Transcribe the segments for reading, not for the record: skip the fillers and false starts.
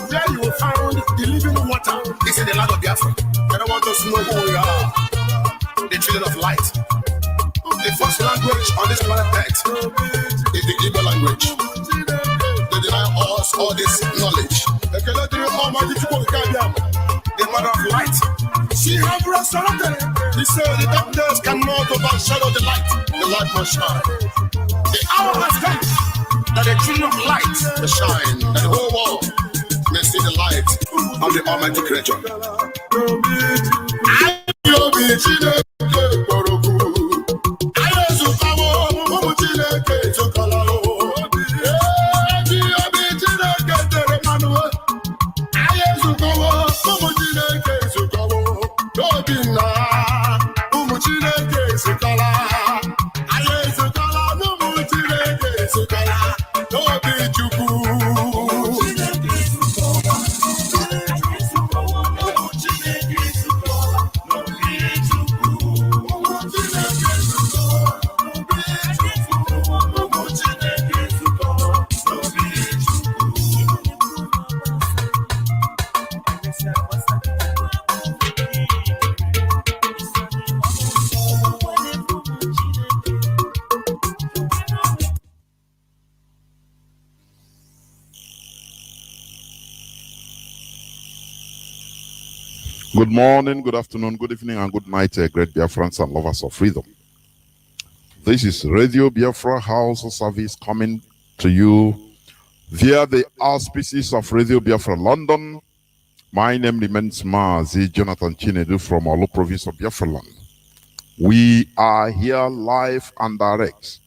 Where you will find the living water is in the land of Biafra. I don't want us to know who we are. The children of light. The first language on this planet Earth is the Igbo language. They deny us all this knowledge. The mother of light. She have resurrected. He said the darkness cannot overshadow the light. The light must shine. The hour has come that the children of light will shine, that the whole world may see the light of the Almighty Creator. Good morning, good afternoon, good evening, and good night, great Biafrans and lovers of freedom. This is Radio Biafra Hausa service coming to you via the auspices of Radio Biafra London. My name remains Mazi Jonathan Chinedu from Olu province of Biafra land. We are here live and direct,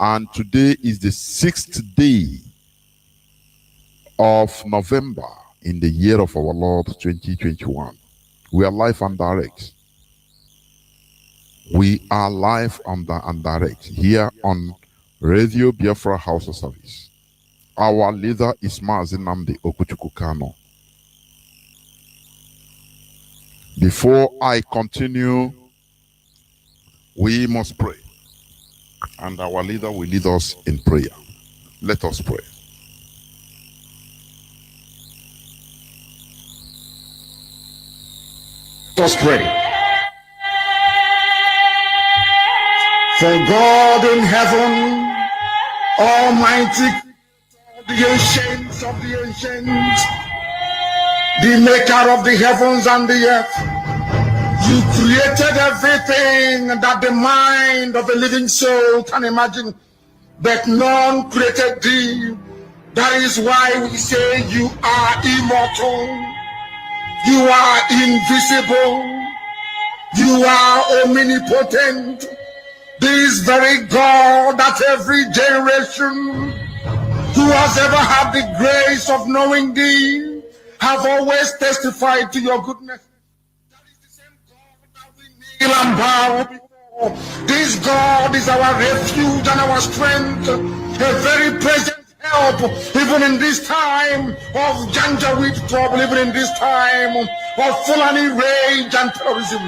and today is the 6th day of November in the year of our Lord 2021. We are live and direct. We are live and direct here on Radio Biafra Hausa service. Our leader is Mazi Nnamdi Okuchukwu Kanu. Before I continue, we must pray. And our leader will lead us in prayer. Let us pray. Let us pray. For God in heaven, Almighty, the ancients of the ancients, the maker of the heavens and the earth, you created everything that the mind of a living soul can imagine, but none created thee. That is why we say you are immortal. You are invisible. You are omnipotent. This very God that every generation who has ever had the grace of knowing thee have always testified to your goodness. That is the same God that we kneel and bow before. This God is our refuge and our strength, a very present help, even in this time of Janjaweed trouble, even in this time of Fulani rage and terrorism.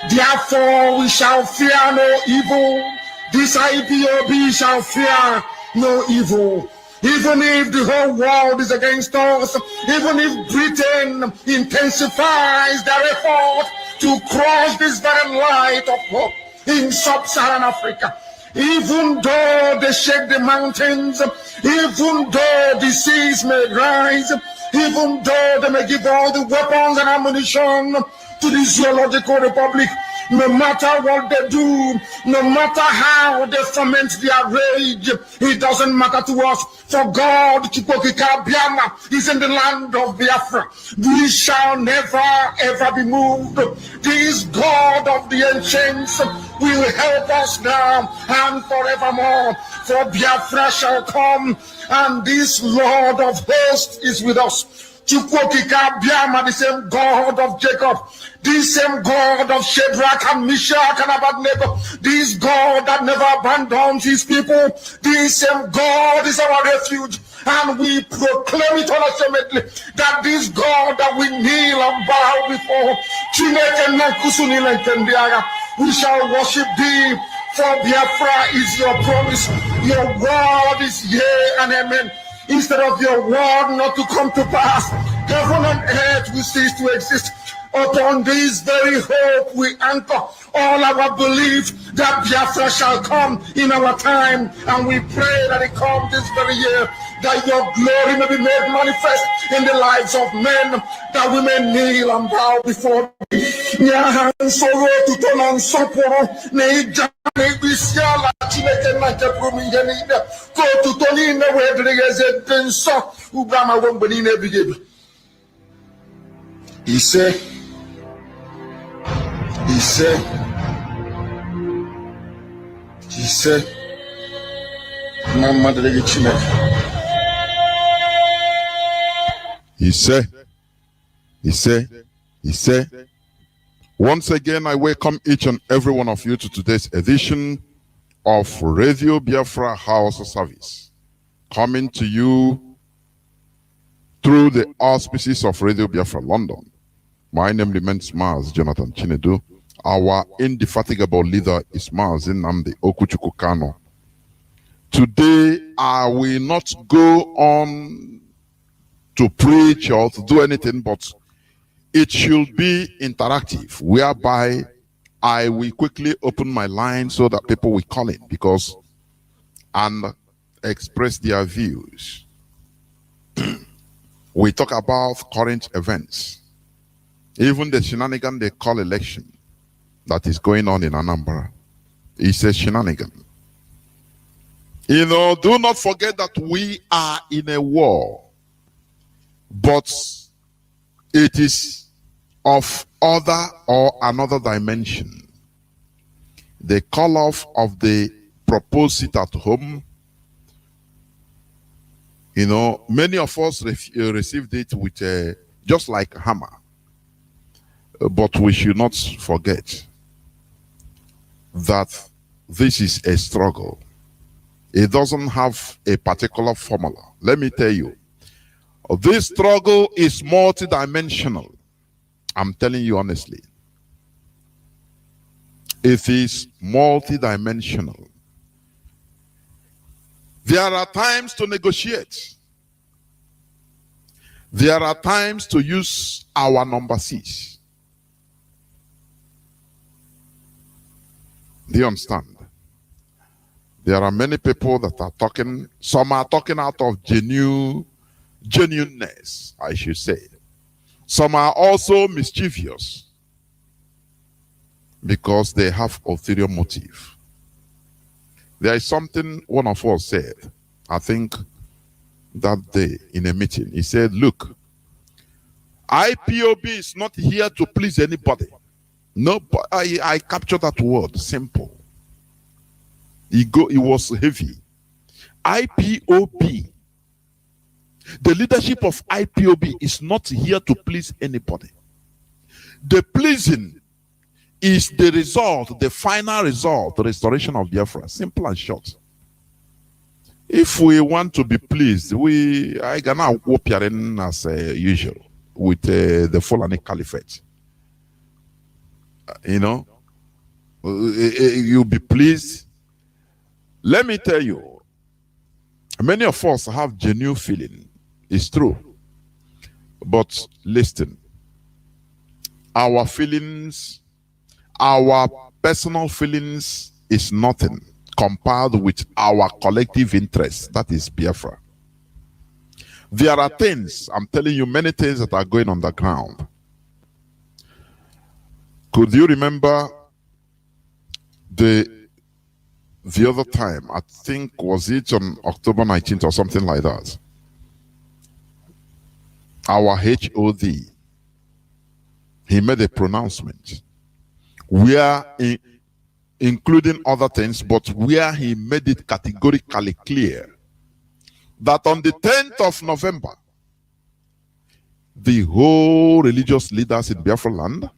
Therefore, we shall fear no evil. This IPOB shall fear no evil. Even if the whole world is against us, even if Britain intensifies their effort to cross this very light of hope in sub-Saharan Africa. Even though they shake the mountains, even though the seas may rise, even though they may give all the weapons and ammunition to the Zoological Republic, no matter what they do, no matter how they foment their rage, it doesn't matter to us. For God, Chukokika Biama, is in the land of Biafra. We shall never ever be moved. This God of the ancients will help us now and forevermore. For Biafra shall come, and this Lord of hosts is with us. Chukwokika Biama, the same God of Jacob, this same God of Shadrach and Meshach and Abednego, this God that never abandons his people, this same God is our refuge, and we proclaim it unashamedly that this God that we kneel and bow before, we shall worship thee, for Biafra is your promise, your word is yea and amen. Instead of your word not to come to pass, heaven and earth will cease to exist. Upon this very hope we anchor all our belief that Biafra shall come in our time, and we pray that it comes this very year, that your glory may be made manifest in the lives of men, that we may kneel and bow before thee. He said, once again, I welcome each and every one of you to today's edition of Radio Biafra Hausa service, coming to you through the auspices of Radio Biafra London. My name remains Mazi Jonathan Chinedu. Our indefatigable leader is Mazi Nnamdi Okuchukwu Kano. Today, I will not go on to preach or to do anything, but it should be interactive, whereby I will quickly open my line so that people will call in and express their views. We talk about current events, even the shenanigan they call election that is going on in Anambra. It's a shenanigan. You know, do not forget that we are in a war, but it is of other or another dimension. The call off of the proposed sit at home, you know, many of us received it with just like a hammer. But we should not forget that this is a struggle. It doesn't have a particular formula. Let me tell you, this struggle is multidimensional. I'm telling you honestly. It is multidimensional. There are times to negotiate. There are times to use our number 6. Do you understand? There are many people that are talking, some are talking out of genuineness, I should say. Some are also mischievous because they have ulterior motive. There is something one of us said, I think that day in a meeting. He said, look, IPOB is not here to please anybody. No, I captured that word, simple. It was heavy. IPOB, the leadership of IPOB is not here to please anybody. The pleasing is the result, the final result, the restoration of Biafra. Simple and short. If we want to be pleased, I gonna whoop as usual with the Fulani Caliphate. You know, you'll be pleased. Let me tell you, many of us have genuine feeling. It's true. But listen, our feelings, our personal feelings is nothing compared with our collective interest. That is Biafra. There are things, I'm telling you, many things that are going on the ground. Could you remember the other time, I think, was it on October 19th or something like that? Our HOD, he made a pronouncement where, including other things, but where he made it categorically clear that on the 10th of November, the whole religious leaders in Biafra land,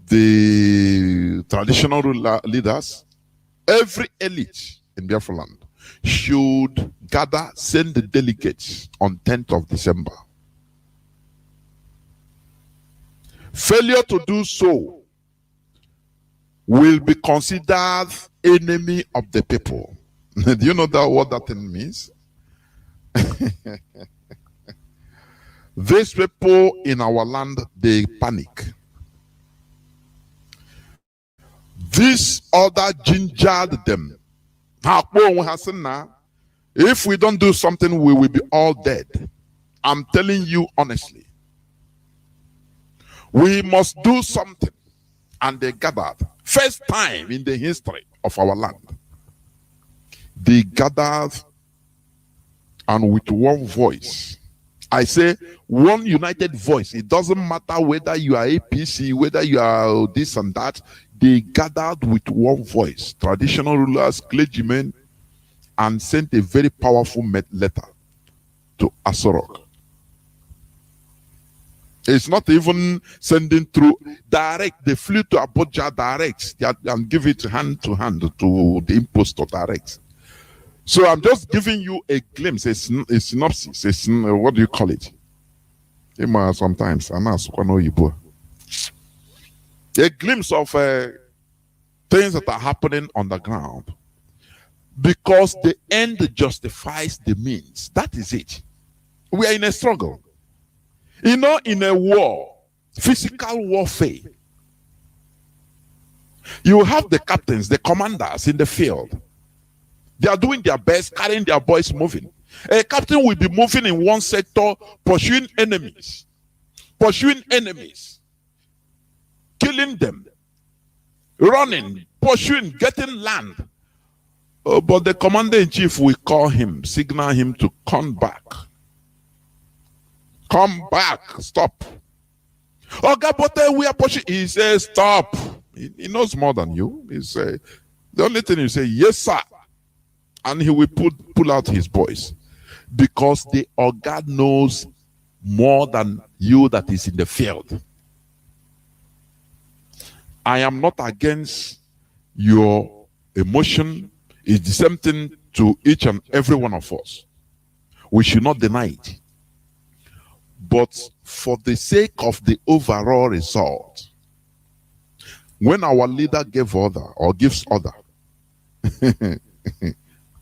the traditional leaders, every elite in Biafra land should gather, send the delegates on 10th of December. Failure to do so will be considered enemy of the people. Do you know what that thing means? These people in our land, they panic. This order gingered them. If we don't do something, we will be all dead. I'm telling you honestly. We must do something. And they gathered. First time in the history of our land. They gathered, and with one voice. I say one united voice. It doesn't matter whether you are APC, whether you are this and that. They gathered with one voice, traditional rulers, clergymen, and sent a very powerful letter to Asorok. It's not even sending through direct. They flew to Abuja direct and give it hand to hand to the impostor direct. So I'm just giving you a glimpse, a synopsis, what do you call it? Sometimes, a glimpse of things that are happening on the ground. Because the end justifies the means. That is it. We are in a struggle. You know, in a war, physical warfare, you have the captains, the commanders in the field. They are doing their best, carrying their boys moving. A captain will be moving in one sector, pursuing enemies, killing them, running, pursuing, getting land. But the commander-in-chief will call him, signal him to come back. Come back, stop. Okay, but we are pushing. He says, stop. He knows more than you. He say, the only thing you say, yes, sir. And he will pull out his voice. Because the God knows more than you that is in the field. I am not against your emotion. It's the same thing to each and every one of us. We should not deny it. But for the sake of the overall result, when our leader gave order or gives order,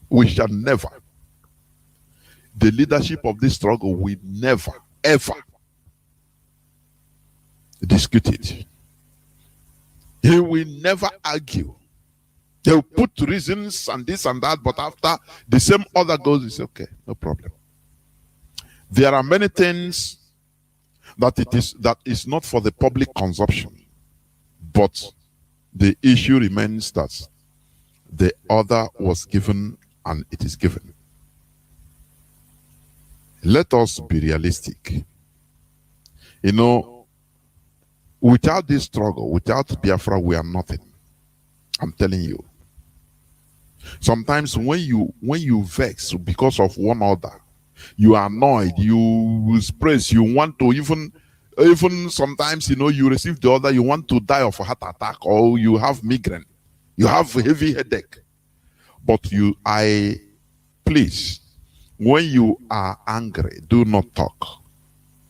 we shall never, the leadership of this struggle will never, ever dispute it. He will never argue. They will put reasons and this and that, but after the same order goes, it's okay, no problem. There are many things that is not for the public consumption, but the issue remains that the order was given and it is given. Let us be realistic. You know, without this struggle, without Biafra, we are nothing. I'm telling you. Sometimes when you vex because of one order, you are annoyed, you express, you want to even sometimes, you know, you receive the order, you want to die of a heart attack, or you have migraine, you have a heavy headache. But please, when you are angry, do not talk.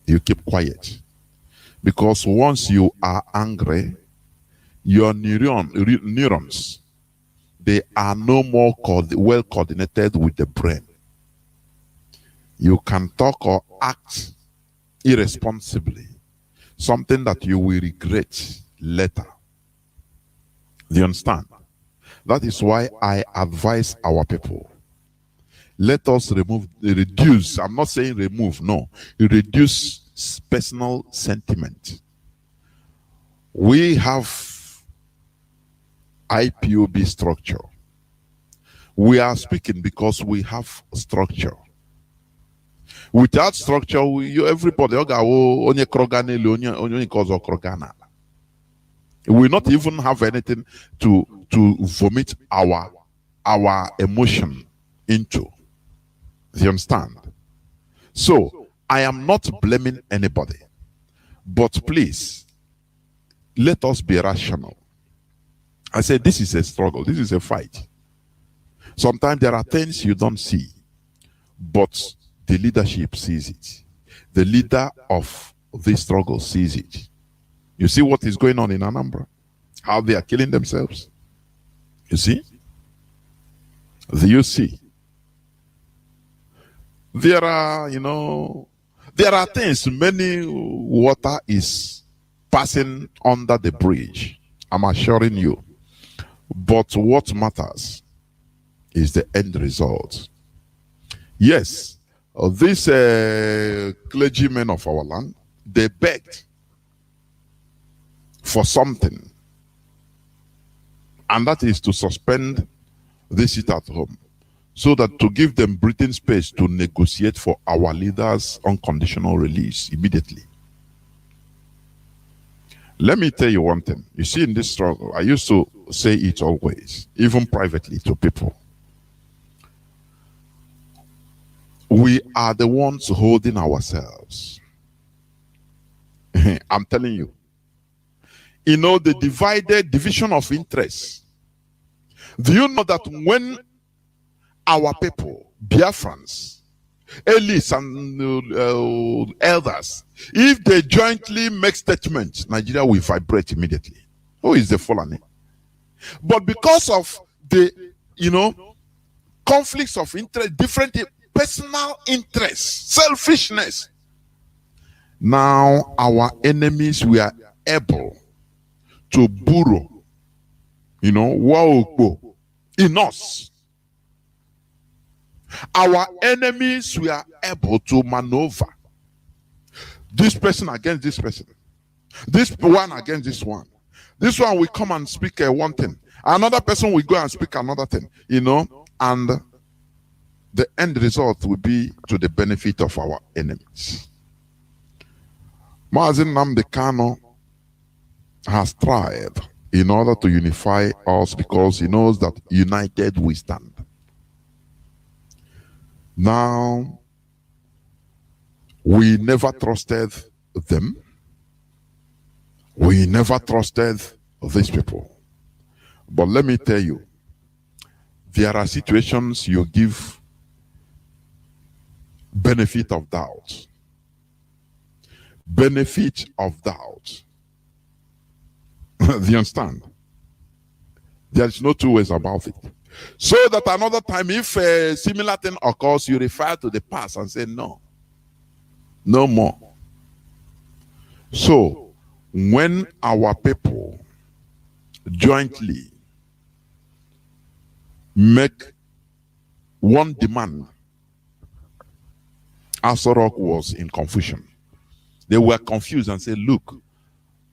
You keep quiet. Because once you are angry, your neurons, they are no more well coordinated with the brain. You can talk or act irresponsibly. something that you will regret later. Do you understand? That is why I advise our people. Let us reduce, I'm not saying remove, no, reduce personal sentiment. We have IPOB structure. We are speaking because we have structure. Without structure, everybody will not even have anything to vomit our emotion into. Do you understand? So I am not blaming anybody, but please let us be rational. I said this is a struggle, this is a fight. Sometimes there are things you don't see, but the leadership sees it. The leader of this struggle sees it. You see what is going on in Anambra? How they are killing themselves? You see? Do you see? There are, there are things, many water is passing under the bridge. I'm assuring you. But what matters is the end result. Yes, these clergymen of our land, they begged for something, and that is to suspend this sit at home, so that to give them breathing space to negotiate for our leaders' unconditional release immediately. Let me tell you one thing. You see, in this struggle, I used to say it always, even privately to people. We are the ones holding ourselves. I'm telling you. You know, the division of interest. Do you know that when our people, Biafrans, elites and elders, if they jointly make statements, Nigeria will vibrate immediately. Who is the Fulani? But because of the, conflicts of interest, different personal interests, selfishness, now our enemies were able to burrow, in us. Our enemies were able to maneuver this person against this person, this one against this one. This one will come and speak one thing, another person will go and speak another thing, and the end result will be to the benefit of our enemies. Mazi Nnamdi Kanu has tried in order to unify us, because he knows that united we stand. Now, we never trusted them. We never trusted these people. But let me tell you, there are situations you give benefit of doubt. Benefit of doubt. Do you understand? There is no two ways about it. So that another time, if a similar thing occurs, you refer to the past and say, no more. So, when our people jointly make one demand, Asorok was in confusion. They were confused and said, look,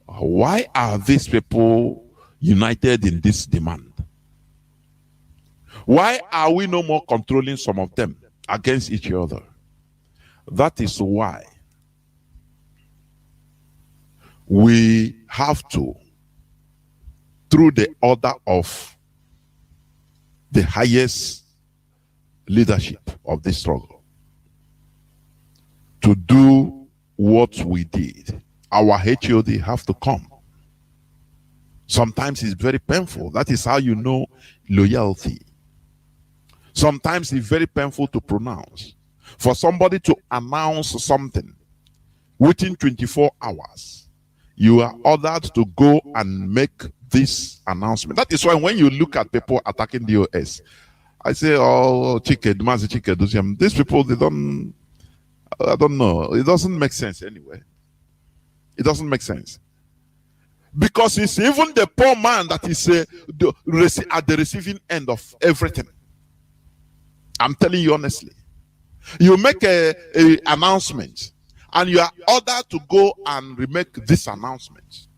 why are these people united in this demand? Why are we no more controlling some of them against each other? That is why we have to, through the order of the highest leadership of this struggle, to do what we did. Our HOD have to come. Sometimes it's very painful. That is how you know loyalty. Sometimes it's very painful to pronounce. For somebody to announce something within 24 hours, you are ordered to go and make this announcement. That is why when you look at people attacking the US, I say, oh, Mazi, these people, they don't, I don't know. It doesn't make sense anyway. It doesn't make sense. Because it's even the poor man that is at the receiving end of everything. I'm telling you honestly. You make a announcement and you are ordered to go and remake this announcement.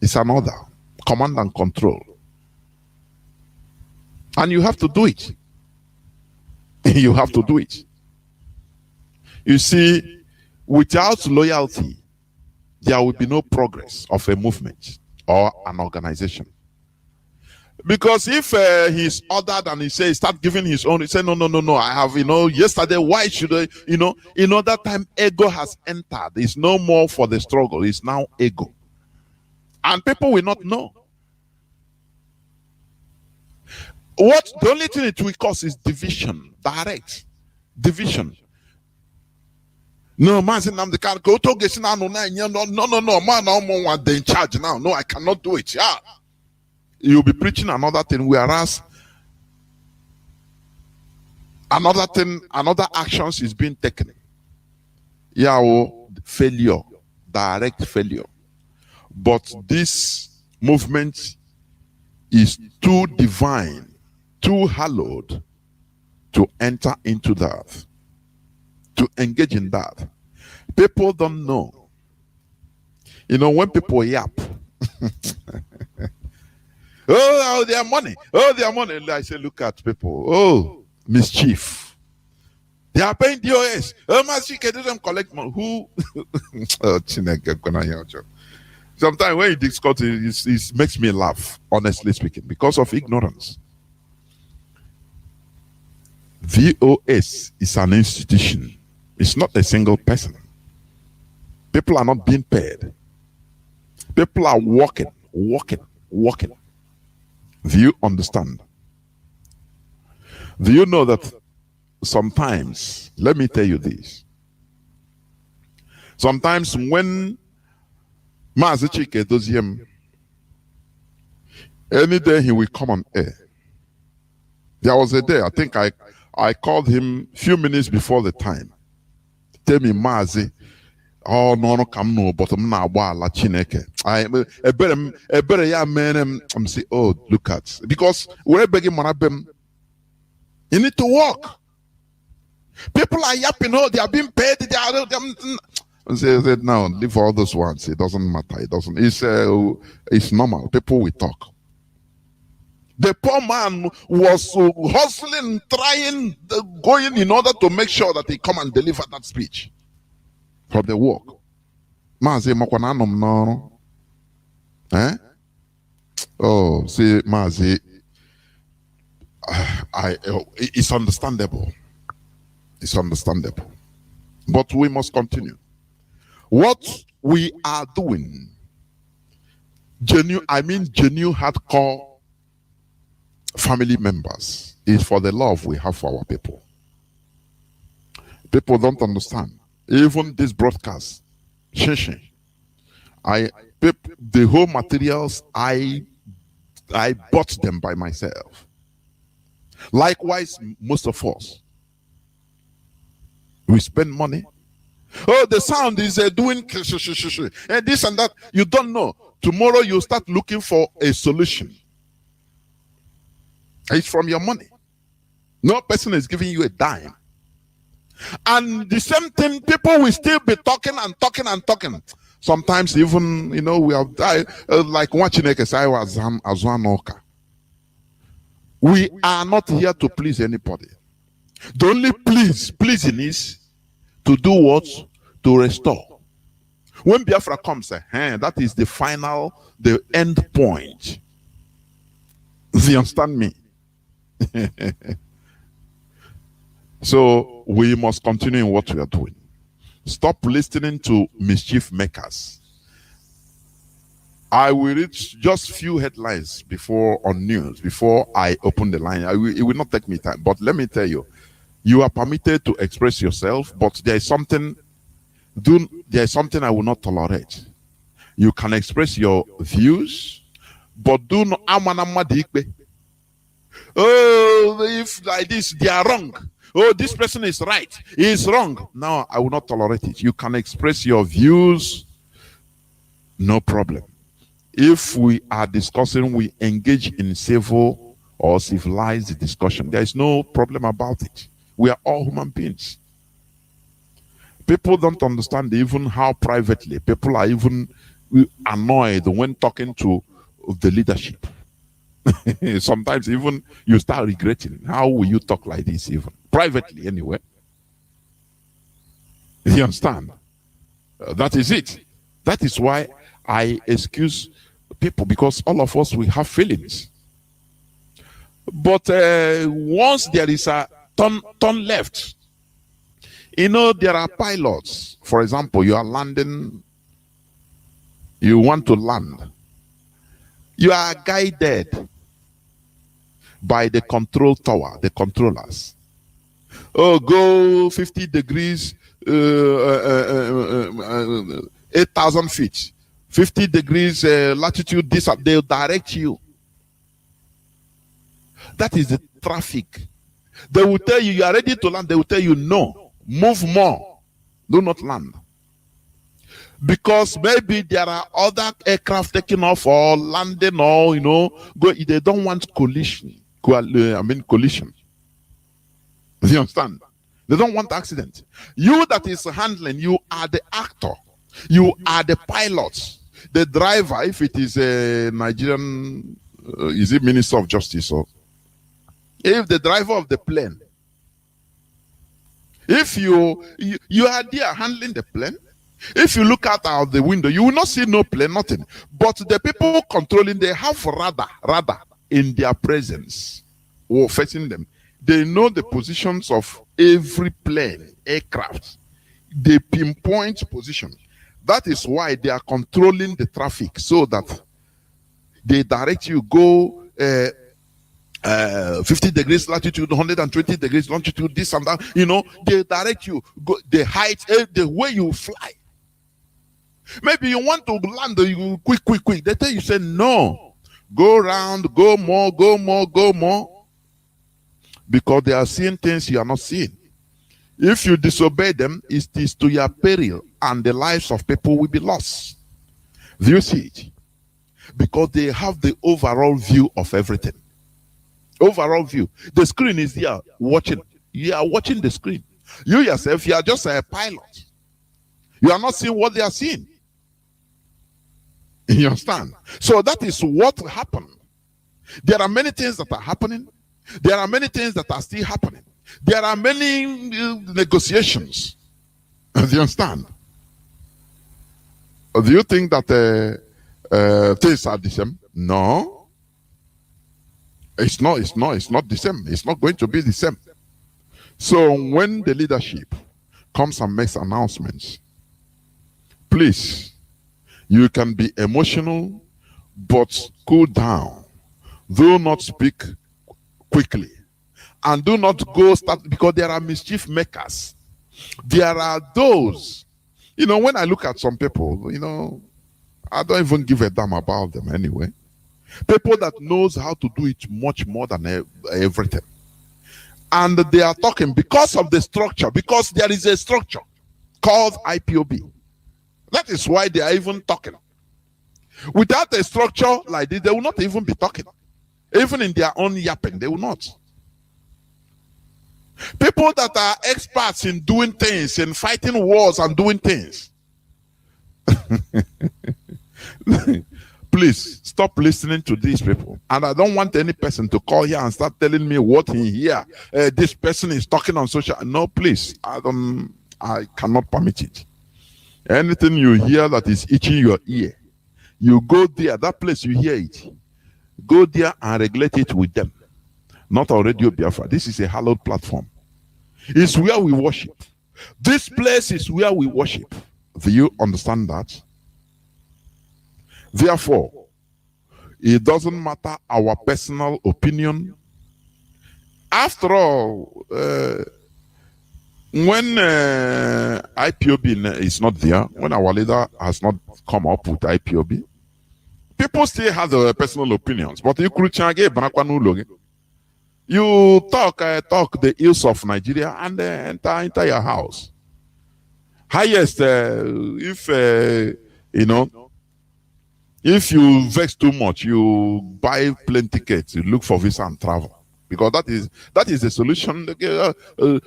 It's an order, command and control. And you have to do it. You have to do it. You see, without loyalty, there will be no progress of a movement or an organization. Because if he's ordered and he says, start giving his own, he said, no, I have, yesterday, why should I, that time ego has entered. It's no more for the struggle, it's now ego. And people will not know. The only thing it will cause is division, direct division. No, man, I'm the car. Go to get no, man, I'm in charge now. No, I cannot do it. Yeah. You'll be preaching another thing, whereas another actions is being taken. Yeah, failure, direct failure. But this movement is too divine, too hallowed to enter into that, to engage in that. People don't know. When people yap, oh, their money. Oh, their money. I say, look at people. Oh, mischief. They are paying DOS. Oh, Mazi, can them collect money? Who? Sometimes when you discuss it makes me laugh, honestly speaking, because of ignorance. VOS is an institution. It's not a single person. People are not being paid. People are working. Do you understand? Do you know that sometimes, let me tell you this. Sometimes when Mazi Chike does him, any day he will come on air. There was a day, I think I called him a few minutes before the time. Tell me, Mazi, oh no, come no, but I'm not la Chineke. I better yeah man. I'm say, oh look at, because we're begging monabem. You need to work. People are yapping, oh they are being paid. They are. I said no, leave all those ones. It doesn't matter. It doesn't. It's normal. People will talk. The poor man was hustling, trying, going in order to make sure that he come and deliver that speech for the work. Mazi makwananum no. Oh, see, Mazi, it's understandable. It's understandable. But we must continue. What we are doing, genuine hardcore family members, is for the love we have for our people. People don't understand. Even this broadcast, the whole materials, I bought them by myself. Likewise, most of us, we spend money. Oh, the sound is doing and this and that. You don't know. Tomorrow you start looking for a solution. It's from your money. No person is giving you a dime. And the same thing, people will still be talking and talking and talking. Sometimes even, we have died, like watching Azwanoka. We are not here to please anybody. The only pleasing is to do what? To restore. When Biafra comes, that is the end point. Do you understand me? So we must continue in what we are doing. Stop listening to mischief makers. I will read just few headlines on news before I open the line. It will not take me time, but let me tell you, you are permitted to express yourself, but there is something I will not tolerate. You can express your views, but do not. Oh, if like this, they are wrong. Oh, this person is right, he is wrong. Now, I will not tolerate it. You can express your views, no problem. If we are discussing, we engage in civil or civilized discussion. There is no problem about it. We are all human beings. People don't understand even how privately people are even annoyed when talking to the leadership. Sometimes even you start regretting, how will you talk like this even? Privately anyway. You understand? That is it. That is why I excuse people, because all of us, we have feelings. But once there is a turn left, you know, there are pilots. For example, you are landing, you want to land. You are guided by the control tower, the controllers. Oh, go 50 degrees, 8,000 feet, 50 degrees latitude, this, they'll direct you. That is the traffic. They will tell you, you are ready to land. They will tell you, no, move more, do not land. Because maybe there are other aircraft taking off or landing, or, you know, they don't want collision. Collision. You understand? They don't want accident. You that is handling, you are the actor. You are the pilot. The driver, if it is a Nigerian, is it Minister of Justice? Or if the driver of the plane, if you are there handling the plane, if you look out the window, you will not see no plane, nothing. But the people controlling, they have radar in their presence or facing them. They know the positions of every plane, aircraft. They pinpoint position. That is why they are controlling the traffic, so that they direct you, go 50 degrees latitude, 120 degrees longitude, this and that. You know, they direct you, go the height, the way you fly. Maybe you want to land, you quick. They tell you, say no, go round, go more. Because they are seeing things you are not seeing. If you disobey them, it is to your peril, and the lives of people will be lost. Do you see it? Because they have the overall view of everything. Overall view. The screen is there watching. You are watching the screen. You yourself, you are just a pilot. You are not seeing what they are seeing. You understand? So that is what happened. There are many things that are happening. There are many things that are still happening. There are many negotiations. Do you understand? Do you think that things are the same? No. It's not the same. It's not going to be the same. So when the leadership comes and makes announcements, please, you can be emotional, but cool down. Do not speak quickly, and do not go start, because there are mischief makers. There are those, you know, when I look at some people, you know, I don't even give a damn about them anyway. People that knows how to do it much more than everything. And they are talking because of the structure, because there is a structure called IPOB. That is why they are even talking. Without a structure like this, they will not even be talking. Even in their own yapping, they will not. People that are experts in doing things, in fighting wars and doing things. Please stop listening to these people. And I don't want any person to call here and start telling me what he hear. This person is talking on social. No, please. I cannot permit it. Anything you hear that is itching your ear, you go there, that place you hear it. Go there and regulate it with them. Not on Radio Biafra. This is a hallowed platform. It's where we worship. This place is where we worship. Do you understand that? Therefore, it doesn't matter our personal opinion. After all, when IPOB is not there, when our leader has not come up with IPOB, people still have their personal opinions. But you could change. You talk the ills of Nigeria and enter your house. Highest, if if you vex too much, you buy plane tickets, you look for visa and travel, because that is the solution.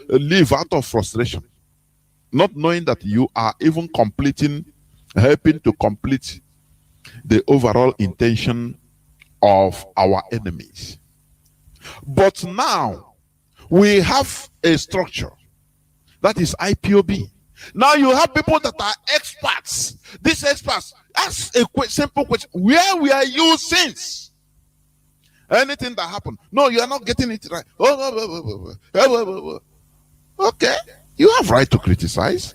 Live out of frustration, not knowing that you are even helping to complete the overall intention of our enemies. But now we have a structure that is IPOB. Now you have people that are experts. These experts ask a simple question: where were you since? Anything that happened? No, you are not getting it right. Okay, you have right to criticize,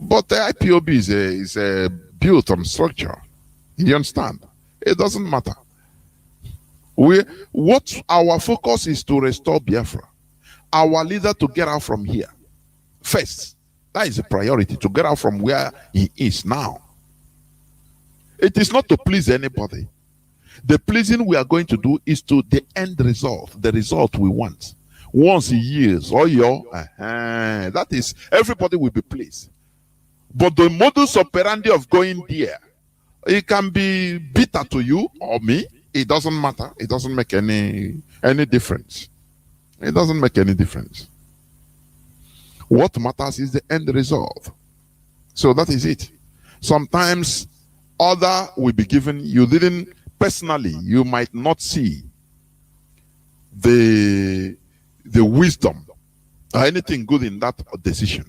but the IPOB is a built on structure. You understand? It doesn't matter. What our focus is to restore Biafra. Our leader to get out from here. First, that is a priority, to get out from where he is now. It is not to please anybody. The pleasing we are going to do is to the end result, the result we want. Once he yields, that is, everybody will be pleased. But the modus operandi of going there, it can be bitter to you or me. It doesn't matter. It doesn't make any difference. It doesn't make any difference. What matters is the end result. So that is it. Sometimes order will be given. You didn't personally, you might not see the wisdom or anything good in that decision.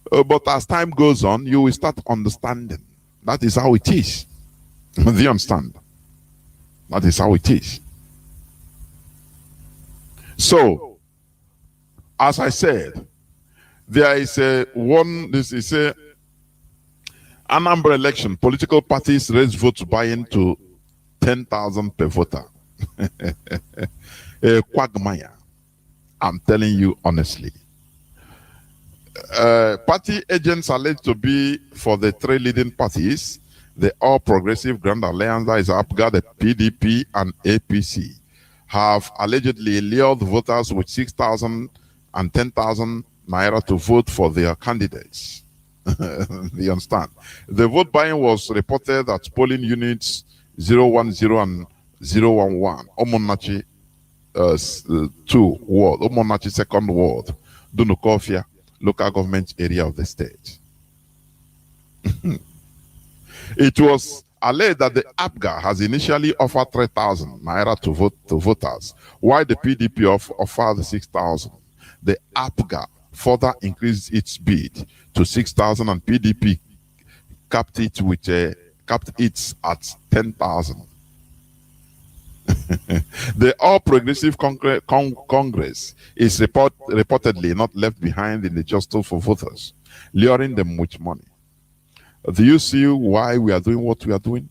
But as time goes on, you will start understanding. That is how it is. Do you understand? That is how it is. So, as I said, there is this is a Anambra election. Political parties raise votes buying to 10,000 per voter. A quagmire. I'm telling you honestly. Party agents alleged to be for the three leading parties: the All Progressive Grand Alliance, that is APGA, the PDP, and APC, have allegedly lured voters with 6,000 and 10,000 naira to vote for their candidates. You understand? The vote buying was reported at polling units 010 and 011, Omonachi 2 ward, Omonachi 2nd ward, Dunukofia local government area of the state. It was alleged that the APGA has initially offered 3,000 naira to voters, while the PDP offered 6,000. The APGA further increased its bid to 6,000, and PDP capped it at 10,000. The All Progressive Congress is reportedly not left behind in the jostle for voters, luring them with money. Do you see why we are doing what we are doing?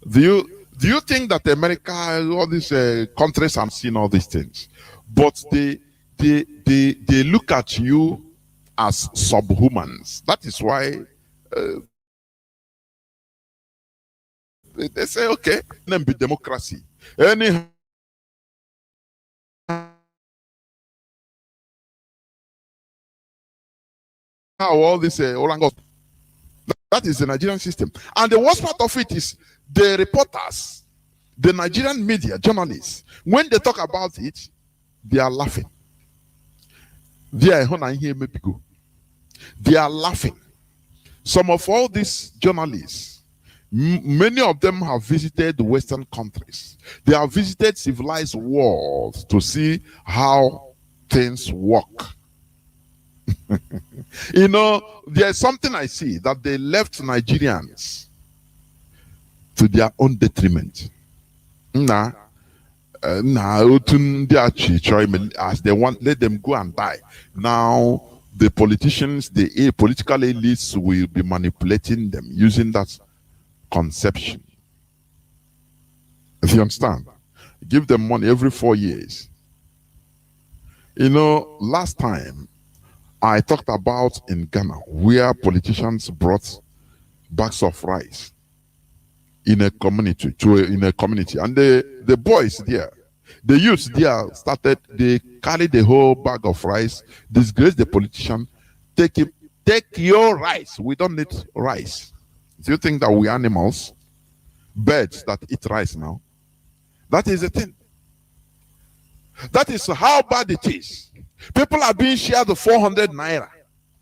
Do you think that America, all these countries have seen all these things, but they look at you as subhumans? That is why they say, okay, then be democracy. Anyhow, all this Olango, that is the Nigerian system. And the worst part of it is the reporters, the Nigerian media, journalists, when they talk about it, they are laughing. They are laughing. Some of all these journalists, many of them have visited Western countries. They have visited civilized worlds to see how things work. You know, there's something I see, that they left Nigerians to their own detriment. As they want, let them go and die. Now, the politicians, the political elites will be manipulating them using that conception. If you understand, give them money every 4 years. You know, last time I talked about in Ghana, where politicians brought bags of rice in a community, and the boys there, The youths there started, they carried the whole bag of rice, disgrace the politician, take it, take your rice. We don't need rice. Do you think that we animals, birds that eat rice now? That is the thing. That is how bad it is. People are being shared 400 naira.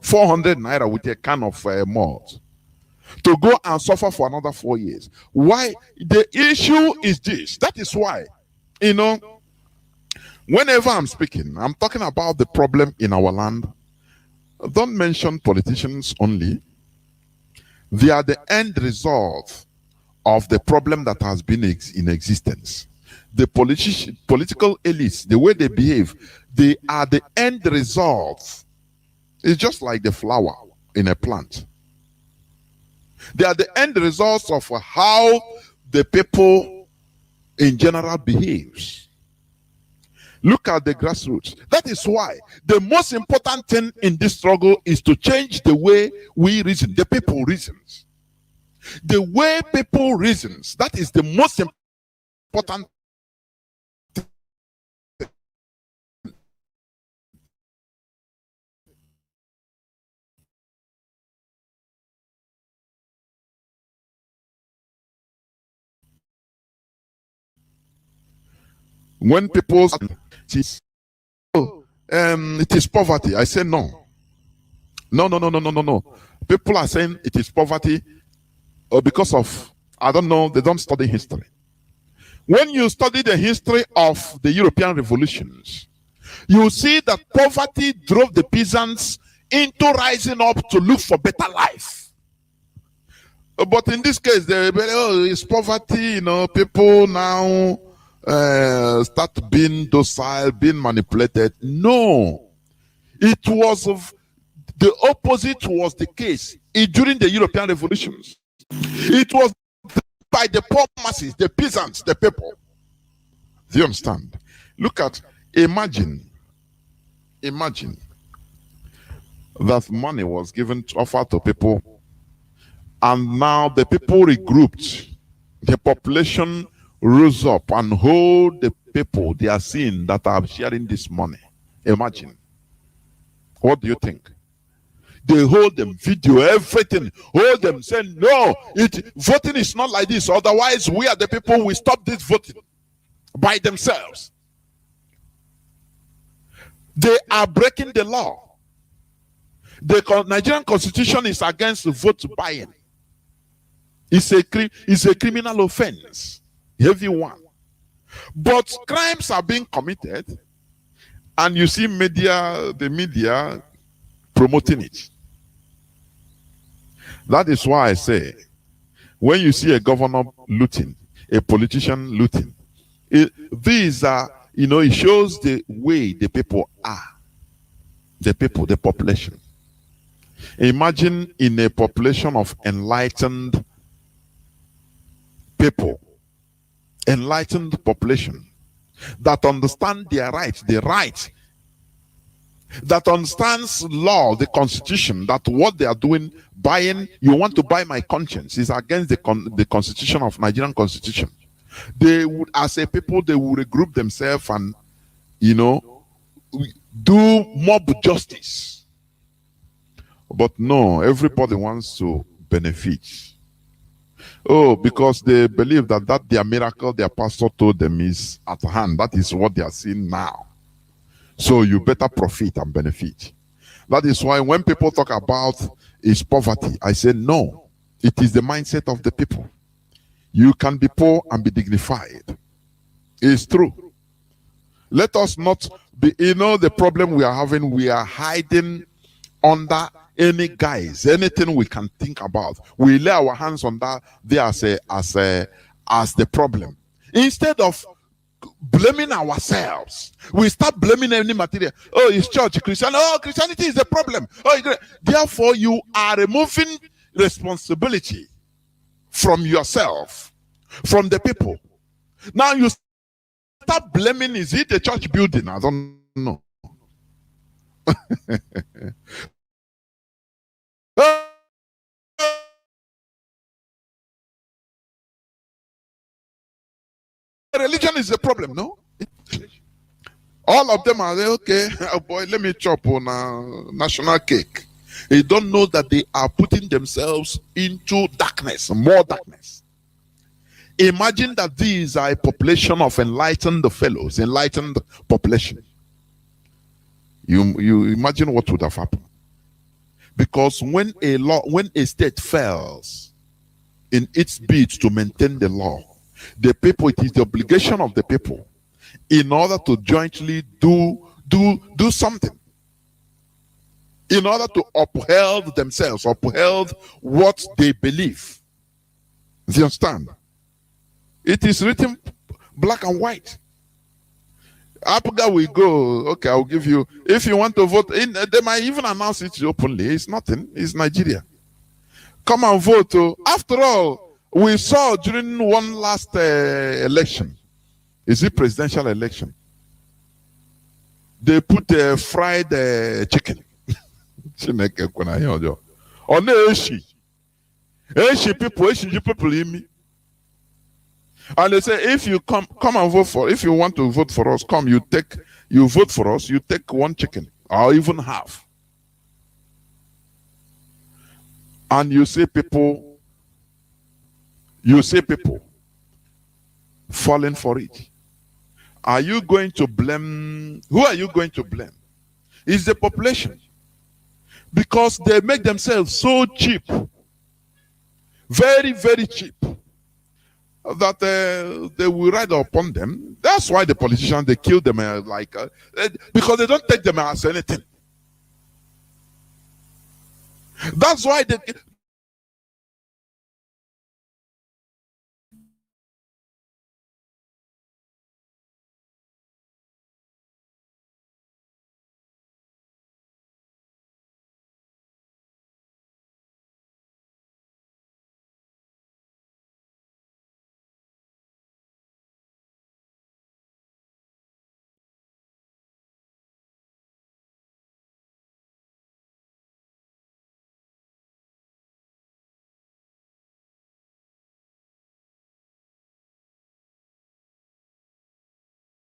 400 naira with a can of malt to go and suffer for another 4 years. Why? The issue is this. That is why, you know, whenever I'm speaking, I'm talking about the problem in our land. Don't mention politicians only. They are the end result of the problem that has been in existence. The political elites, the way they behave, they are the end result. It's just like the flower in a plant. They are the end results of how the people in general behaves. Look at the grassroots. That is why the most important thing in this struggle is to change the way we reason, the people reasons. The way people reasons, that is the most important. When people say, oh, it is poverty, I say no. No. People are saying it is poverty because of, I don't know, they don't study history. When you study the history of the European revolutions, you see that poverty drove the peasants into rising up to look for better life. But in this case, it's poverty, you know, people now start being docile, being manipulated. No, it was the opposite was the case during the European revolutions. It was by the poor masses, the peasants, the people. Do you understand? Look at, imagine that money was given to offer to people, and now the people regrouped, the population rose up and hold the people they are seeing that are sharing this money. Imagine. What do you think? They hold them, video, everything, hold them, say, no, voting is not like this. Otherwise, we are the people, we stop this voting by themselves. They are breaking the law. The Nigerian constitution is against vote buying. It's a criminal offense, heavy one. But crimes are being committed, and you see the media promoting it. That is why I say, when you see a governor looting, a politician looting, these are, you know, it shows the way the people are. The people, the population. Imagine in a population of enlightened people, enlightened population that understand their rights, that understands law, the constitution, that what they are doing, buying, you want to buy my conscience, is against the constitution of Nigerian constitution. They would, as a people, they would regroup themselves and, you know, do mob justice. But no, everybody wants to benefit. Oh, because they believe that their miracle their pastor told them is at hand. That is what they are seeing now. So you better profit and benefit. That is why when people talk about is poverty, I say no. It is the mindset of the people. You can be poor and be dignified. It's true. Let us not be, you know, the problem we are having, we are hiding under any guise, anything we can think about. We lay our hands on that there as the problem. Instead of blaming ourselves, we start blaming any material. Oh, it's church, Christian. Oh, Christianity is the problem. Oh, therefore you are removing responsibility from yourself, from the people. Now you start blaming, is it the church building? I don't know. Religion is the problem, no? All of them are there, okay, oh boy, let me chop on a national cake. They don't know that they are putting themselves into darkness, more darkness. Imagine that these are a population of enlightened fellows, enlightened population. You imagine what would have happened. Because when a state fails in its bid to maintain the law, the people, it is the obligation of the people in order to jointly do something, in order to uphold themselves, uphold what they believe. Do you understand? It is written black and white. Apuga will go, okay, I'll give you, if you want to vote, they might even announce it openly. It's nothing, it's Nigeria. Come and vote. After all, we saw during one last election, is it presidential election? They put fried chicken. On the people in me. And they say, if you come and vote for, if you want to vote for us, come, you vote for us, you take one chicken or even half. And you see people falling for it. Are you going to blame, who are you going to blame? It's the population. Because they make themselves so cheap, very, very cheap, that they will ride upon them. That's why the politicians, they kill them because they don't take them as anything. That's why they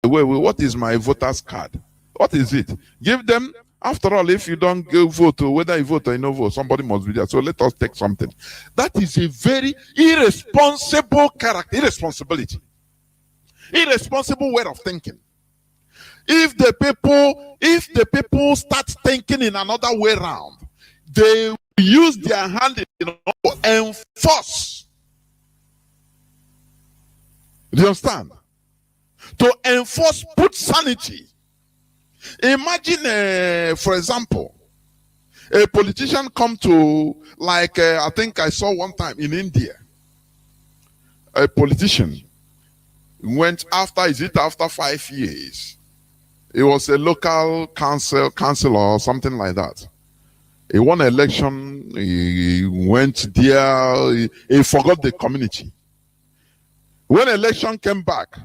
wait, what is my voter's card? What is it? Give them. After all, if you don't go vote, whether you vote or you no vote, somebody must be there. So let us take something. That is a very irresponsible character, irresponsibility, irresponsible way of thinking. If the people start thinking in another way around, they use their hand in order to enforce. Do you understand? To enforce, put sanity. Imagine, for example, a politician come to, like, I think I saw one time in India, a politician went after 5 years? It was a local council or something like that. He won an election, he went there, he forgot the community. When election came back,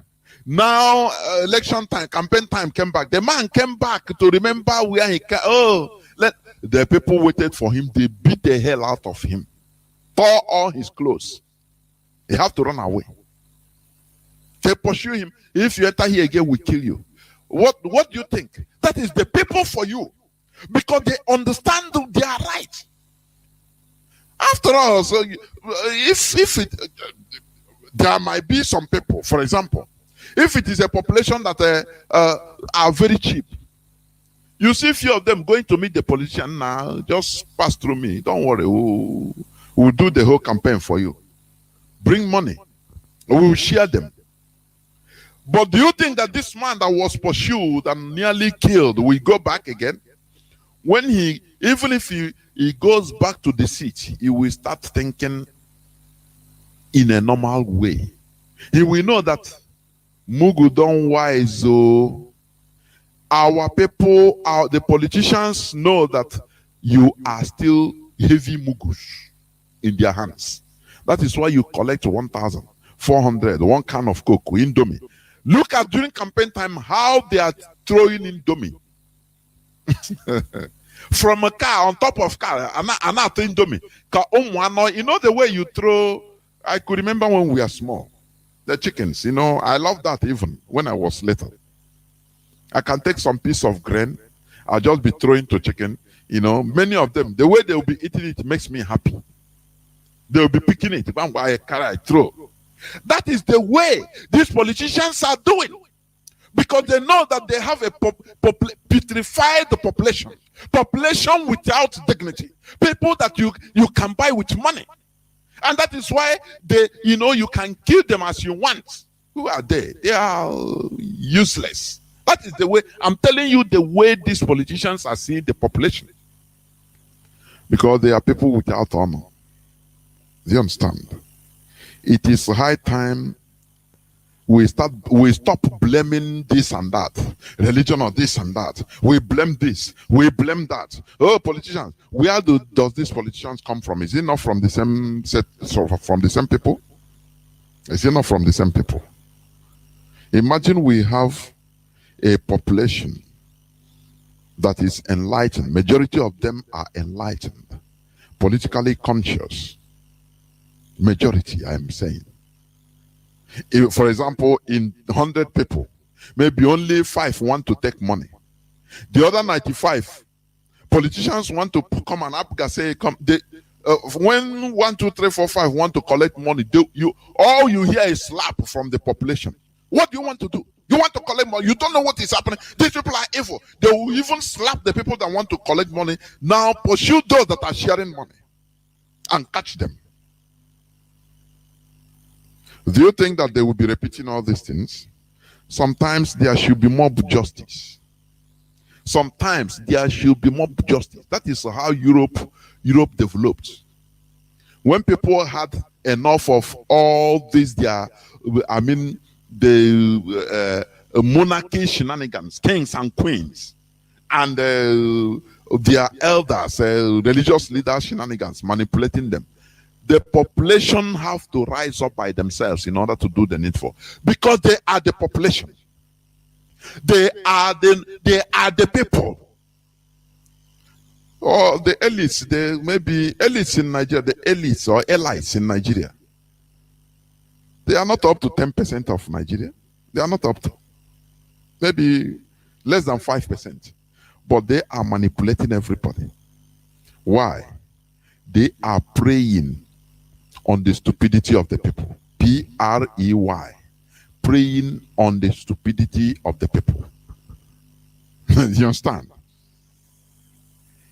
now election time, campaign time came back. The man came back to remember where he came. The people waited for him. They beat the hell out of him, tore all his clothes. He have to run away. They pursue him. If you enter here again, we kill you. What do you think? That is the people for you, because they understand their right. After all, so there might be some people, for example, if it is a population that are very cheap, you see few of them going to meet the politician now, just pass through me. Don't worry, we'll do the whole campaign for you. Bring money. We will share them. But do you think that this man that was pursued and nearly killed will go back again? When even if he goes back to the seat, he will start thinking in a normal way. He will know that Mugu don't wise. Our people, the politicians know that you are still heavy Mugus in their hands. That is why you collect 1,400, one can of Coke, Indomie. Look at during campaign time how they are throwing Indomie. From a car, on top of car, and not Indomie. You know the way you throw, I could remember when we were small. The chickens, I love that even when I was little. I can take some piece of grain, I'll just be throwing to chicken. You know, many of them, the way they will be eating it makes me happy. They will be picking it. I throw. That is the way these politicians are doing. Because they know that they have a putrefied population. Population without dignity. People that you can buy with money. And that is why you can kill them as you want. Who are they? They are useless. That is the way, I'm telling you, the way these politicians are seeing the population. Because they are people without honor. Do you understand? It is high time we stop blaming this and that, religion or this and that. We blame this, we blame that. Oh, politicians, where does these politicians come from? Is it not from the same set, from the same people? Is it not from the same people? Imagine we have a population that is enlightened. Majority of them are enlightened, politically conscious. Majority, I am saying. If, for example, in 100 people, maybe only 5 want to take money. The other 95 politicians want to come and say, come. When 1, 2, 3, 4, 5 want to collect money, all you hear is slap from the population. What do you want to do? You want to collect money. You don't know what is happening. These people are evil. They will even slap the people that want to collect money. Now pursue those that are sharing money and catch them. Do you think that they will be repeating all these things? Sometimes there should be more justice. Sometimes there should be more justice. That is how Europe developed. When people had enough of all these, the monarchy shenanigans, kings and queens, and their elders, religious leaders shenanigans, manipulating them. The population have to rise up by themselves in order to do the needful, because they are the population. They are the people. Or the elites, they may be elites in Nigeria, the elites or elites in Nigeria. They are not up to 10% of Nigeria. They are not up to. Maybe less than 5%. But they are manipulating everybody. Why? They are preying on the stupidity of the people. P-R-E-Y. Preying on the stupidity of the people. You understand?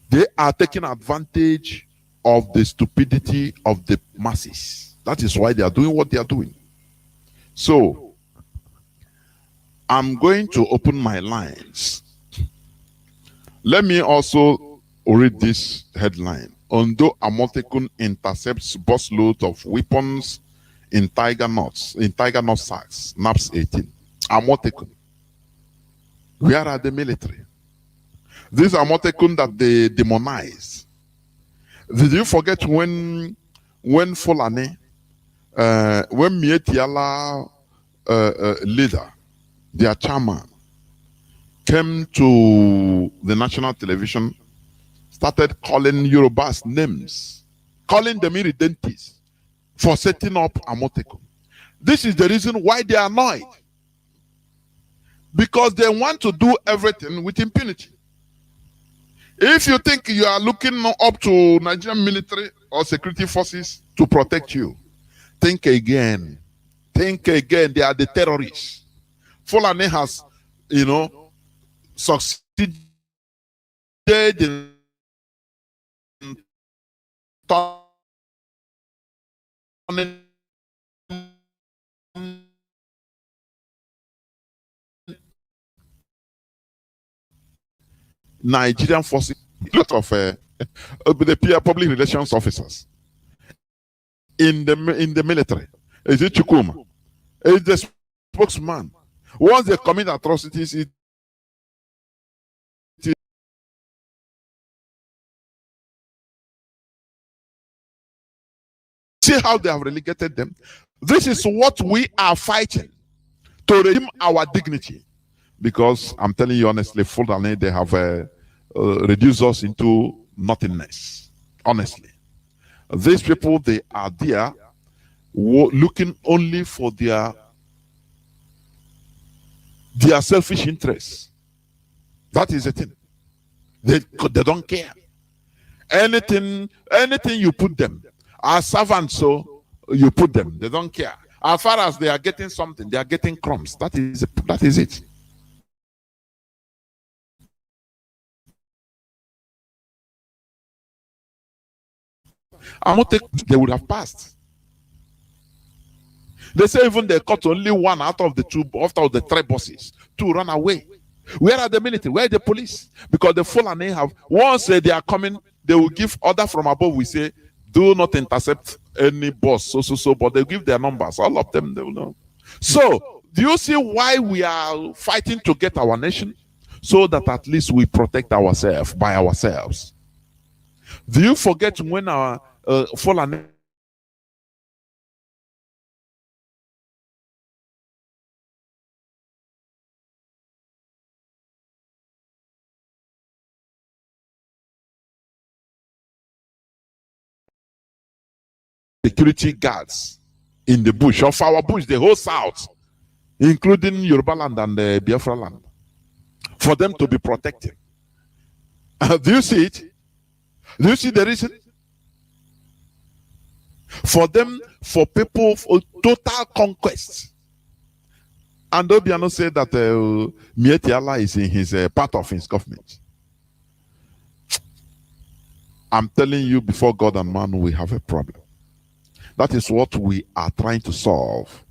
They are taking advantage of the stupidity of the masses. That is why they are doing what they are doing. So, I'm going to open my lines. Let me also read this headline. Ondo Amotekun intercepts busload of weapons in Tiger Knot sacks, NAPS 18. Amotekun. Where are the military? These Amotekun that they demonize. Did you forget when Fulani, when Mietiala leader, their chairman, came to the national television, started calling Yorubas names, calling them irredentists for setting up Amotekun. This is the reason why they are annoyed. Because they want to do everything with impunity. If you think you are looking up to Nigerian military or security forces to protect you, think again. Think again. They are the terrorists. Fulani has, succeeded in turning Nigerian forces, a lot of the public relations officers in the military. Is it Chukuma? Is the spokesman? Once they commit atrocities, see how they have relegated them. This is what we are fighting, to redeem our dignity. Because I'm telling you honestly, Fulani, they have reduced us into nothingness. Honestly, these people, they are there looking only for their selfish interests. That is the thing. They don't care. Anything you put them, as servants, so you put them. They don't care. As far as they are getting something, they are getting crumbs. That is it. I'm not they would have passed. They say even they caught only one out of the two, after the three bosses, to run away. Where are the military? Where are the police? Because the Fulani have, once they are coming, they will give order from above. We say, do not intercept any boss, so, but they give their numbers. All of them, they will know. So, do you see why we are fighting to get our nation? So that at least we protect ourselves by ourselves. Do you forget when our Fulani security guards in the bush, of our bush, the whole south, including Yoruba land and the Biafra land, for them to be protected? Do you see it? Do you see the reason? For them, for people, for total conquest. And Obiano said that Mieti Allah is in his part of his government. I'm telling you, before God and man, we have a problem. That is what we are trying to solve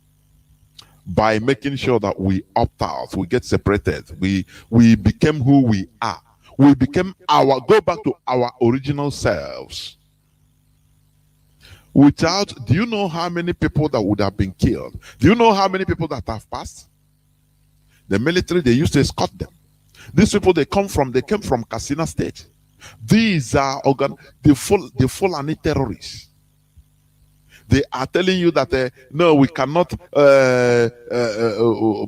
by making sure that we opt out, we get separated, we become who we are. We become go back to our original selves. Without, do you know how many people that would have been killed? Do you know how many people that have passed? The military, they used to escort them. These people, they came from Katsina State. These are the Fulani terrorists. They are telling you that no, we cannot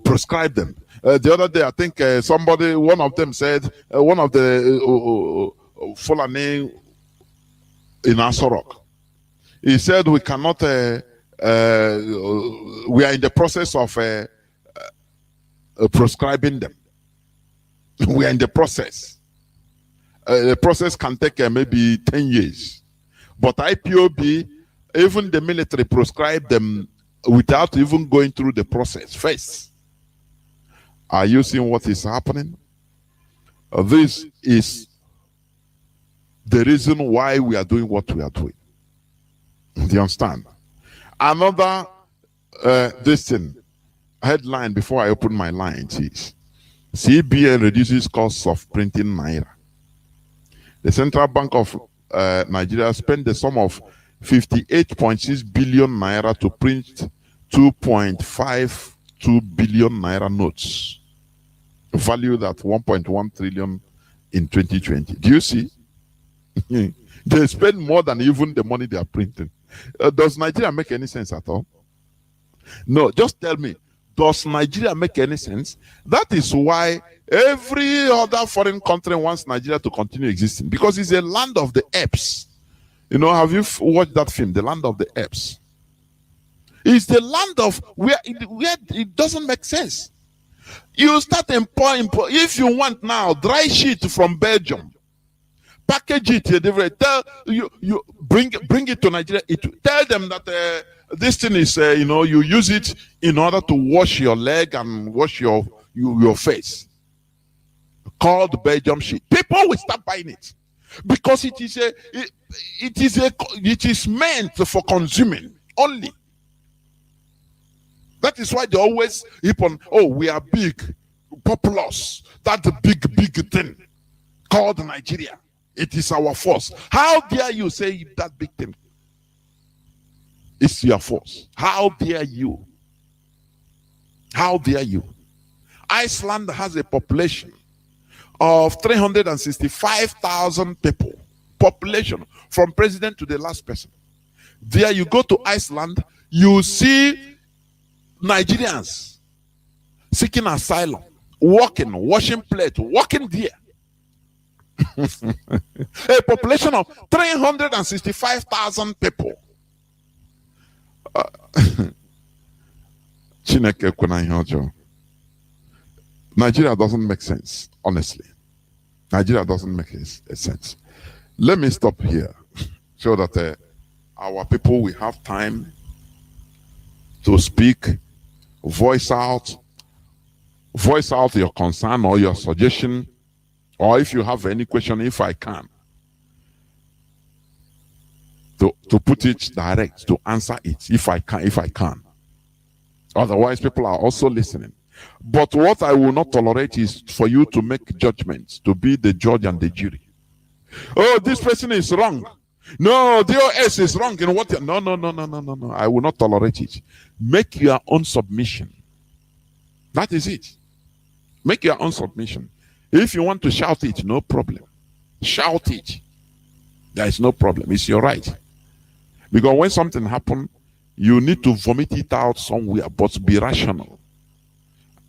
prescribe them. The other day, I think one of them said, one of the Fulani in Asorok, he said we cannot, we are in the process of prescribing them. We are in the process. The process can take maybe 10 years. But IPOB, even the military prescribe them without even going through the process first. Are you seeing what is happening? This is the reason why we are doing what we are doing. Do you understand? Another headline before I open my lines is CBN reduces costs of printing naira. The Central Bank of Nigeria spent the sum of 58.6 billion naira to print 2.52 billion naira notes, valued at 1.1 trillion in 2020. Do you see? They spend more than even the money they are printing. Does Nigeria make any sense at all? No, just tell me, does Nigeria make any sense? That is why every other foreign country wants Nigeria to continue existing, because it's a land of the apes. You know, have you watched that film, The Land of the Apes? It's the land of where it doesn't make sense. You start importing, if you want now, dry sheet from Belgium, package it, tell you bring it to Nigeria. Tell them that this thing is, you use it in order to wash your leg and wash your face. Called Belgium sheet. People will start buying it because it is meant for consuming only. That is why they always heap on, oh, we are big, populous. That's the big thing called Nigeria. It is our force. How dare you say that big thing? It's your force. How dare you? How dare you? Iceland has a population of 365,000 people. Population from president to the last person. There you go to Iceland, you see Nigerians seeking asylum, walking, washing plate, walking there. A population of 365,000 people. Nigeria doesn't make sense, honestly. Nigeria doesn't make a sense. Let me stop here so that our people will have time to speak, voice out your concern or your suggestion, or if you have any question, if I can, to put it direct, to answer it, if I can. Otherwise, people are also listening. But what I will not tolerate is for you to make judgments, to be the judge and the jury. Oh, this person is wrong. No, DOS is wrong in what? No. I will not tolerate it. Make your own submission. That is it. Make your own submission. If you want to shout it, no problem. Shout it. There is no problem. It's your right. Because when something happens, you need to vomit it out somewhere, but be rational.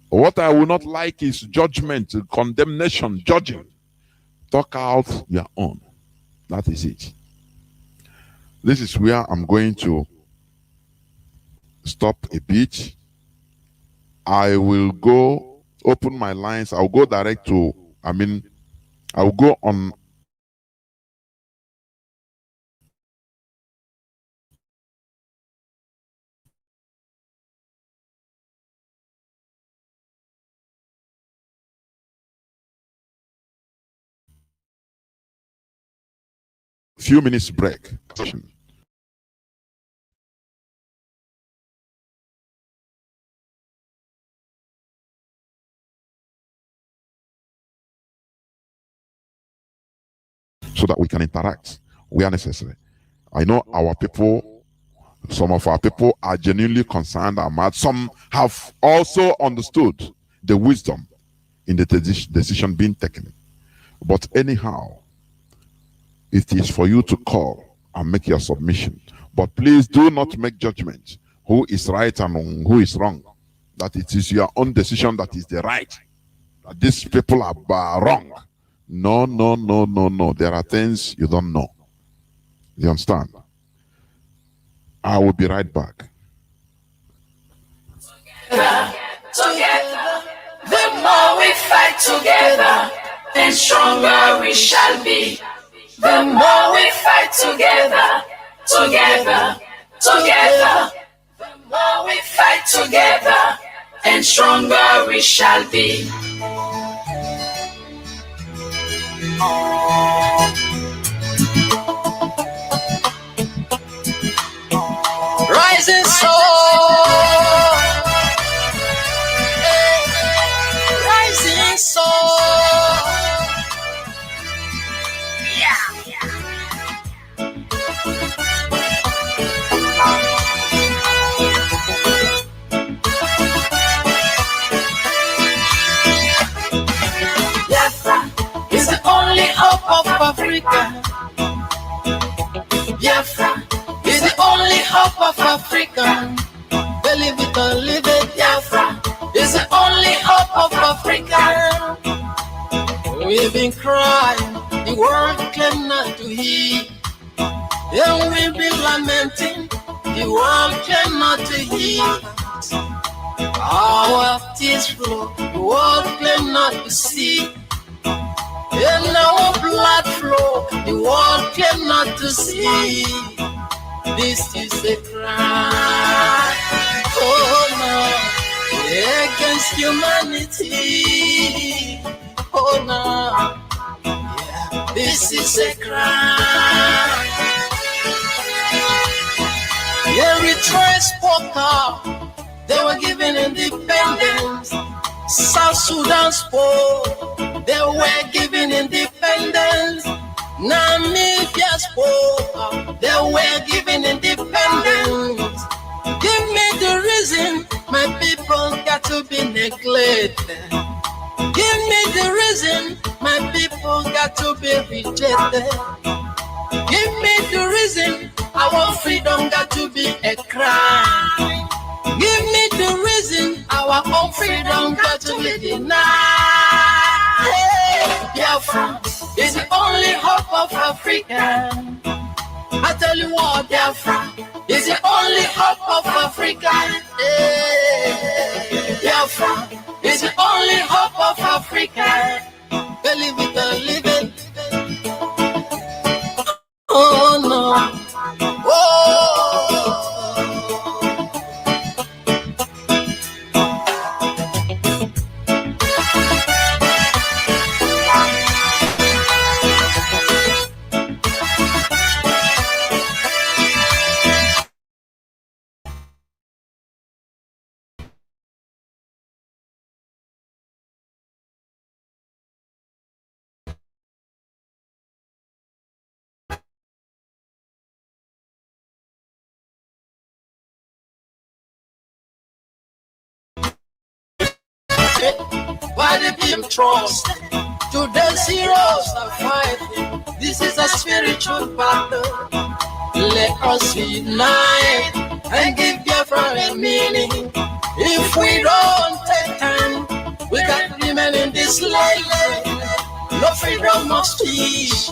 What I will not like is judgment, condemnation, judging. Talk out your own. That is it. This is where I'm going to stop a bit. I will go open my lines. I'll go direct to, I'll go on. Few minutes break. So that we can interact where necessary. I know our people, some of our people are genuinely concerned and mad. Some have also understood the wisdom in the decision being taken. But anyhow, it is for you to call and make your submission. But please do not make judgment who is right and who is wrong. That it is your own decision that is the right. That these people are wrong. No. There are things you don't know. You understand? I will be right back. Together, the more we fight together, the stronger we shall be. The more we fight together, the more we fight together, and stronger we shall be. Rising soul, rising soul. Biafra is the only hope of Africa. Biafra is the only hope of Africa. Believe it or leave it, Biafra is the only hope of Africa. We've been crying, the world claim not to hear. And we've been lamenting, the world claim not to hear. Our tears flow, the world claim not to see. And our blood flow, the world claim not to see. This is a crime, oh no, against humanity. Oh no, yeah, this is a crime. Eritrea spoke up, they were given independence. South Sudan spoke, they were given independence. Namibia spoke up, they were given independence. Give me the reason my people got to be neglected. Give me the reason my people got to be rejected. Give me the reason our freedom got to be a crime. Give me the reason our own freedom got to be denied. Hey, Biafra is the only hope of Africa. I tell you what, Biafra is the only hope of Africa. Hey, Biafra is the only hope of Africa. Believe it or leave by the beam trust. To the heroes are fighting. This is a spiritual battle. Let us unite and give Biafra a meaning. If we don't take time, we can remain in this life. No freedom of speech,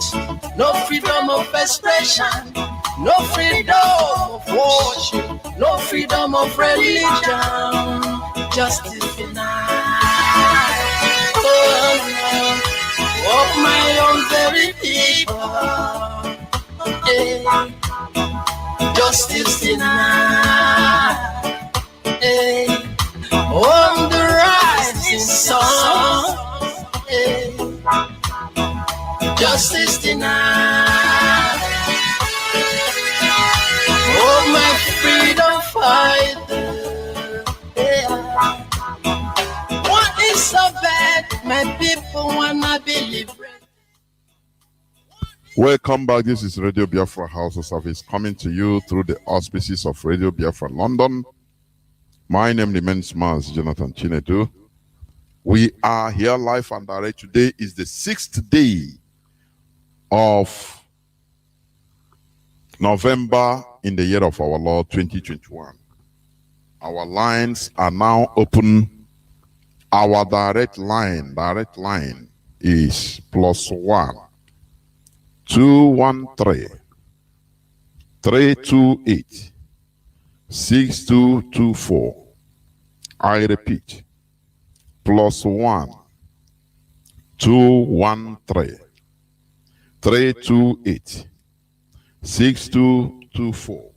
no freedom of expression, no freedom of worship, no freedom of religion. Justice denied. Of my own very people. Yeah. Justice denied. Yeah. On the rising sun. Yeah. Justice denied. Oh, my freedom fighter. Yeah. What is so bad? My people wanna be liberated. Welcome back. This is Radio Biafra Hausa service coming to you through the auspices of Radio Biafra London. My name remains Mazi Jonathan Chinedu. We are here live and direct. Today is the 6th day of November in the year of our Lord 2021. Our lines are now open. Our direct line is +1 213 328 6224. I repeat, +1 213 328 6224.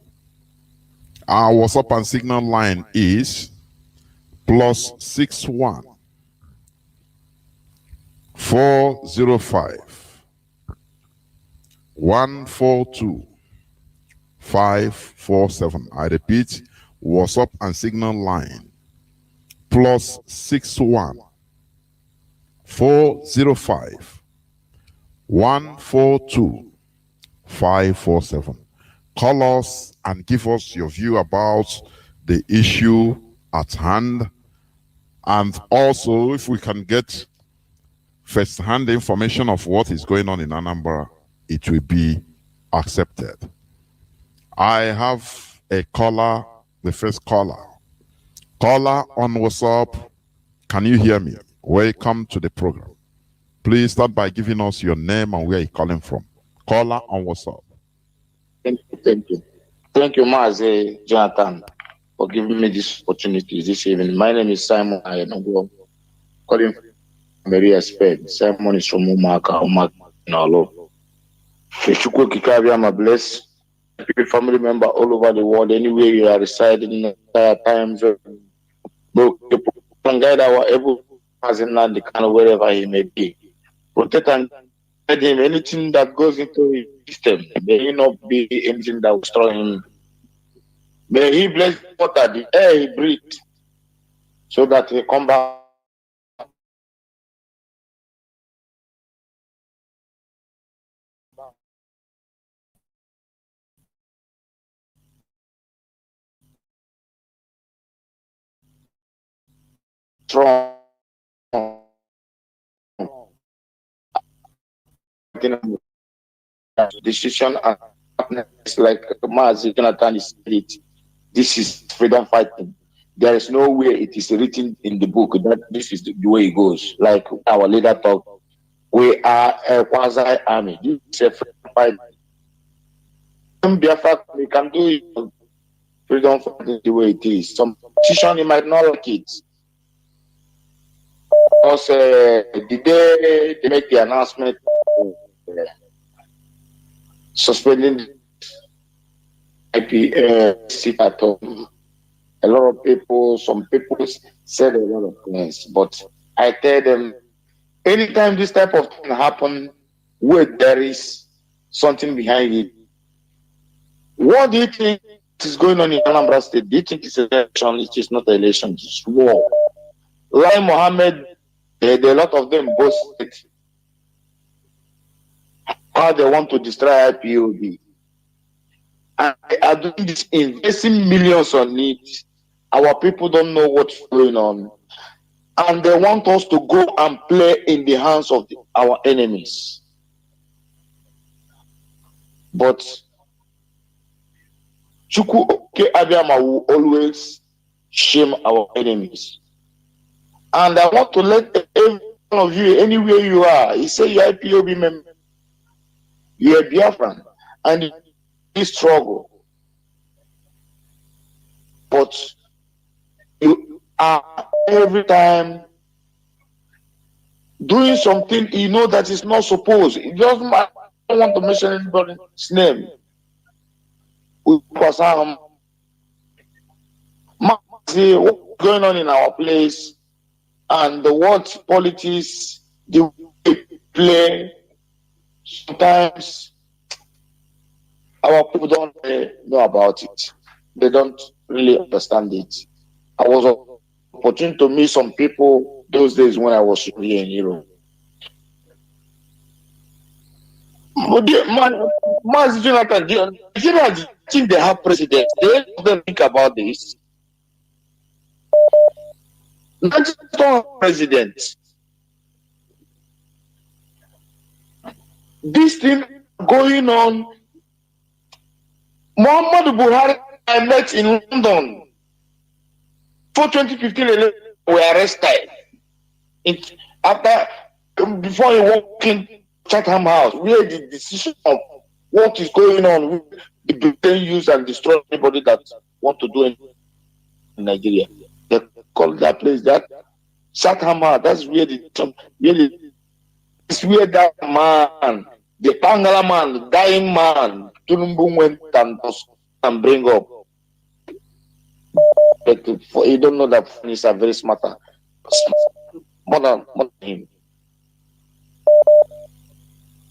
Our WhatsApp and Signal line is +61 405 142 547. I repeat, WhatsApp and Signal line +61 405 142 547. Call us and give us your view about the issue at hand, and also if we can get first-hand information of what is going on in Anambra, it will be accepted. I have a caller, the first caller. Caller on WhatsApp, can you hear me? Welcome to the program. Please start by giving us your name and where you're calling from. Caller on WhatsApp. Thank you. Thank you, Mazi Jonathan, for giving me this opportunity this evening. My name is Simon. I am calling from Maria Spain. Simon is from Umaka, Nalo. I'm a blessed family member all over the world. Anywhere you are residing, times, guide our able person and the kind of wherever he may be. Protect and guide him. Anything that goes into his system, may he not be anything that will destroy him. May he bless the water, the air he breathes, so that he come back strong. Decision and partners like Mazi Jonathan is it. This is freedom fighting. There is no way it is written in the book that this is the way it goes. Like our leader talked, we are a quasi army. This is a freedom fighting. We can do it. Freedom fighting the way it is. Some decision you might not like it. Because the day they make the announcement suspending IP sit at home, a lot of people, some people said a lot of things, but I tell them, anytime this type of thing happen, where there is something behind it, what do you think is going on in Anambra State? Do you think it's an election? It is not an election, it's war. Like Mohammed, there are a lot of them boasted how they want to destroy IPOB. And they are doing this, investing millions on it. Our people don't know what's going on. and they want us to go and play in the hands of our enemies. But Chukwu Oke Abiyama will always shame our enemies. And I want to let every one of you, anywhere you are, you say you're a POB member, you're a Biafran, and you struggle. But you are every time doing something you know that is not supposed. It doesn't matter. I don't want to mention anybody's name. Mazi, what's going on in our place, and what politics the way play, sometimes our people don't really know about it. They don't really understand it. I was opportune to meet some people those days when I was here in Europe. Mazi Jonathan, do you think they have presidents? They don't think about this. Not just president. This thing going on. Muhammad Buhari I met in London for 2015 were arrested. Before he walked in Chatham House, we had the decision of what is going on with the Britain use and destroy anybody that want to do anything in Nigeria. They call that place that Chatham House. That's where it's where that man, the Pangala man, the dying man, Tulumbu went and bring up. But you don't know that he's a very smart, more than him.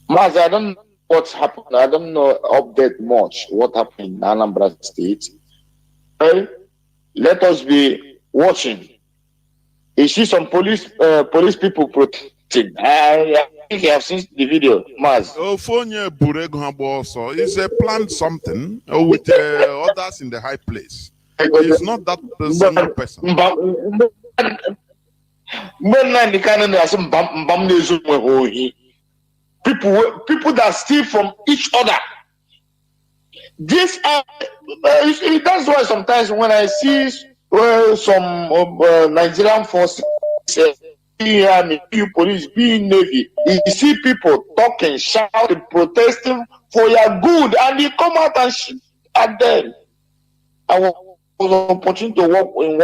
Mazi, I don't know what's happened. I don't know update much what happened in Anambra State. Well, let us be watching. You see some police people protecting. I think you have seen the video, Mazi. Ofonye Burego also is a planned something with others in the high place. It's not that single person. People that steal from each other. This that's why sometimes when I see some Nigerian forces, army, police, being navy, you see people talking, shouting, protesting for your good, and you come out and shoot at them. I was opportunity to work in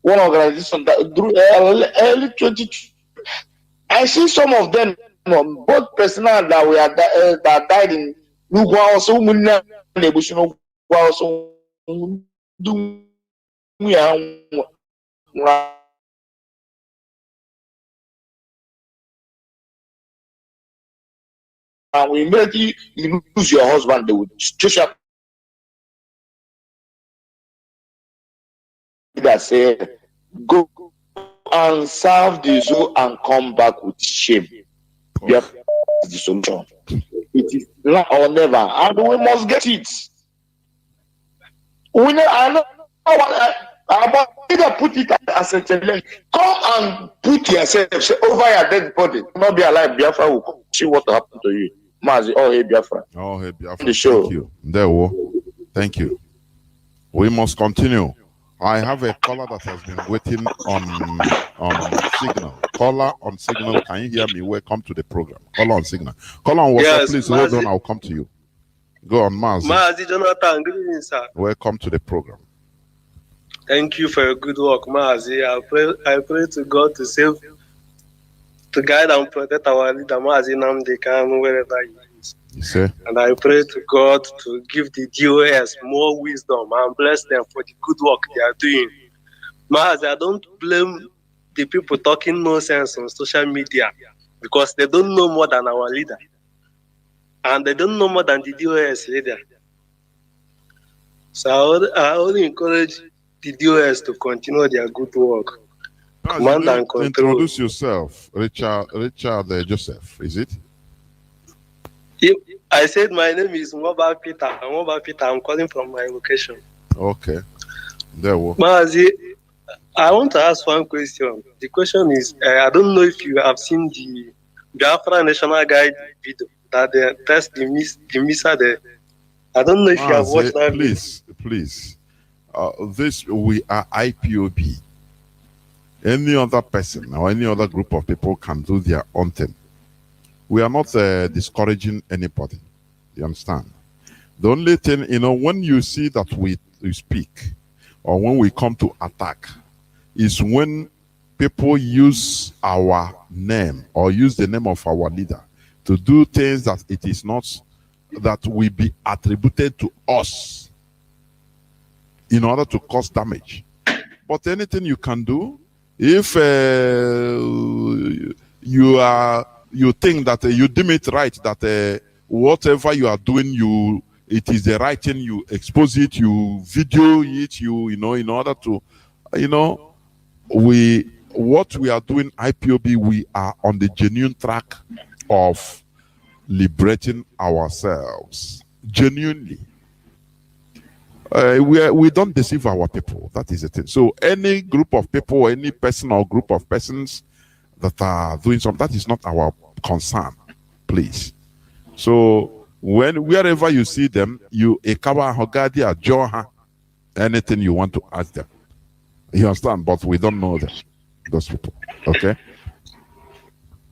one organization that drew early 2020. I see some of them, both personnel that we are that died in Lugwa also and we immediately you lose your husband, they would chase up that say go and serve the zoo and come back with shame. Yeah, the solution. It is now or never, and we must get it. We know, I know about either put it as a challenge. Come and put yourself over your dead body. Not be alive. Biafra will come see what happened to you. Mazi, oh hey Biafra. Oh hey Biafra. The show. Thank you. There we go. Thank you. We must continue. I have a caller that has been waiting on signal. Caller on signal. Can you hear me? Welcome to the program. Caller on signal. Caller on WhatsApp, yes, please hold on. I'll come to you. Go on, Mazi. Mazi Jonathan, good evening, sir. Welcome to the program. Thank you for your good work, Mazi. I pray to God to save, to guide and protect our leader, Mazi Nnamdi Kanu, wherever he is. You say? And I pray to God to give the DOS more wisdom and bless them for the good work they are doing. Mazi, I don't blame the people talking nonsense on social media because they don't know more than our leader. And they don't know more than the DOS leader. So I only encourage the DOS to continue their good work. Command and control. Introduce yourself, Richard Joseph, is it? I said my name is Mobile Peter. I'm calling from my location. Okay. There we go. Mazi, I want to ask one question. The question is, I don't know if you have seen the Biafra National Guide video that they test the missile there. I don't know if you have watched that video. Please. This, we are IPOB. Any other person or any other group of people can do their own thing. We are not discouraging anybody. You understand? The only thing, when you see that we speak or when we come to attack is when people use our name or use the name of our leader to do things that it is not, that will be attributed to us in order to cause damage. But anything you can do, if you think that you deem it right that whatever you are doing, it is the right thing, you expose it, you video it, in order to, what we are doing, IPOB, we are on the genuine track of liberating ourselves. Genuinely. We don't deceive our people. That is the thing. So any group of people, any person or group of persons that are doing something, that is not our concern, please. So wherever you see them, you ekawa hogadi ajoha, anything you want to ask them. You understand? But we don't know them, those people. Okay?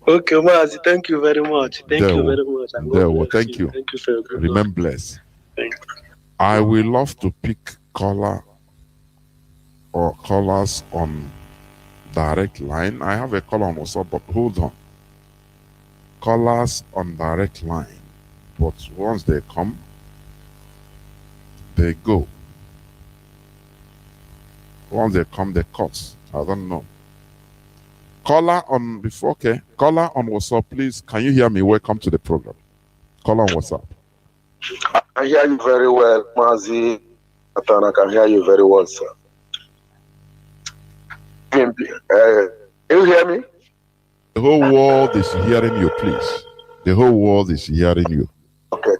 Okay, Mazi, thank you very much. Thank you very much. Thank you. Thank you for your good Remain blessed. Thank you. I will love to pick caller or callers on direct line. I have a caller on WhatsApp, but hold on. Callers on direct line, but once they come, they go. Once they come, they cut. I don't know. Caller on before, okay. Caller on WhatsApp, please. Can you hear me? Welcome to the program. Caller on WhatsApp. I hear you very well, Mazi. I can hear you very well, sir. You hear me? The whole world is hearing you, please. The whole world is hearing you. Okay.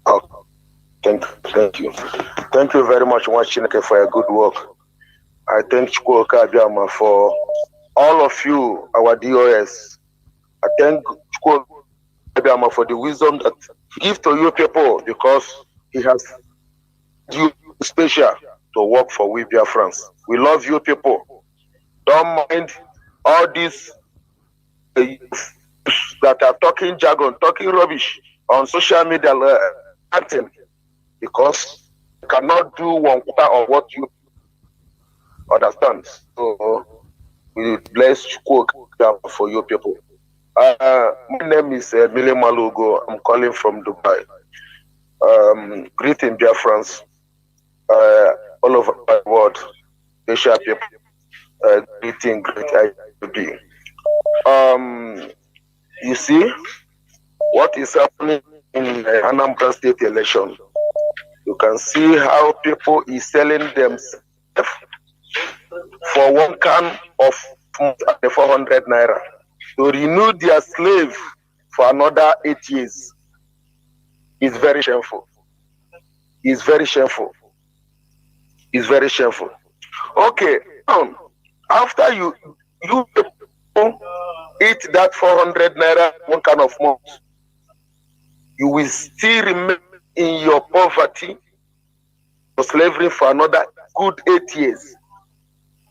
Oh, thank you. Thank you very much, Wachineke, for your good work. I thank Chukwuka Abiyama for all of you, our DOS. I thank Chukwuka Abiyama for the wisdom that he gives to you people, because he has you special to work for we Biafrans. We love you people. Don't mind all these that are talking jargon, talking rubbish on social media, acting, because you cannot do 1/4 of what you understand. So we bless you for you people. My name is Mile Malugo. I'm calling from Dubai. Greeting Biafrans all over the world. Asia people. Greeting great IPB. You see what is happening in Anambra State election. You can see how people is selling themselves for 1 can of 400 naira to renew their slave for another 8 years. It's very shameful. It's very shameful. It's very shameful. Okay, after you eat that 400 naira 1 can of month, you will still remain in your poverty or slavery for another good 8 years.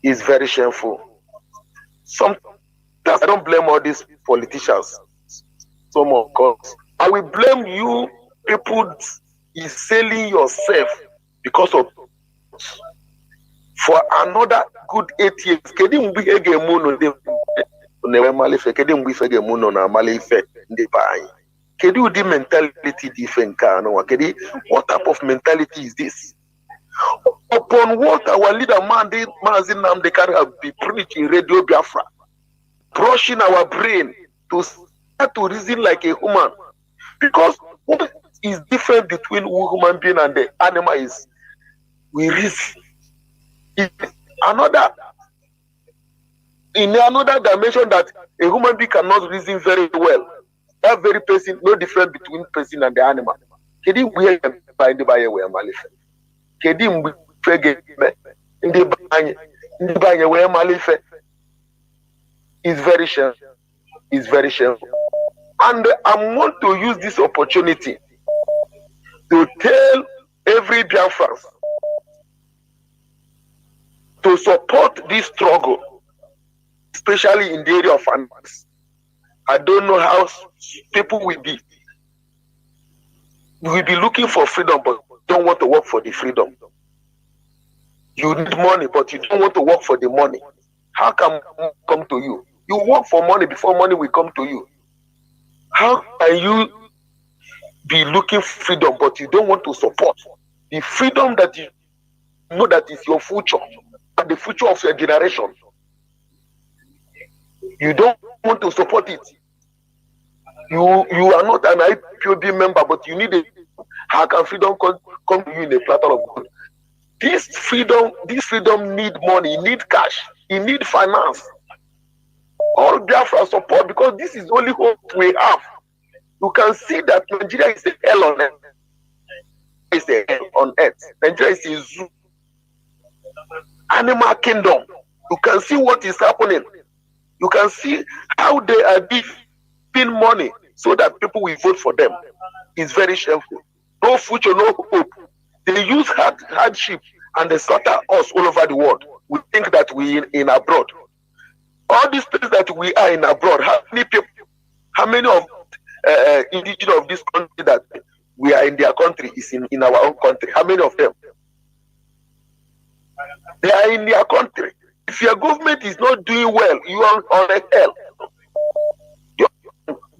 Is very shameful. Sometimes I don't blame all these politicians. Some of course, I will blame you people is selling yourself because of for another good 8 years. Kedu mgbe ị ga-eme unu ndị na-enwe malife? Kedu mgbe ife ga-eme unu na malife ndị be anyị? Kedu ụdị mentality dị ife nke anụwa? Kedu what type of mentality is this? Upon what our leader Mazi Nnamdi have been preaching Radio Biafra, brushing our brain to start to reason like a human. Because what is different between a human being and the animal is we reason. In another dimension that a human being cannot reason very well. That very person, no difference between person and the animal. Kedi we find the buyer where malife. Kedi we fege in the bany It's very shameful. It's very shameful. And I want to use this opportunity to tell every Biafran to support this struggle, especially in the area of finance. I don't know how people will be looking for freedom, but don't want to work for the freedom. You need money, but you don't want to work for the money. How can money come to you? You work for money before money will come to you. How can you be looking for freedom, but you don't want to support the freedom that you know that is your future and the future of your generation? You don't want to support it. You are not an IPOB member, but you need it. How can freedom come to you in a platter of gold? This freedom need money, need cash, it need finance. All Biafra support, because this is the only hope we have. You can see that Nigeria is a hell on earth. It's a hell on earth. Nigeria is a zoo, animal kingdom. You can see what is happening. You can see how they are giving money so that people will vote for them. It's very shameful. No future, no hope. They use hardship and they slaughter us all over the world. We think that we in abroad. All these places that we are in abroad, how many people, how many of indigenous of this country that we are in their country is in our own country? How many of them? They are in their country. If your government is not doing well, you are on a hell. Your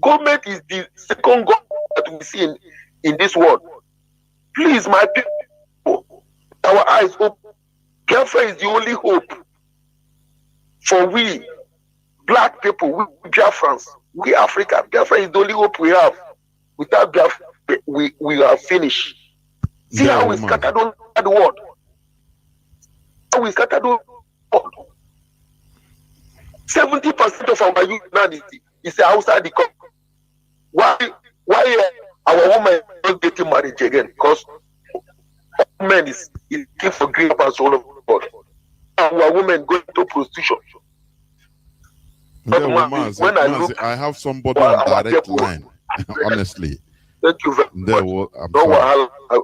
government is the second government that we see in this world. Please, my people, our eyes open. Biafra is the only hope for we black people, we Biafrans, we Africa. Biafra is the only hope we have. Without Biafra, we are finished. See how we scattered all the world. How we scattered all the world. 70% of our youth now is outside the country. Why our women not getting married again? Because men is looking for green pass all over the world. Our women going to prostitution. Yeah, well, Mazi, I have somebody on direct line. Honestly, thank you very much.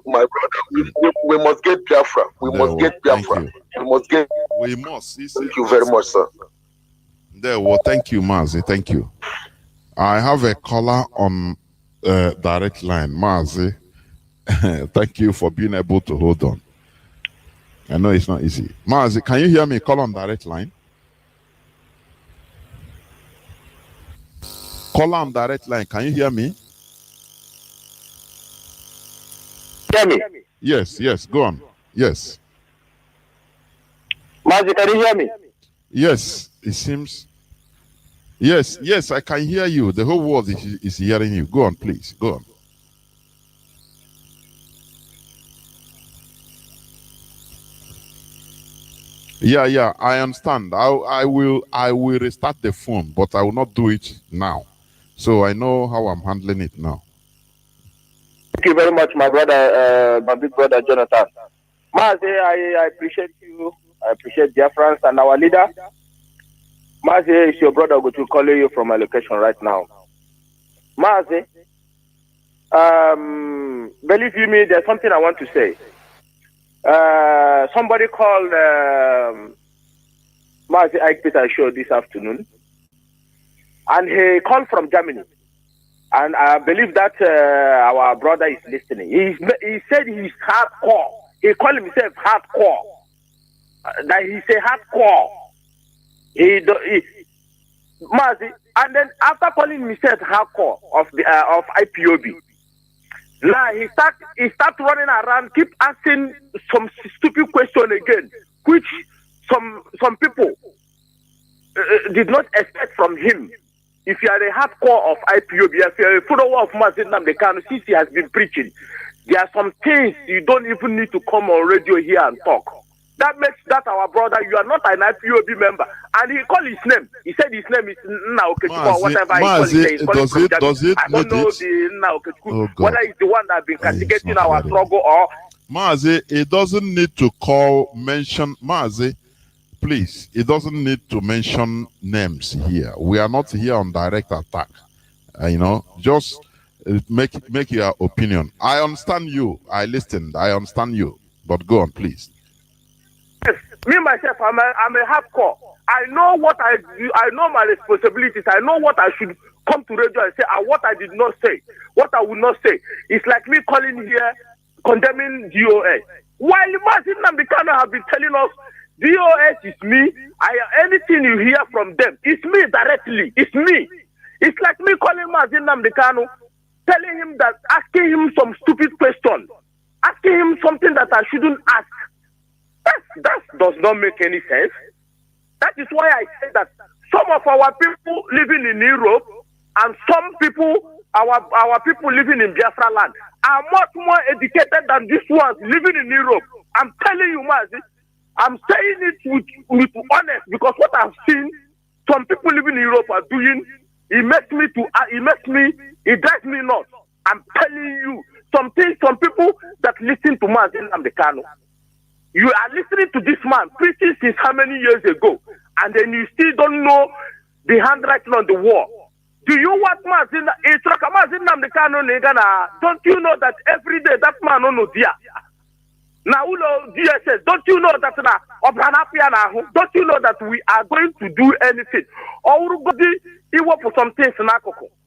My brother, we must get Biafra. We must get Biafra. We must get. We must. Thank you very much, sir. Thank you, Mazi. Thank you. I have a caller on direct line, Mazi. Thank you for being able to hold on. I know it's not easy. Mazi, can you hear me? Call on direct line. Call on direct line. Can you hear me? Hear me? Yes. Go on. Yes. Mazi, can you hear me? Yes, it seems. Yes, I can hear you. The whole world is hearing you. Go on, please. Go on. Yeah, I understand. I will restart the phone, but I will not do it now. So I know how I'm handling it now. Thank you very much, my brother, my big brother Jonathan. Mazi, I appreciate you. I appreciate Biafrans and our leader. Mazi is your brother going to call you from my location right now. Mazi, believe you me, there's something I want to say. Somebody called Mazi Ike Peter show this afternoon, and he called from Germany, and I believe that our brother is listening. He said he's hardcore. He called himself hardcore. That he's a hardcore. Mazi, and then after calling himself hardcore of IPOB, now he start running around, keep asking some stupid question again, which some people did not expect from him. If you are a hardcore of IPOB, if you are a follower of Mazi Nnamdi Kanu, since he has been preaching, there are some things you don't even need to come on radio here and talk. That makes that our brother. You are not an IPOB member, and he called his name. He said his name is Nna Okechukwu or whatever he called it. Does it? I don't know the Nna Okechukwu, whether it's the one that has been castigating our struggle or Mazi. It doesn't need to mention Mazi. please, it doesn't need to mention names here. We are not here on direct attack. Just make your opinion. I understand you. I listened. I understand you. But go on, please. Yes, me myself, I'm a hardcore. I know what I do. I know my responsibilities. I know what I should come to radio and say, and what I did not say, what I would not say. It's like me calling here, condemning DOS. While Mazi Nnamdi have been telling us, DOS is me. Anything you hear from them, it's me directly. It's me. It's like me calling Mazi Nnamdi, telling him that, asking him some stupid question, asking him something that I shouldn't ask. That does not make any sense. That is why I say that some of our people living in Europe and some people, our people living in Biafra land, are much more educated than these ones living in Europe. I'm telling you, Mazi, I'm saying it with honest, because what I've seen some people living in Europe are doing, it drives me nuts. I'm telling you, some people that listen to Mazi Nnamdi, you are listening to this man preaching since how many years ago, and then you still don't know the handwriting on the wall. Do you want Mazi Nnamdi? Don't you know that every day that man on dia? Now DSS, don't you know that don't you know that we are going to do anything? Or he work for some things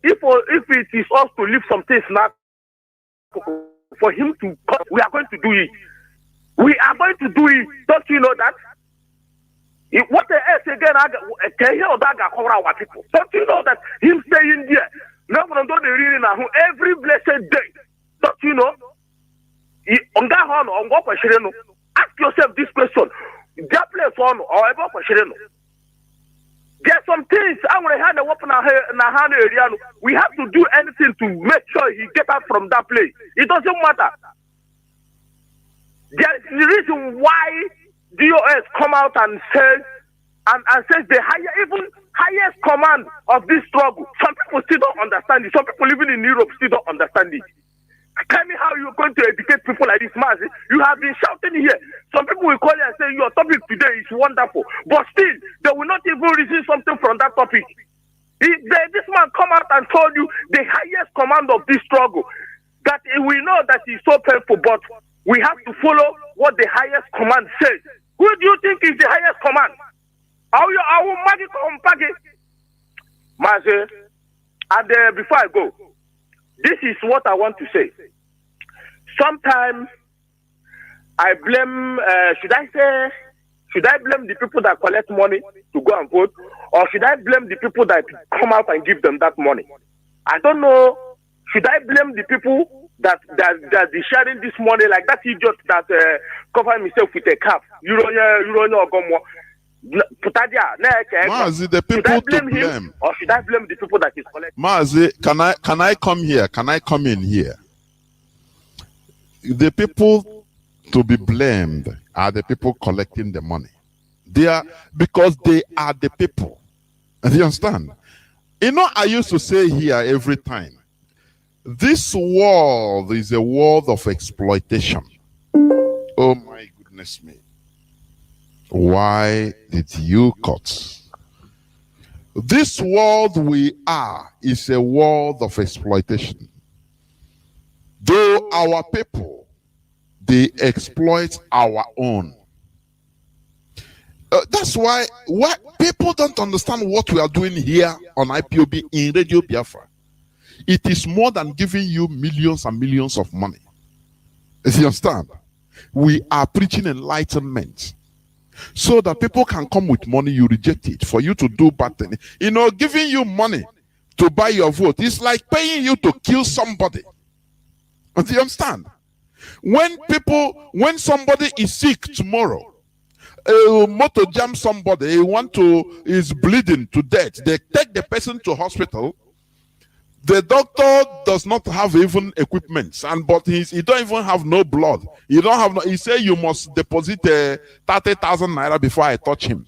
if it is us to leave some things for him to come, we are going to do it. We are going to do it. Don't you know that? What else again? Our people. Don't you know that him staying there? Every blessed day. Don't you know? Ask yourself this question. There's some things we have to do anything to make sure he get out from that place. It doesn't matter. There's the reason why DOS come out and says the highest command of this struggle. Some people still don't understand it. Some people living in Europe still don't understand it. Tell me how you're going to educate people like this, Mazi. You have been shouting here. Some people will call you and say your topic today is wonderful, but still they will not even receive something from that topic. This man come out and told you the highest command of this struggle. That we know that is so painful, but we have to follow what the highest command says. Who do you think is the highest command? Mazi, and before I go, this is what I want to say. Sometimes I blame, should I blame the people that collect money to go and vote, or should I blame the people that come out and give them that money? I don't know. Should I blame the people that is sharing this money, like that idiot that covered himself with a cap? Mazi, the people to blame, or should I blame the people that is collecting? Mazi, can I come here? Can I come in here? The people to be blamed are the people collecting the money. Because they are the people. Do you understand? I used to say here every time, this world is a world of exploitation. Oh my goodness me. Why did you cut? This world we are is a world of exploitation. Though our people, they exploit our own. That's why people don't understand what we are doing here on IPOB in Radio Biafra. It is more than giving you millions and millions of money. You understand? We are preaching enlightenment. So that people can come with money, you reject it. For you to do bad things. Giving you money to buy your vote is like paying you to kill somebody. Do you understand? When somebody is sick tomorrow, a motor jam somebody, is bleeding to death, they take the person to hospital. The doctor does not have even equipment, but he don't even have no blood. He say you must deposit 30,000 naira before I touch him.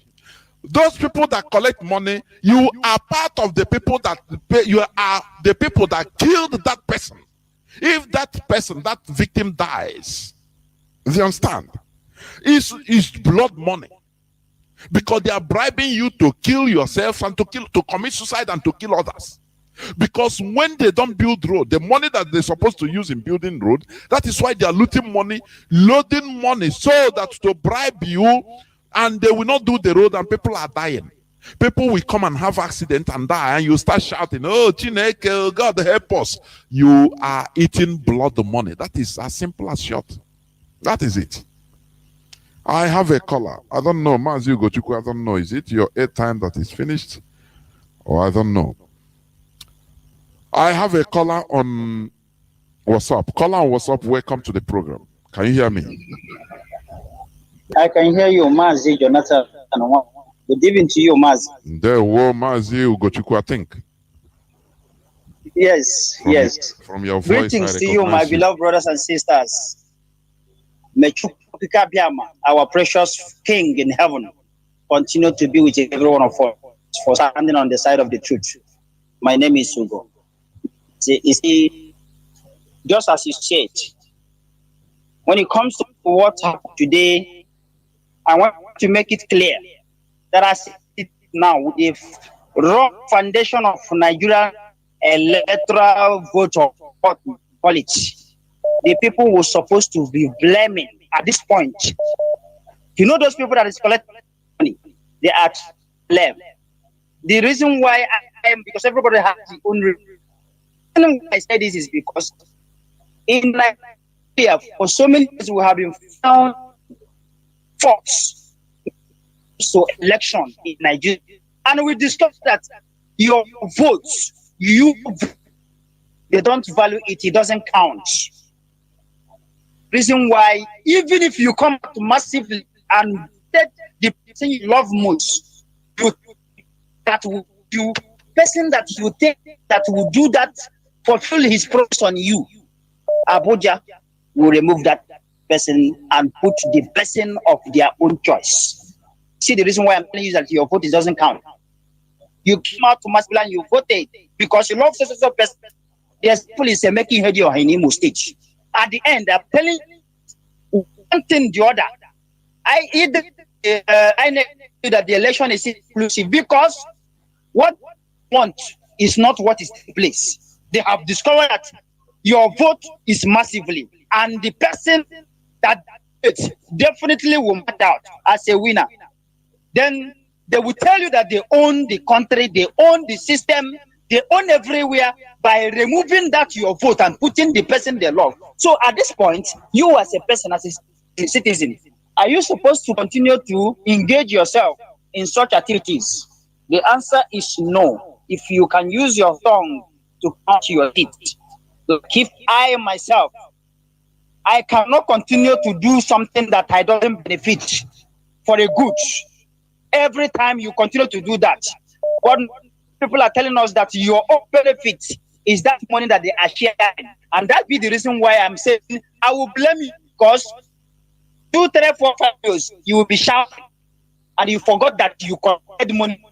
Those people that collect money, you are part of the people that pay, you are the people that killed that person. If that victim dies, you understand? It's blood money. because they are bribing you to kill yourself and to commit suicide and to kill others. Because when they don't build road, the money that they're supposed to use in building road, that is why they are looting money, loading money, so that to bribe you, and they will not do the road, and people are dying. People will come and have accident and die, and you start shouting, "Oh, Chineke, God help us!" You are eating blood money. That is as simple as short. That is it. I have a caller. I don't know, Mazi Ugochukwu. I don't know. Is it your airtime that is finished, or I don't know? I have a caller on WhatsApp. Caller on WhatsApp, welcome to the program. Can you hear me? I can hear you, Mazi, Jonathan. Good evening to you, Mazi. There, Mazi Ugochukwu, I think. Yes, yes. From your voice, greetings to you, my beloved brothers and sisters. May Chukwu Biama, our precious King in heaven, continue to be with every one of us for standing on the side of the truth. My name is Ugo. You see, just as you said, when it comes to what happened today, I want to make it clear that I see it now with the raw foundation of Nigerian electoral vote of quality. The people were supposed to be blaming at this point. You know those people that is collecting money, they are blamed. The reason why I am, because everybody has their own reason. I say this is because in Nigeria, for so many years, we have been found false. So election in Nigeria, and we discussed that your votes, they don't value it, it doesn't count. Reason why, even if you come out massively and take the person you love most, person that you think that will do that, fulfill his promise on you, Abuja will remove that person and put the person of their own choice. See the reason why I'm telling you that your vote doesn't count. You came out to mass and you voted because you love such a person. There's people is making head your Imo stage. At the end, I'm telling you one thing the other. I know that the election is inclusive because what you want is not what is in place. They have discovered that your vote is massively, and the person that definitely will come out as a winner. Then they will tell you that they own the country, they own the system, they own everywhere by removing that your vote and putting the person they love. So at this point, you as a person, as a citizen, are you supposed to continue to engage yourself in such activities? The answer is no. If you can use your tongue to count your teeth, so if I myself, I cannot continue to do something that I don't benefit for a good. Every time you continue to do that, what people are telling us that your own benefit is that money that they are sharing, and that be the reason why I'm saying I will blame you because 2, 3, 4, 5 years you will be shouting and you forgot that you collected money.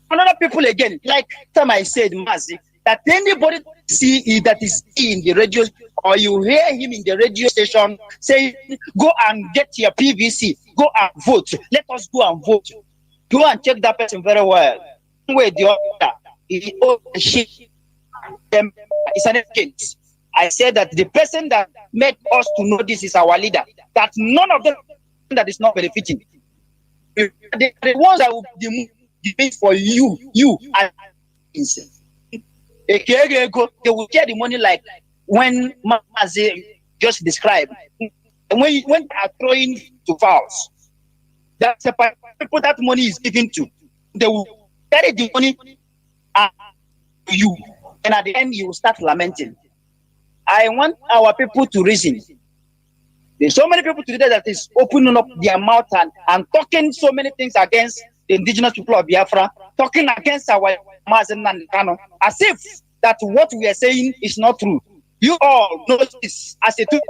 Another people again, like time I said, Mazi, that anybody see that is in the radio or you hear him in the radio station saying, go and get your PVC, go and vote. Let us go and vote. Go and check that person very well. One way or the other, it's an against. I said that the person that made us to know this is our leader, that none of them that is not benefiting. The ones that will be for you and they will share the money like when Mazi just described. When they are throwing to fouls, that's the people that money is given to. They will carry the money to you, and at the end you will start lamenting. I want our people to reason. There's so many people today that is opening up their mouth and talking so many things against the indigenous people of Biafra, talking against our Mazi and Kano, as if that what we are saying is not true. You all know this as a truth.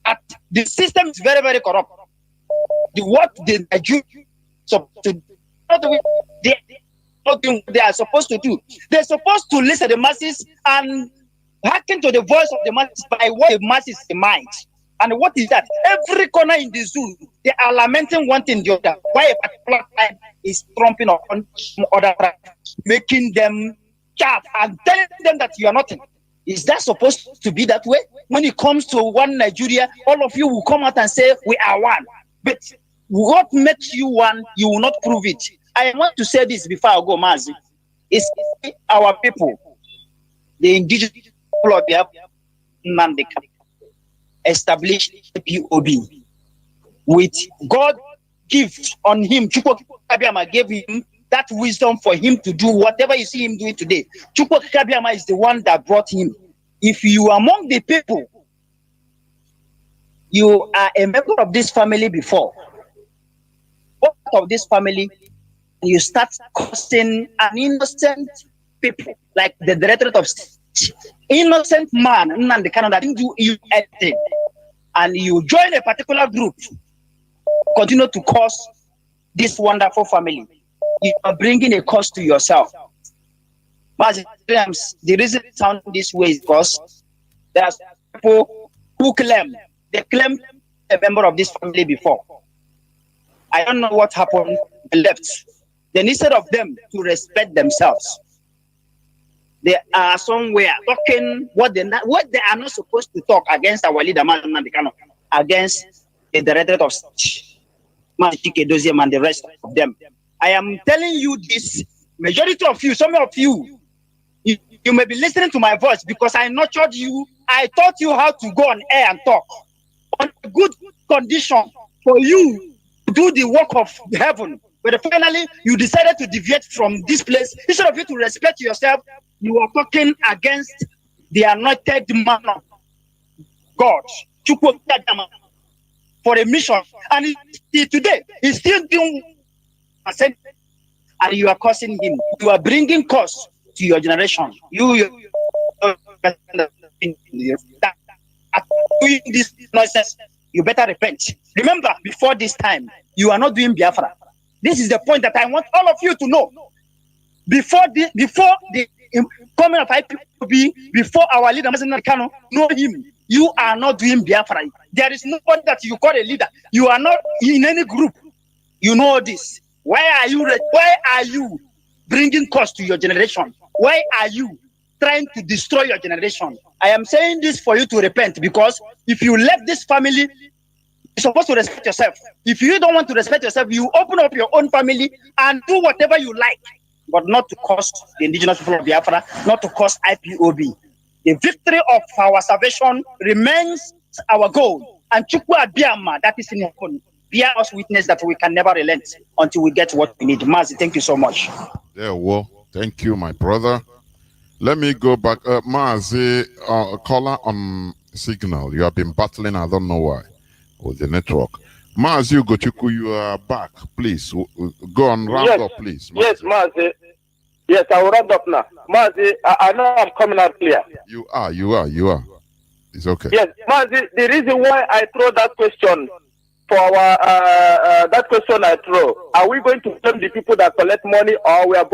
That the system is very, very corrupt. What the Jews they are supposed to do. They're supposed to listen to the masses and hearken to the voice of the masses by what the masses demand. And what is that? Every corner in the zoo, they are lamenting one thing the other. Why a particular tribe is trumping on some other tribe, making them chaff and telling them that you are nothing. Is that supposed to be that way? When it comes to one Nigeria, all of you will come out and say we are one. But what makes you one, you will not prove it. I want to say this before I go, Mazi. It's our people, the indigenous people of Biafra, established POB with God gift on him. Chukwu Kabiama gave him that wisdom for him to do whatever you see him doing today. Chukwu Kabiama is the one that brought him. If you are among the people, you are a member of this family before, part of this family, you start causing an innocent people, like the Directorate of State, innocent man, and the Canada didn't do you anything, and you join a particular group, continue to cause this wonderful family. You are bringing a cost to yourself. But the reason it sounds this way is because there are people who claim a member of this family before. I don't know what happened. They left. Then instead of them to respect themselves, they are somewhere talking what they are not supposed to talk against our leader, against the Directorate of State, and the rest of them. I am telling you this, majority of you, some of you, you may be listening to my voice because I nurtured you. I taught you how to go on air and talk on a good condition for you to do the work of heaven. But finally, you decided to deviate from this place. Instead of you to respect yourself, you are talking against the anointed man of God, for a mission. And today, he's still doing, and you are causing him. You are bringing cost to your generation. You doing this nonsense, you better repent. Remember, before this time, you are not doing Biafra. This is the point that I want all of you to know. Before the coming of IPOB, before our leader, know him, you are not doing Biafra. There is nobody that you call a leader. You are not in any group. You know this. Why are you bringing cost to your generation? Why are you trying to destroy your generation? I am saying this for you to repent, because if you left this family, you're supposed to respect yourself. If you don't want to respect yourself, you open up your own family and do whatever you like, but not to cost the indigenous people of Biafra, not to cost IPOB. The victory of our salvation remains our goal. And Chukwu Abiyama, that is in heaven, bear us witness that we can never relent until we get what we need. Mazi, thank you so much. Yeah, well, thank you, my brother. Let me go back. Mazi, caller on signal. You have been battling, I don't know why, with the network. Mazi Ugochukwu, you are back. Please, go on, round up, please. Mazi. Yes, Mazi. Yes, I will round up now. Mazi, I know I'm coming out clear. You are. It's okay. Yes, Mazi, the reason why I throw that question for our that question I throw, are we going to blame the people that collect money, or we are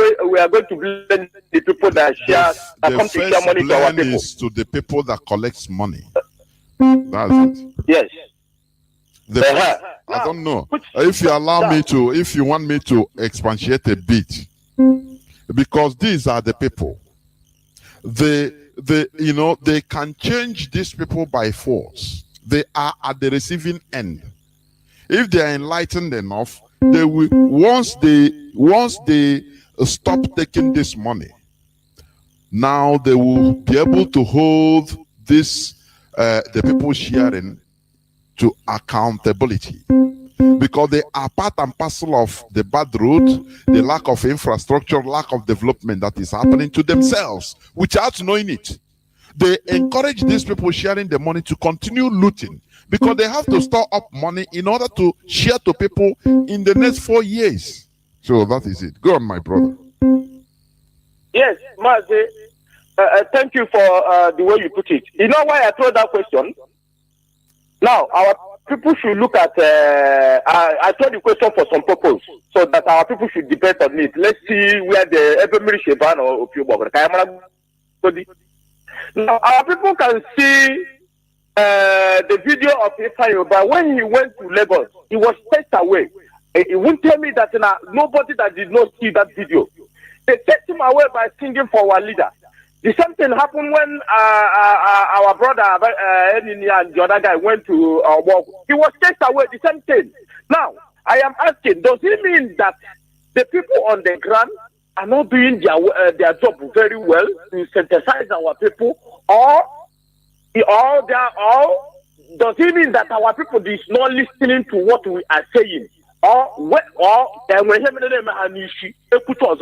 going to blame the people that share that come to share money to our people? Is to the people that collects money. That's it. Yes. I don't know if you allow me to, if you want me to expatiate a bit, because these are the people. They can change these people by force. They are at the receiving end. If they are enlightened enough, they will, once they stop taking this money, now they will be able to hold this the people sharing to accountability, because they are part and parcel of the bad road, the lack of infrastructure, lack of development that is happening to themselves without knowing it. They encourage these people sharing the money to continue looting, because they have to store up money in order to share to people in the next 4 years. So that is it. Go on, my brother. Yes, Mazi, thank you for the way you put it. You know why I throw that question? Now, our people should look at, I throw the question for some purpose, so that our people should debate on it. Let's see where the Ebemiri Sheban or Opio. Now, our people can see the video of Ifayo, but when he went to Lagos, he was chased away. He won't tell me that nobody that did not see that video. They chased him away by singing for our leader. The same thing happened when our brother and the other guy went to work. He was chased away. The same thing. Now, I am asking, does it mean that the people on the ground are not doing their job very well to synthesize our people, or does it mean that our people is not listening to what we are saying? Because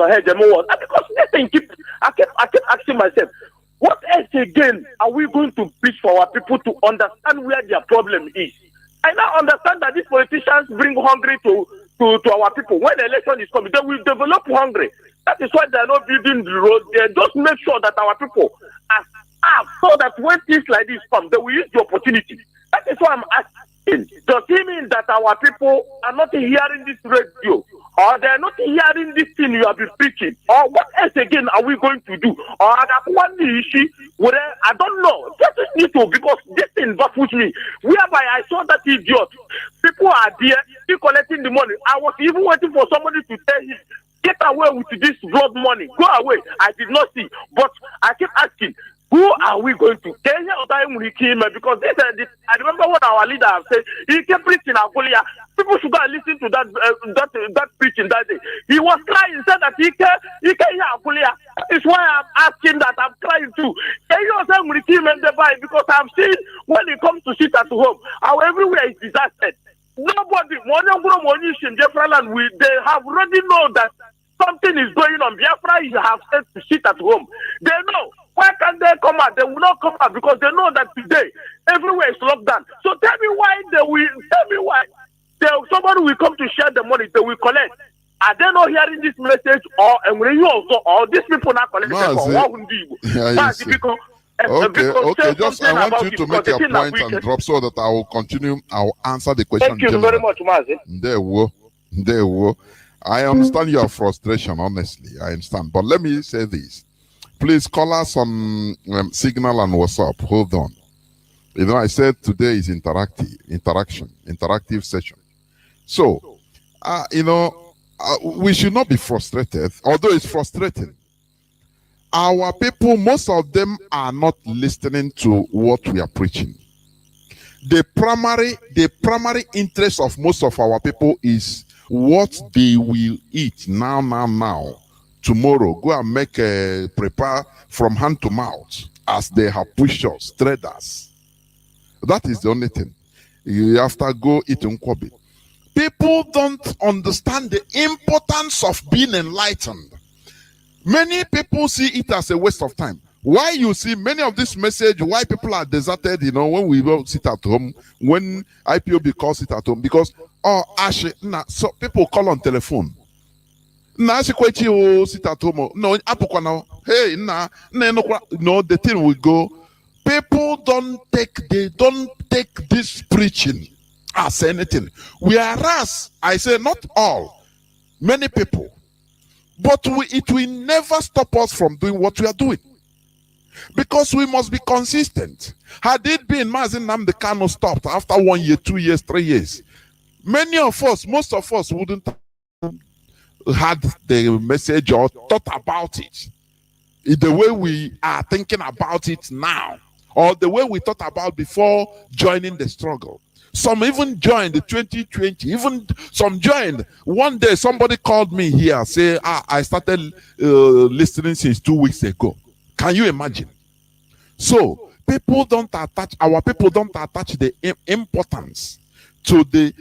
I keep asking myself, what else again are we going to preach for our people to understand where their problem is? I now understand that these politicians bring hungry to our people. When the election is coming, they will develop hungry. That is why they are not building the road. They just make sure that our people are starved, so that when things like this come, they will use the opportunity. That is why I'm asking. Does it mean that our people are not hearing this radio, or they are not hearing this thing you have been preaching, or what else again are we going to do? Or I don't know. Just need to, because this thing baffles me. Whereby I saw that idiot, people are there, still collecting the money. I was even waiting for somebody to tell him, get away with this blood money, go away. I did not see, but I keep asking, who are we going to? Kenya or because I remember what our leader said. He kept preaching Agulia. People should go and listen to that preaching that day. He was crying, said that he can hear Agulia. That is why I'm asking that. I'm crying too. Kenya because I've seen when it comes to sit at home, how everywhere is disaster. Nobody, they have already known that something is going on. Biafra have said to sit at home. They know. Why can't they come out? They will not come out because they know that today everywhere is locked down. So tell me why somebody will come to share the money, they will collect. Are they not hearing this message, or these people not collecting? Okay. Just I want you to make your point and drop so that I will continue. I will answer the question. Thank you very much, Mazi. There we I understand your frustration, honestly. I understand. But let me say this. Please call us on Signal and WhatsApp. Hold on. You know, I said today is interactive session. So, we should not be frustrated, although it's frustrating. Our people, most of them are not listening to what we are preaching. The primary interest of most of our people is what they will eat now. Tomorrow, go and prepare from hand to mouth as they have pushed us, traders. That is the only thing. You have to go eat nkwobi. People don't understand the importance of being enlightened. Many people see it as a waste of time. Why you see many of this message, why people are deserted, when we go sit at home, when IPOB calls it at home, because, so people call on telephone. No, sit at home. No, hey, no, the thing will go. People don't take this preaching as anything. Whereas I say not all, many people, but it will never stop us from doing what we are doing, because we must be consistent. Had it been Mazi Nnamdi Kanu stopped after 1 year, 2 years, 3 years, most of us wouldn't had the message or thought about it in the way we are thinking about it now, or the way we thought about before joining the struggle. Some even joined the 2020, even some joined. One day somebody called me here, say, I started listening since 2 weeks ago. Can you imagine? So our people don't attach the importance to the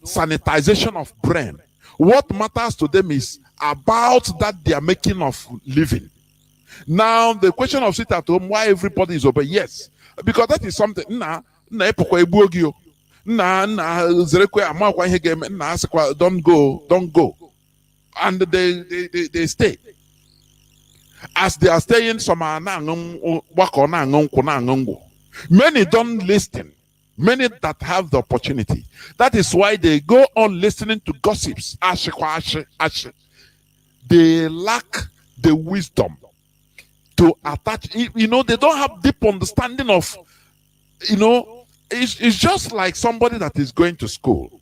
sanitization of brain. What matters to them is about that they are making of living. Now, the question of sit at home, why everybody is obeying? Yes, because that is something. Don't go. And they stay. As they are staying, some are many don't listen. Many that have the opportunity. That is why they go on listening to gossips. They lack the wisdom to attach. They don't have deep understanding of it's just like somebody that is going to school.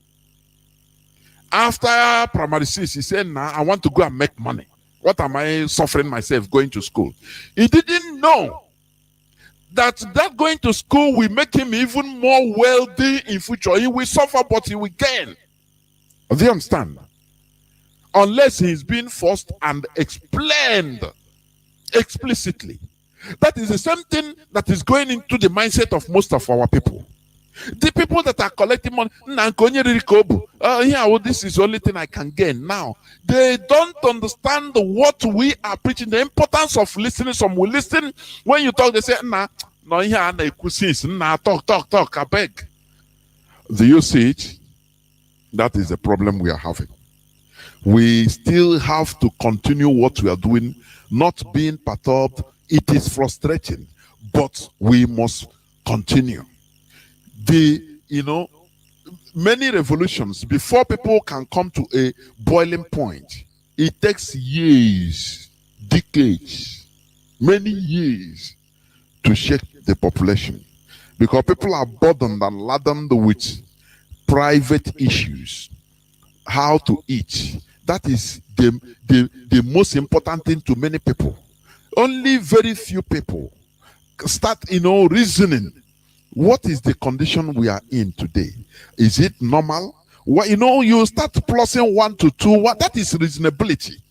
After primary 6, he said, "Nah, I want to go and make money. What am I suffering myself going to school?" He didn't know that going to school will make him even more wealthy in future. He will suffer, but he will gain. Do you understand? Unless he's being forced and explained explicitly. That is the same thing that is going into the mindset of most of our people. The people that are collecting money, this is the only thing I can gain. Now, they don't understand what we are preaching, the importance of listening. Some will listen when you talk, they say, talk, I beg. Do you see it? That is the problem we are having. We still have to continue what we are doing, not being perturbed. It is frustrating, but we must continue. Many revolutions, before people can come to a boiling point, it takes years, decades, many years to shake the population, because people are burdened and laden with private issues. How to eat, that is the most important thing to many people. Only very few people start reasoning, what is the condition we are in today? Is it normal? You start plussing 1 to 2, that is reasonability.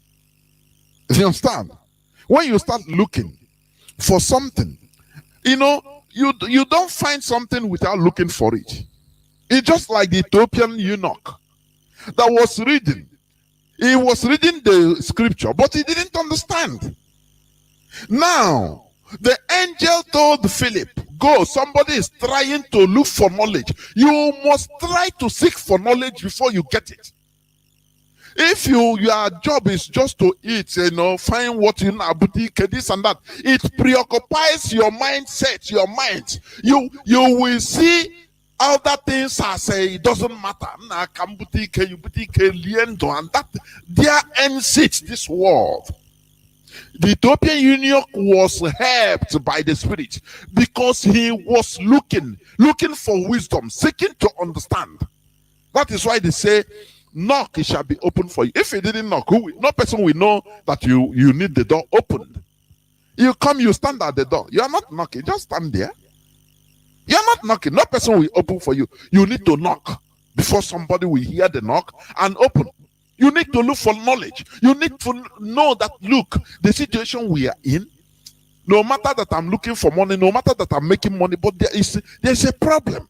You understand? When you start looking for something, you don't find something without looking for it. It's just like the Ethiopian eunuch that was reading. He was reading the scripture, but he didn't understand. Now, the angel told Philip, go, somebody is trying to look for knowledge. You must try to seek for knowledge before you get it. If your job is just to eat, find what boutique, this and that, it preoccupies your mindset, your mind. You will see other things as it doesn't matter. And that there ends it, this world. The Ethiopian eunuch was helped by the Spirit because he was looking for wisdom, seeking to understand. That is why they say, knock, it shall be open for you. If you didn't knock, no person will know that you need the door opened. You come, you stand at the door. You are not knocking, just stand there. You are not knocking. No person will open for you. You need to knock before somebody will hear the knock and open. You need to look for knowledge. You need to know that, look, the situation we are in, no matter that I'm looking for money, no matter that I'm making money, but there's a problem.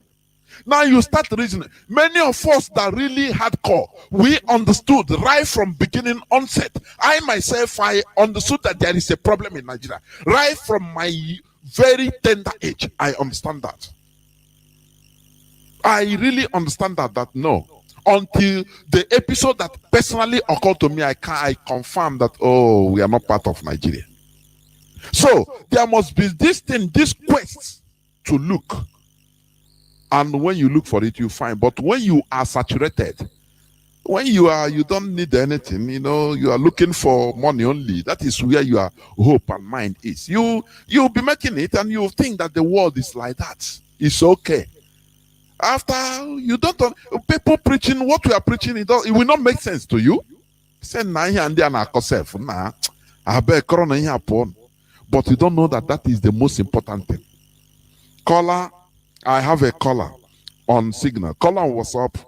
Now you start reasoning. Many of us that really hardcore, we understood right from beginning onset. I myself, I understood that there is a problem in Nigeria. Right from my very tender age, I understand that. I really understand that no. Until the episode that personally occurred to me, I confirm that, we are not part of Nigeria. So there must be this thing, this quest to look. And when you look for it, you find. But when you are saturated, when you don't need anything, you are looking for money only. That is where your hope and mind is. You'll be making it and you think that the world is like that. It's okay. After you don't, people preaching what we are preaching, it will not make sense to you. Say nah and there na yourself. Nah, I bet corona here upon. But you don't know that is the most important thing. Caller, I have a caller on signal. Caller on WhatsApp.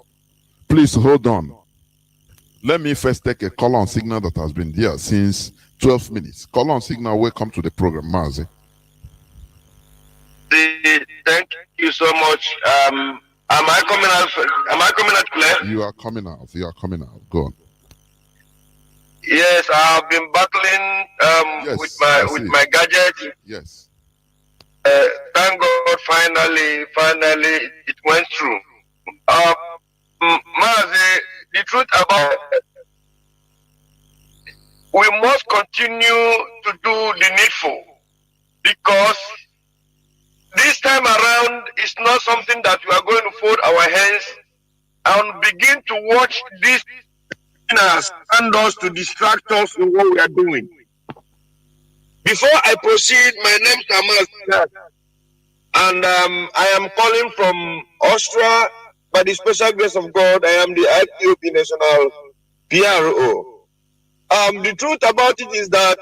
Please hold on. Let me first take a caller on signal that has been there since 12 minutes. Caller on signal, welcome to the program, Mazi. Thank you so much. Am I coming out? Am I coming out clear? You are coming out. You are coming out. Go on. Yes, I've been battling with my gadget. Yes. Thank God, finally, it went through. Mazi, the truth about it, we must continue to do the needful, because this time around is not something that we are going to fold our hands and begin to watch these sinners and us to distract us in what we are doing. Before I proceed, my name is Yamal. And I am calling from Austria. By the special grace of God, I am the IPOB National PRO. The truth about it is that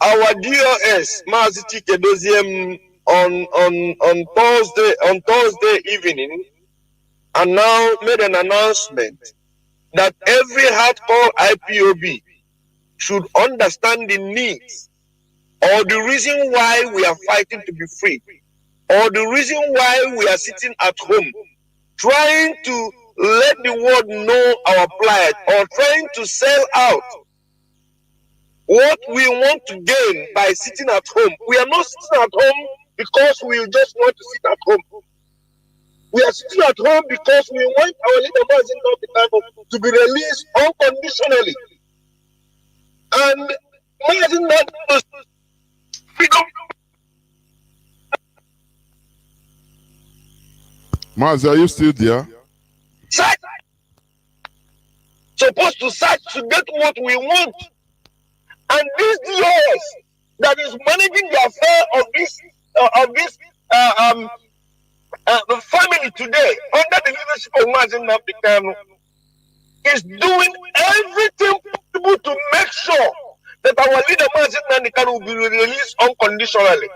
our DOS, Mazi Chike on Thursday evening, and now made an announcement that every hardcore IPOB should understand the needs or the reason why we are fighting to be free, or the reason why we are sitting at home trying to let the world know our plight, or trying to sell out what we want to gain by sitting at home. We are not sitting at home because we just want to sit at home. We are sitting at home because we want our leader Mazi to be released unconditionally. And Mazi freedom. Mazi, are you still there? Supposed to search to get what we want. And this DOS that is managing the affair of this family today under the leadership of Mazi Nnamdi is doing everything possible to make sure that our leader Mazi Nnamdi will be released unconditionally.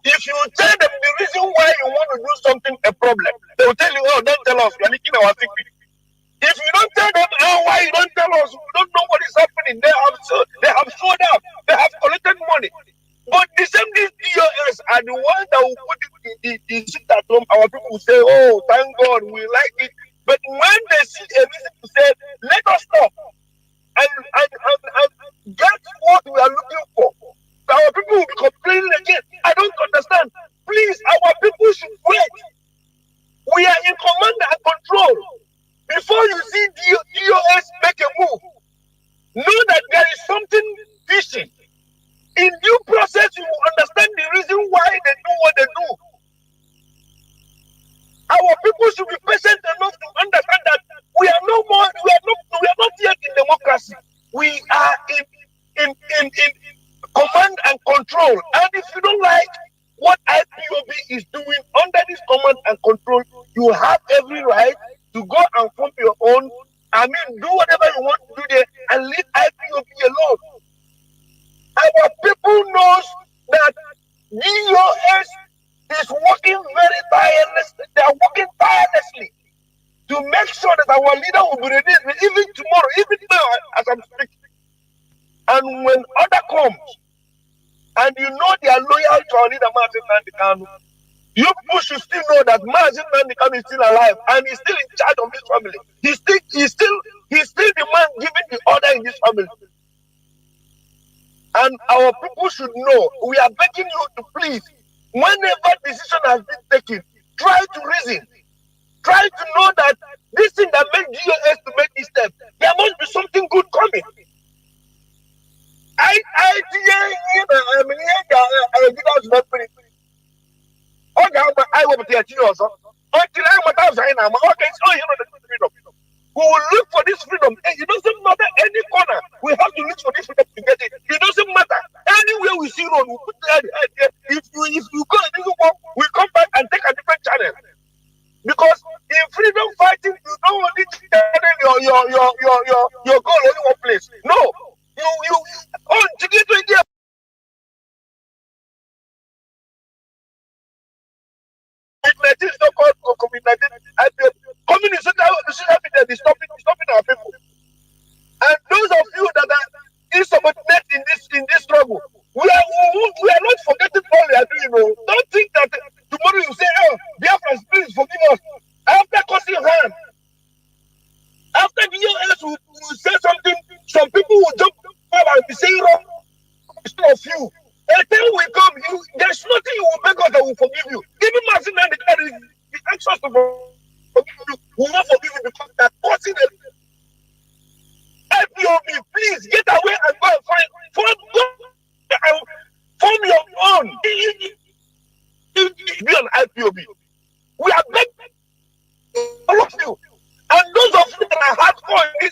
If you tell them the reason why you want to do something a problem, they will tell you, oh, don't tell us, you're leaking our secret. If you don't tell them, oh, why you don't tell us, we don't know what is happening. They have sold out, they have collected money. But the same DOS are the ones that will put the shit at home. Our people will say, oh, thank God, we like it. But when they see a reason to say, let us stop and get what we are looking for, our people will be complaining again. I don't understand. Please, our people should wait. We are in command and control. Before you see DOS make a move, know that there is something fishy. In due process, you will understand the reason why they do what they do. Our people should be patient enough to understand that we are not yet in democracy. We are in command and control. And if you don't like what IPOB is doing under this command and control, you have every right to go and form your own. Do whatever you want to do there and leave IPOB alone. Our people knows that DOS is working very tirelessly. They are working tirelessly to make sure that our leader will be released, even tomorrow, even now as I'm speaking. And when order comes, and you know they are loyal to our leader Mazi Nnamdi, you people should still know that Mazi Nnamdi is still alive and he's still in charge of this family. He's still the man giving the order in this family. And our people should know, we are begging you to please, whenever decision has been taken, try to reason. Try to know that this thing that made DOS to make this step, there must be something good coming. We will look for this freedom. It doesn't matter any corner. We have to look for this freedom to get it. It doesn't matter. Anywhere we see road, we put it. If you go in this one, we come back and take a different channel. Because in freedom fighting, you don't only channel your goal only one place. No. To get to India. COVID-19 is not called COVID-19. Coming in social media is stopping our people. And those of you that are insubordinate in this struggle, we are not forgetting all we are doing. Don't think that tomorrow you say, oh, Biafra, please forgive us. After causing harm, after the US will say something, some people will jump up and be saying wrong of you. And then we come, there's nothing you will beg us that will forgive you. Even Mazi Nnamdi is anxious to forgive you. We will not forgive you because they are causing it. IPOB, please get away and go and form your own. Be an IPOB. We are begging all of you. And those of you that are hardcore in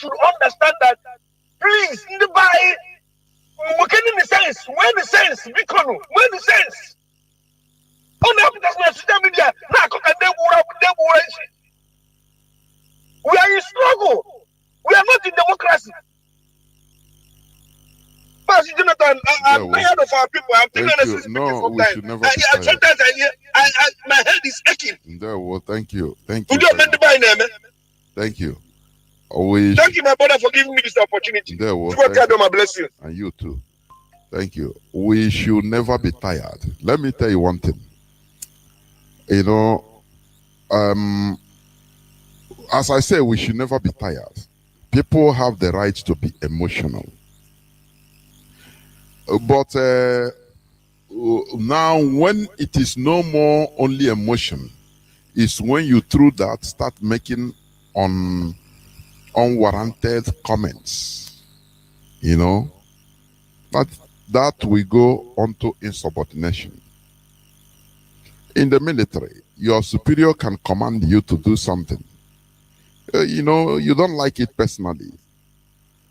should understand that, please, in the by in the sense, when the sense, when the sense. On the social media, we are in struggle. We are not in democracy. Pastor Jonathan, I'm tired of our people. I'm thinking this is no, we should never be tired. Sometimes my head is aching. Thank you. Thank you. Thank you, my brother, for giving me this opportunity. God bless you. And you too. Thank you. We should never be tired. Let me tell you one thing. You know, as I say, we should never be tired. People have the right to be emotional. But now when it is no more only emotion, is when you through that start making unwarranted comments. You know, that we go onto insubordination. In the military, your superior can command you to do something. You know, you don't like it personally.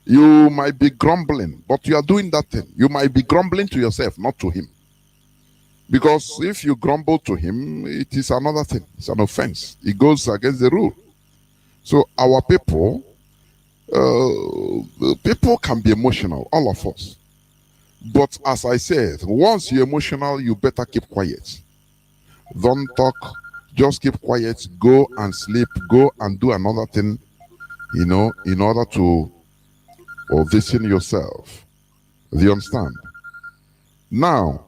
You might be grumbling, but you are doing that thing. You might be grumbling to yourself, not to him. Because if you grumble to him, it is another thing. It's an offense. It goes against the rule. So our people can be emotional, all of us. But as I said, once you're emotional, you better keep quiet. Don't talk, just keep quiet, go and sleep, go and do another thing, you know, in order to audition yourself. Do you understand? Now,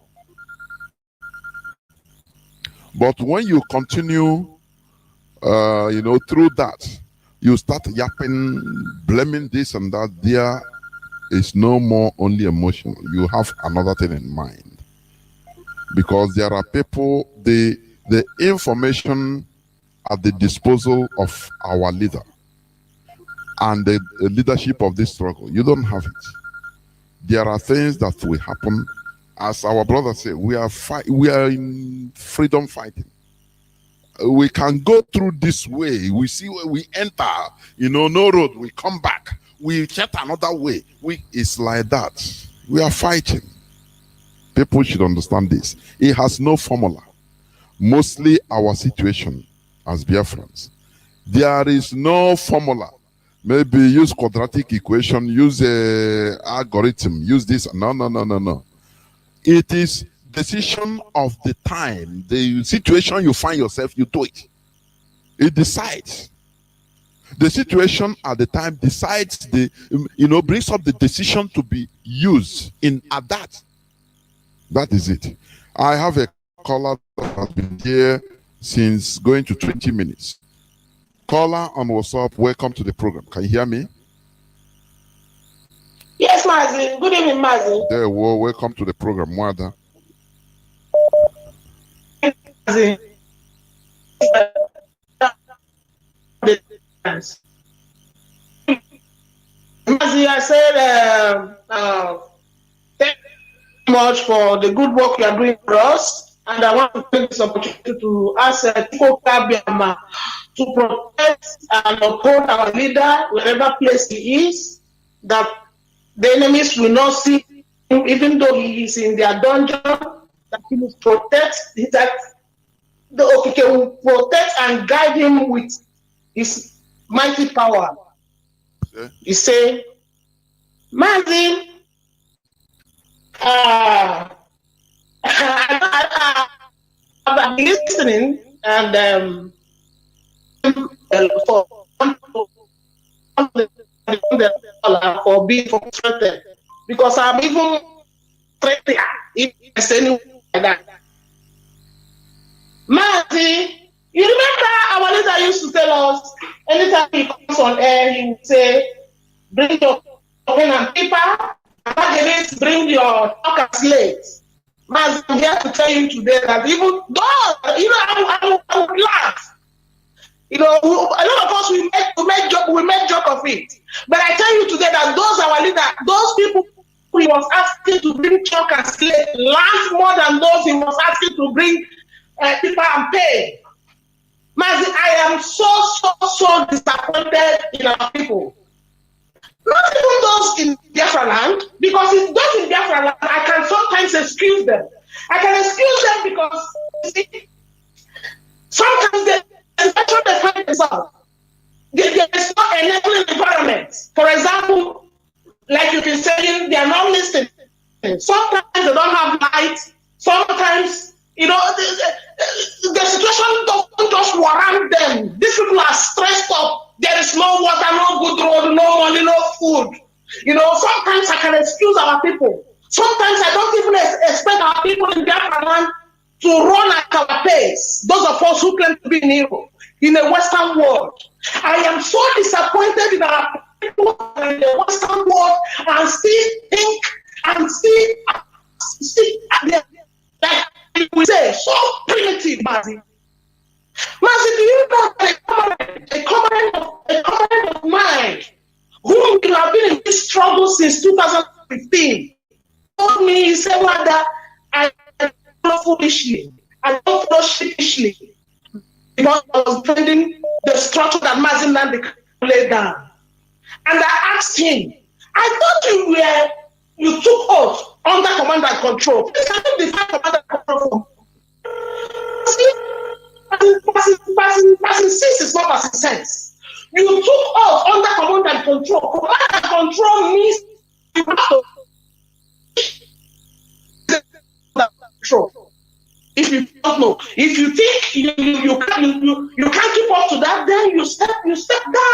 but when you continue, you know, through that, you start yapping, blaming this and that, there is no more only emotional. You have another thing in mind. Because there are people, the information at the disposal of our leader and the leadership of this struggle, you don't have it. There are things that will happen. As our brother said, we are in freedom fighting. We can go through this way. We see where we enter, you know, no road, we come back. We get another way. It's like that. We are fighting. People should understand this. It has no formula. Mostly our situation as Biafrans, there is no formula. Maybe use quadratic equation, use a algorithm, use this. No. It is decision of the time, the situation you find yourself, you do it. It decides. The situation at the time decides brings up the decision to be used at that. That is it. I have a caller that has been here since going to 20 minutes. Caller on WhatsApp, welcome to the program. Can you hear me? Yes, Mazi. Good evening, Mazi. There, well, welcome to the program, Mwada. Mazi. Mazi, I said thank you much for the good work you are doing for us, and I want to take this opportunity to ask Biafra to protect and uphold our leader wherever place he is, that the enemies will not see him, even though he is in their dungeon, that he will protect, that the OPK will protect and guide him with his mighty power. Okay. He say, Mazi, I've been listening and for being frustrated, because I'm even threatened if there's anything like that. Mazi, you remember our leader used to tell us, anytime he comes on air, he would say, bring your pen and paper, and bring your chalk and slate. Mazi, I'm here to tell you today that even though, I would laugh. A lot of us, we make joke of it. But I tell you today that those our leader, those people he was asking to bring chalk and slate laugh more than those he was asking to bring paper and pen. Mazi, I am so disappointed in our people. Not even those in Biafra land, because if those in Biafra land, I can sometimes excuse them. I can excuse them because, you see, sometimes they find themselves. There is not an enabling environment. For example, like you've been saying, they are not listening. Sometimes they don't have light. Sometimes, you know, the situation doesn't just warrant them. These people are stressed up. There is no water, no good road, no money, no food. You know, sometimes I can excuse our people. Sometimes I don't even expect our people in Biafra land to run at our pace. Those of us who claim to be in Europe, in the Western world. I am so disappointed in our people in the Western world and still think and still like we say, so primitive, Mazi. Mazi, do you know a comrade of mine who will have been in this struggle since 2015 told me, he said, Wanda, I don't foolishly, I don't follow sheepishly, because I was defending the structure that Mazi Nandi laid down. And I asked him, I thought you took oath under command and control. Please, can you define command and control? Passing sense is not passing sense. You took oath under command and control. Command and control means you have to control. If you don't know, if you think you can't keep up to that, then you step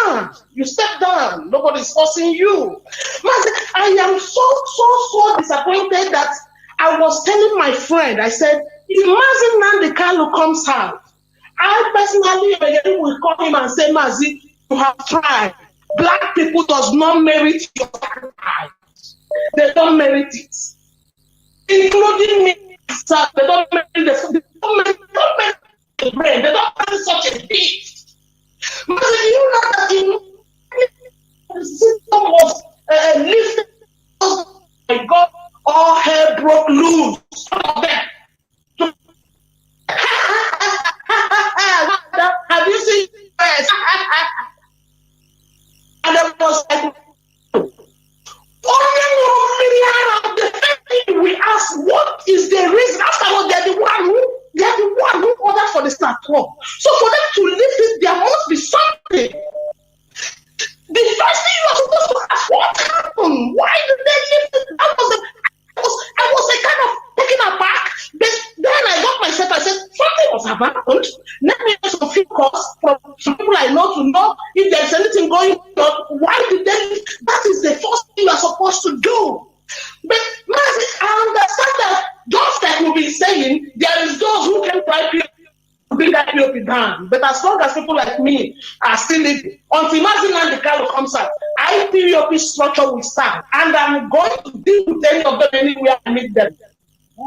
down. You step down. Nobody's forcing you. I am so disappointed that I was telling my friend, I said, if Mazi Nandi Kalu comes out, I personally will call him and say, Mazi, you have tried. Black people does not merit your sacrifice. They don't merit it. Including me. They don't make the brain. They don't make such a beast. But you know that the system was lifted. Oh my God, all hell broke loose. Some of them. Have you seen this? And I was like, we ask what is the reason. Afterwards, they're the one who ordered for the platform. So for them to lift it, there must be something. The first thing you are supposed to ask, what happened? Why did they lift it? I was a kind of taken aback. But then I got myself, I said, something must have happened. Let me get some feedbacks from some people I know to know if there's anything going on. Why did they? That is the first thing you are supposed to do. But I understand that just like we've been saying, there is those who can try to bring that POP down. But as long as people like me are still living, until Mazi Nandi Kalu comes out, IPOP structure will stand. And I'm going to deal with any of them anywhere I meet them. From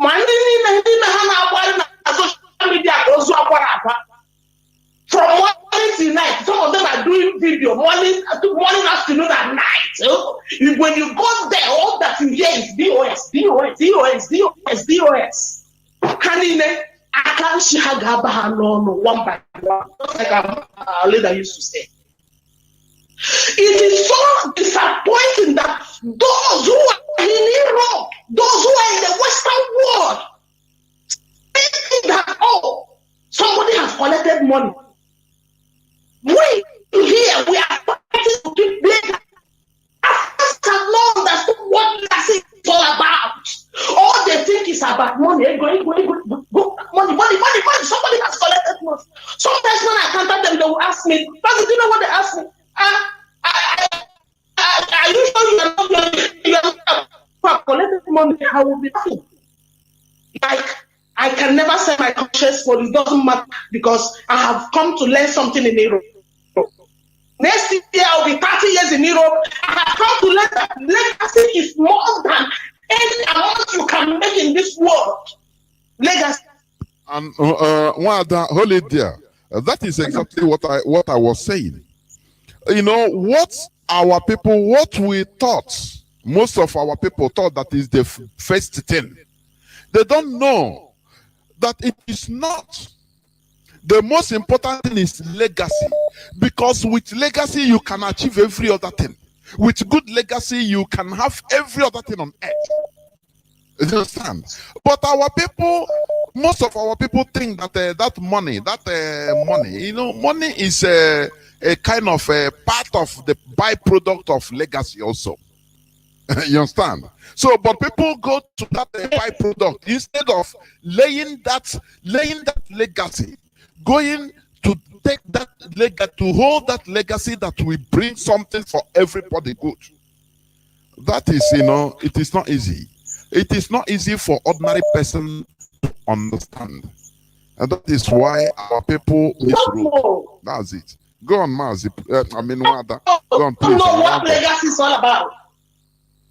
morning to night, some of them are doing video, morning, afternoon, and night. When you go there, all that you hear is DOS. I can't see one by one, just like our leader used to say. It is so disappointing that those who are in Europe, those who are in the Western world, think that, oh, somebody has collected money. We here, we are fighting to keep later. After long, that's what legacy is all about. All they think is about money. Money. Somebody has collected money. Sometimes when I contact them, they will ask me, Pastor, do you know what they ask me? Are you sure you are not collected money? I will be happy. Like, I can never say my conscience, but it doesn't matter because I have come to learn something in Europe. Next year, I'll be 30 years in Europe. I have come to learn that legacy is more than any amount you can make in this world. Legacy. And hold it there. That is exactly what I was saying. You know, what we thought, most of our people thought that is the first thing. They don't know that it is not. The most important thing is legacy. Because with legacy, you can achieve every other thing. With good legacy, you can have every other thing on earth. You understand? But our people, most of our people think that that money, money is a kind of a part of the byproduct of legacy also. You understand? So, but people go to that byproduct instead of laying that legacy, going to take that legacy, to hold that legacy that will bring something for everybody good. That is, it is not easy. It is not easy for ordinary person to understand. And that is why our people misroad. That's it. Go on, Mazi. Wada. Go on, please. Don't know what legacy is all about.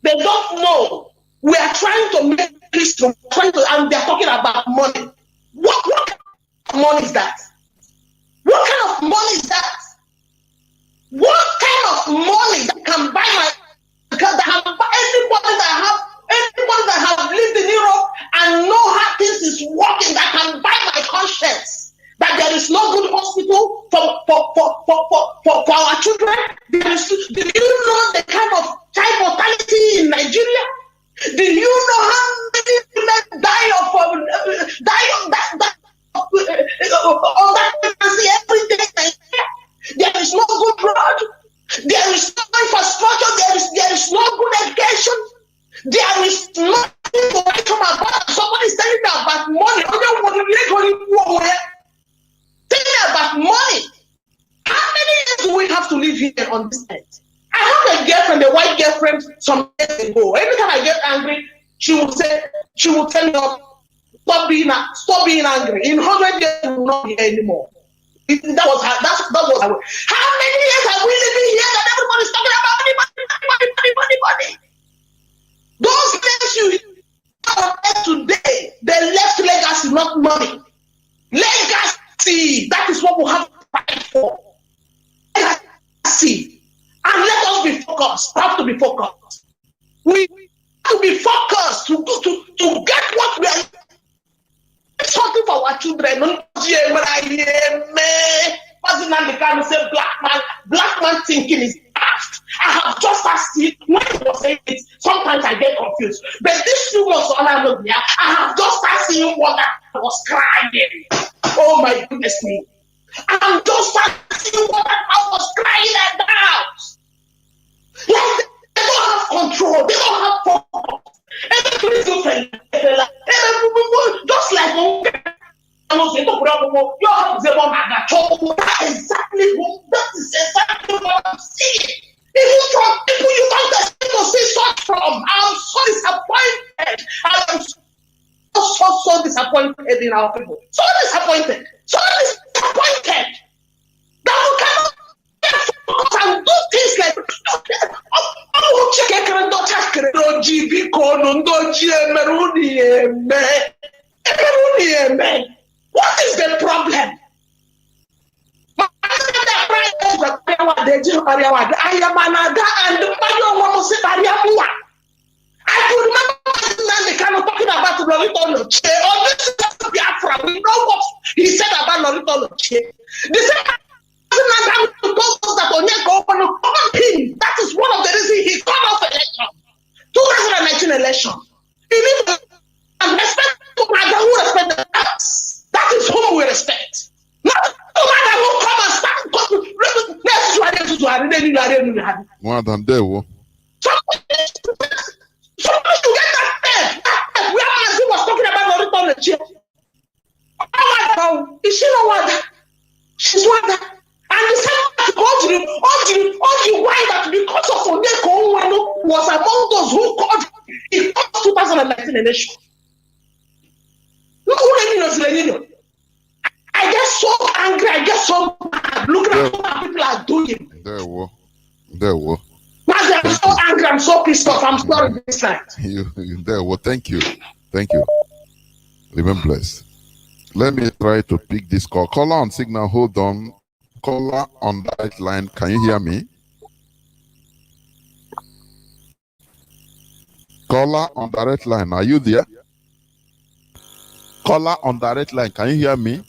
They don't know. We are trying to make history, and they're talking about money. What kind of money is that? What kind of money is that? What kind of money that can buy my? Because anybody that has lived in Europe and know how things is working, that can buy my conscience. That there is no good hospital for our children. Do you know the kind of child mortality in Nigeria? Do you know how many women die of that pregnancy every day? There is no good road. There is no infrastructure. There is no good education. There is nothing to write about. Somebody is telling me about money. Telling about money. How many years do we have to live here on this earth? I have a girlfriend, a white girlfriend, some years ago. Every time I get angry, she will tell me, stop being angry. In 100 years, we will not be here anymore. That was her. How many years have we living here that everybody's talking about money? Those things you have today, they left legacy, not money. Legacy, that is what we have to fight for. Legacy. And let us be focused. We have to be focused. We have to be focused to get what we are. Something for our children. Black man thinking is past. I have just asked it when he was saying it. Sometimes I get confused. But this 2 months on I have just asked him what I was crying. Oh my goodness me. I'm just asking what I was crying at the house. Like they don't have control. They don't have focus. Everybody's different. Just like that is exactly what I'm seeing. Even from people you don't expect to see such from. I'm so disappointed. I am so disappointed in our people. So disappointed. That we cannot focus and do things like what is the problem? I could remember the kind of talking about Lolito Noche. Or this is Biafra. We know what he said about Lolito Noche. The same that is one of the reasons he got off election. 2019 election. He needs to respect to matter who respect the facts. That is whom we respect. Not no matter who come and start. More than they will. Somebody to get that step. Where Mazi was talking about Lolito Noche. Oh my God. Is she not one? She's one that. And the same all the why that because of Oneko was among those who called in 2019 election. I get so angry, I get so mad. Look at what people are doing. There were. I'm so angry, I'm so pissed off. I'm sorry this night. There were. Thank you. Remain blessed. Let me try to pick this call. Caller on signal, hold on. Caller on that line, can you hear me? Caller on direct line, are you there? Caller on direct line, can you hear me?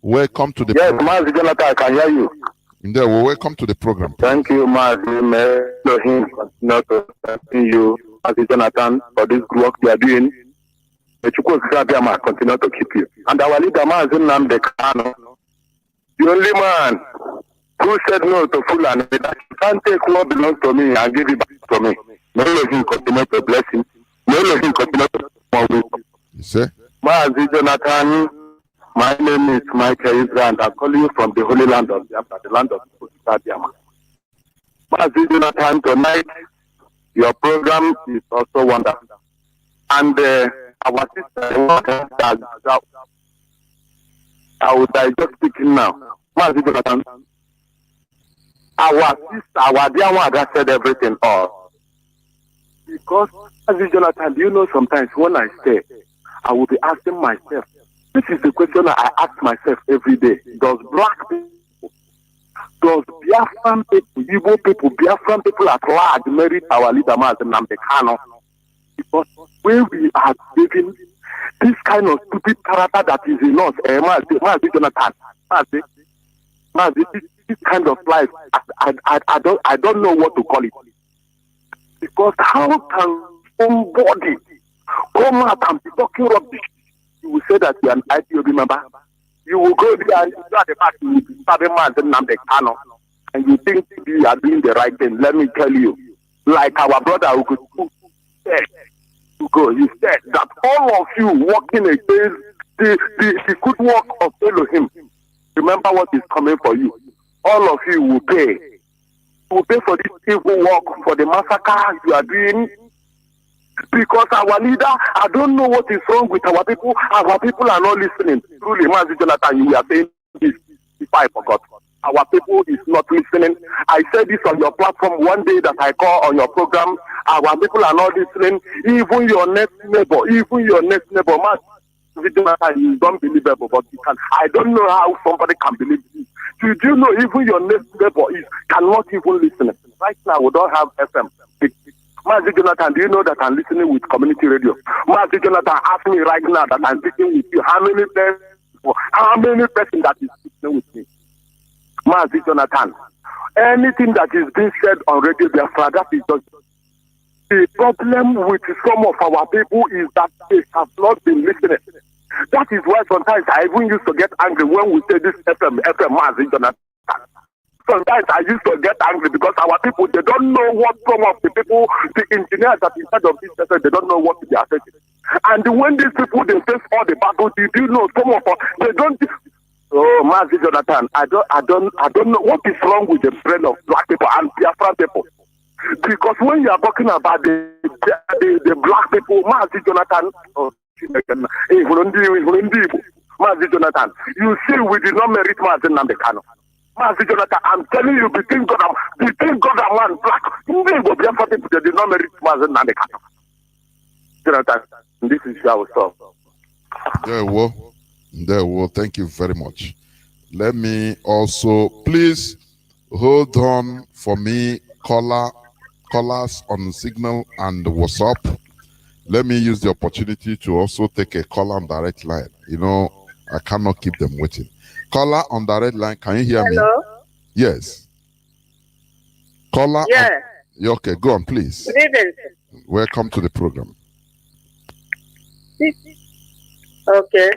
Welcome to the Yes, Mazi Jonathan, I can hear you. There, well, welcome to the program. Thank you, Mazi. May Elohim continue to thank you, Mazi Jonathan, for this good work you are doing. May Chukwuka continue to keep you. And our leader, Mazi Nnamdi Kanu, the only man who said no to Fulani, that you can't take what belongs to me and give it back to me. May Elohim continue to bless him. May Elohim continue to more wisdom. You say? Mazi Jonathan, my name is Michael Israel, and I'm calling you from the Holy Land of Biafra, the land of Biafra. Mazi Jonathan, tonight, your program is also wonderful. And our sister, I would just speaking now. Mazi Jonathan, our sister, our dear one that said everything all. Because, Mazi Jonathan, do you know sometimes when I stay, I will be asking myself, this is the question I ask myself every day. Does black people, does Biafran people, Igbo people, Biafran people at large merit our leader Mazi Nnamdi Kanu? Because when we are living this kind of stupid character that is in us, Mazi Jonathan, Mazi, this kind of life, I don't know what to call it. Because how can somebody come out and be talking rubbish? You will say that you are an IPOB member. You will go there and you are the fact you will be serving Mazi Nnamdi Kanu, and you think you are doing the right thing. Let me tell you, like our brother who said, he said that all of you working against the good work of Elohim, remember what is coming for you. All of you will pay. You will pay for this evil work, for the massacre you are doing. Because our leader, I don't know what is wrong with our people. Our people are not listening. Truly, Mazi Jonathan, you are saying this if I forgot. Our people is not listening. I said this on your platform one day that I call on your program. Our people are not listening. Even your next neighbor, Mazi Jonathan, you don't believable, but you can. I don't know how somebody can believe this. Did you know even your next neighbor cannot even listen? Right now, we don't have FM. Mazi Jonathan, do you know that I'm listening with community radio? Mazi Jonathan, ask me right now that I'm speaking with you. How many person that is speaking with me? Mazi Jonathan, anything that is being said on Radio Biafra, that is just the problem with some of our people is that they have not been listening. That is why sometimes I even used to get angry when we say this FM Mazi Jonathan. Sometimes I used to get angry because our people, they don't know what some of the people, the engineers that inside of this sector, they don't know what they are saying. And when these people, they face all the battles, did you know some of us, they don't. Oh, Mazi Jonathan, I don't know what is wrong with the brain of black people and Biafran people. Because when you are talking about the black people, Mazi Jonathan, Mazi Jonathan, you see, we did not merit Mazi Nnamdi Kanu. Mazi Jonathan, I'm telling you, between God and man, black, Biafran people, they did not merit Mazi Nnamdi Kanu. Jonathan, this is our stuff. There, well, thank you very much. Let me also, please hold on for me, callers on Signal and WhatsApp. Let me use the opportunity to also take a caller on direct line. You know, I cannot keep them waiting. Caller on direct line, can you hear me? Hello? Yes. Caller? Yeah. Okay, go on, please. Good evening. Welcome to the program. Okay.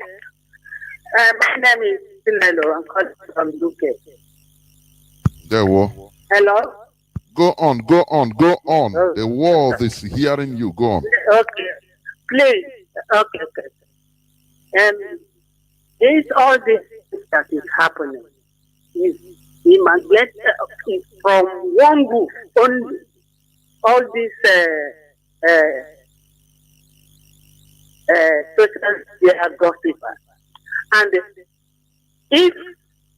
My name is Sinelo. I'm calling from UK. There, well. Hello? Go on. Oh. The world is hearing you. Go on. Okay. Please. Okay. This all this that is happening is we must get from one group only. All this social media gossipers. And if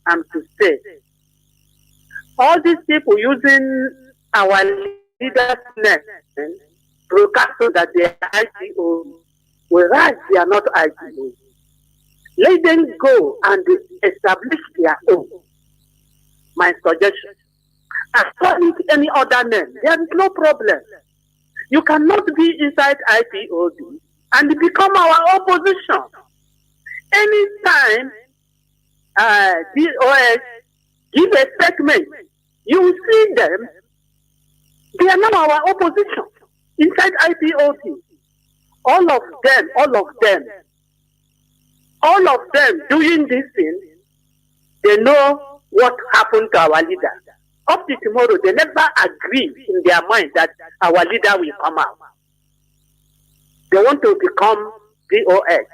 I'm to say, all these people using our leaders' name, broadcasting that they are IPO, whereas they are not IPO. Let them go and establish their own. My suggestion. As for any other name, there is no problem. You cannot be inside IPOD and become our opposition. Anytime DOS give a statement, you will see them. They are now our opposition inside IPOB. All of them doing this thing, they know what happened to our leader. Up to tomorrow, they never agree in their mind that our leader will come out. They want to become DOS.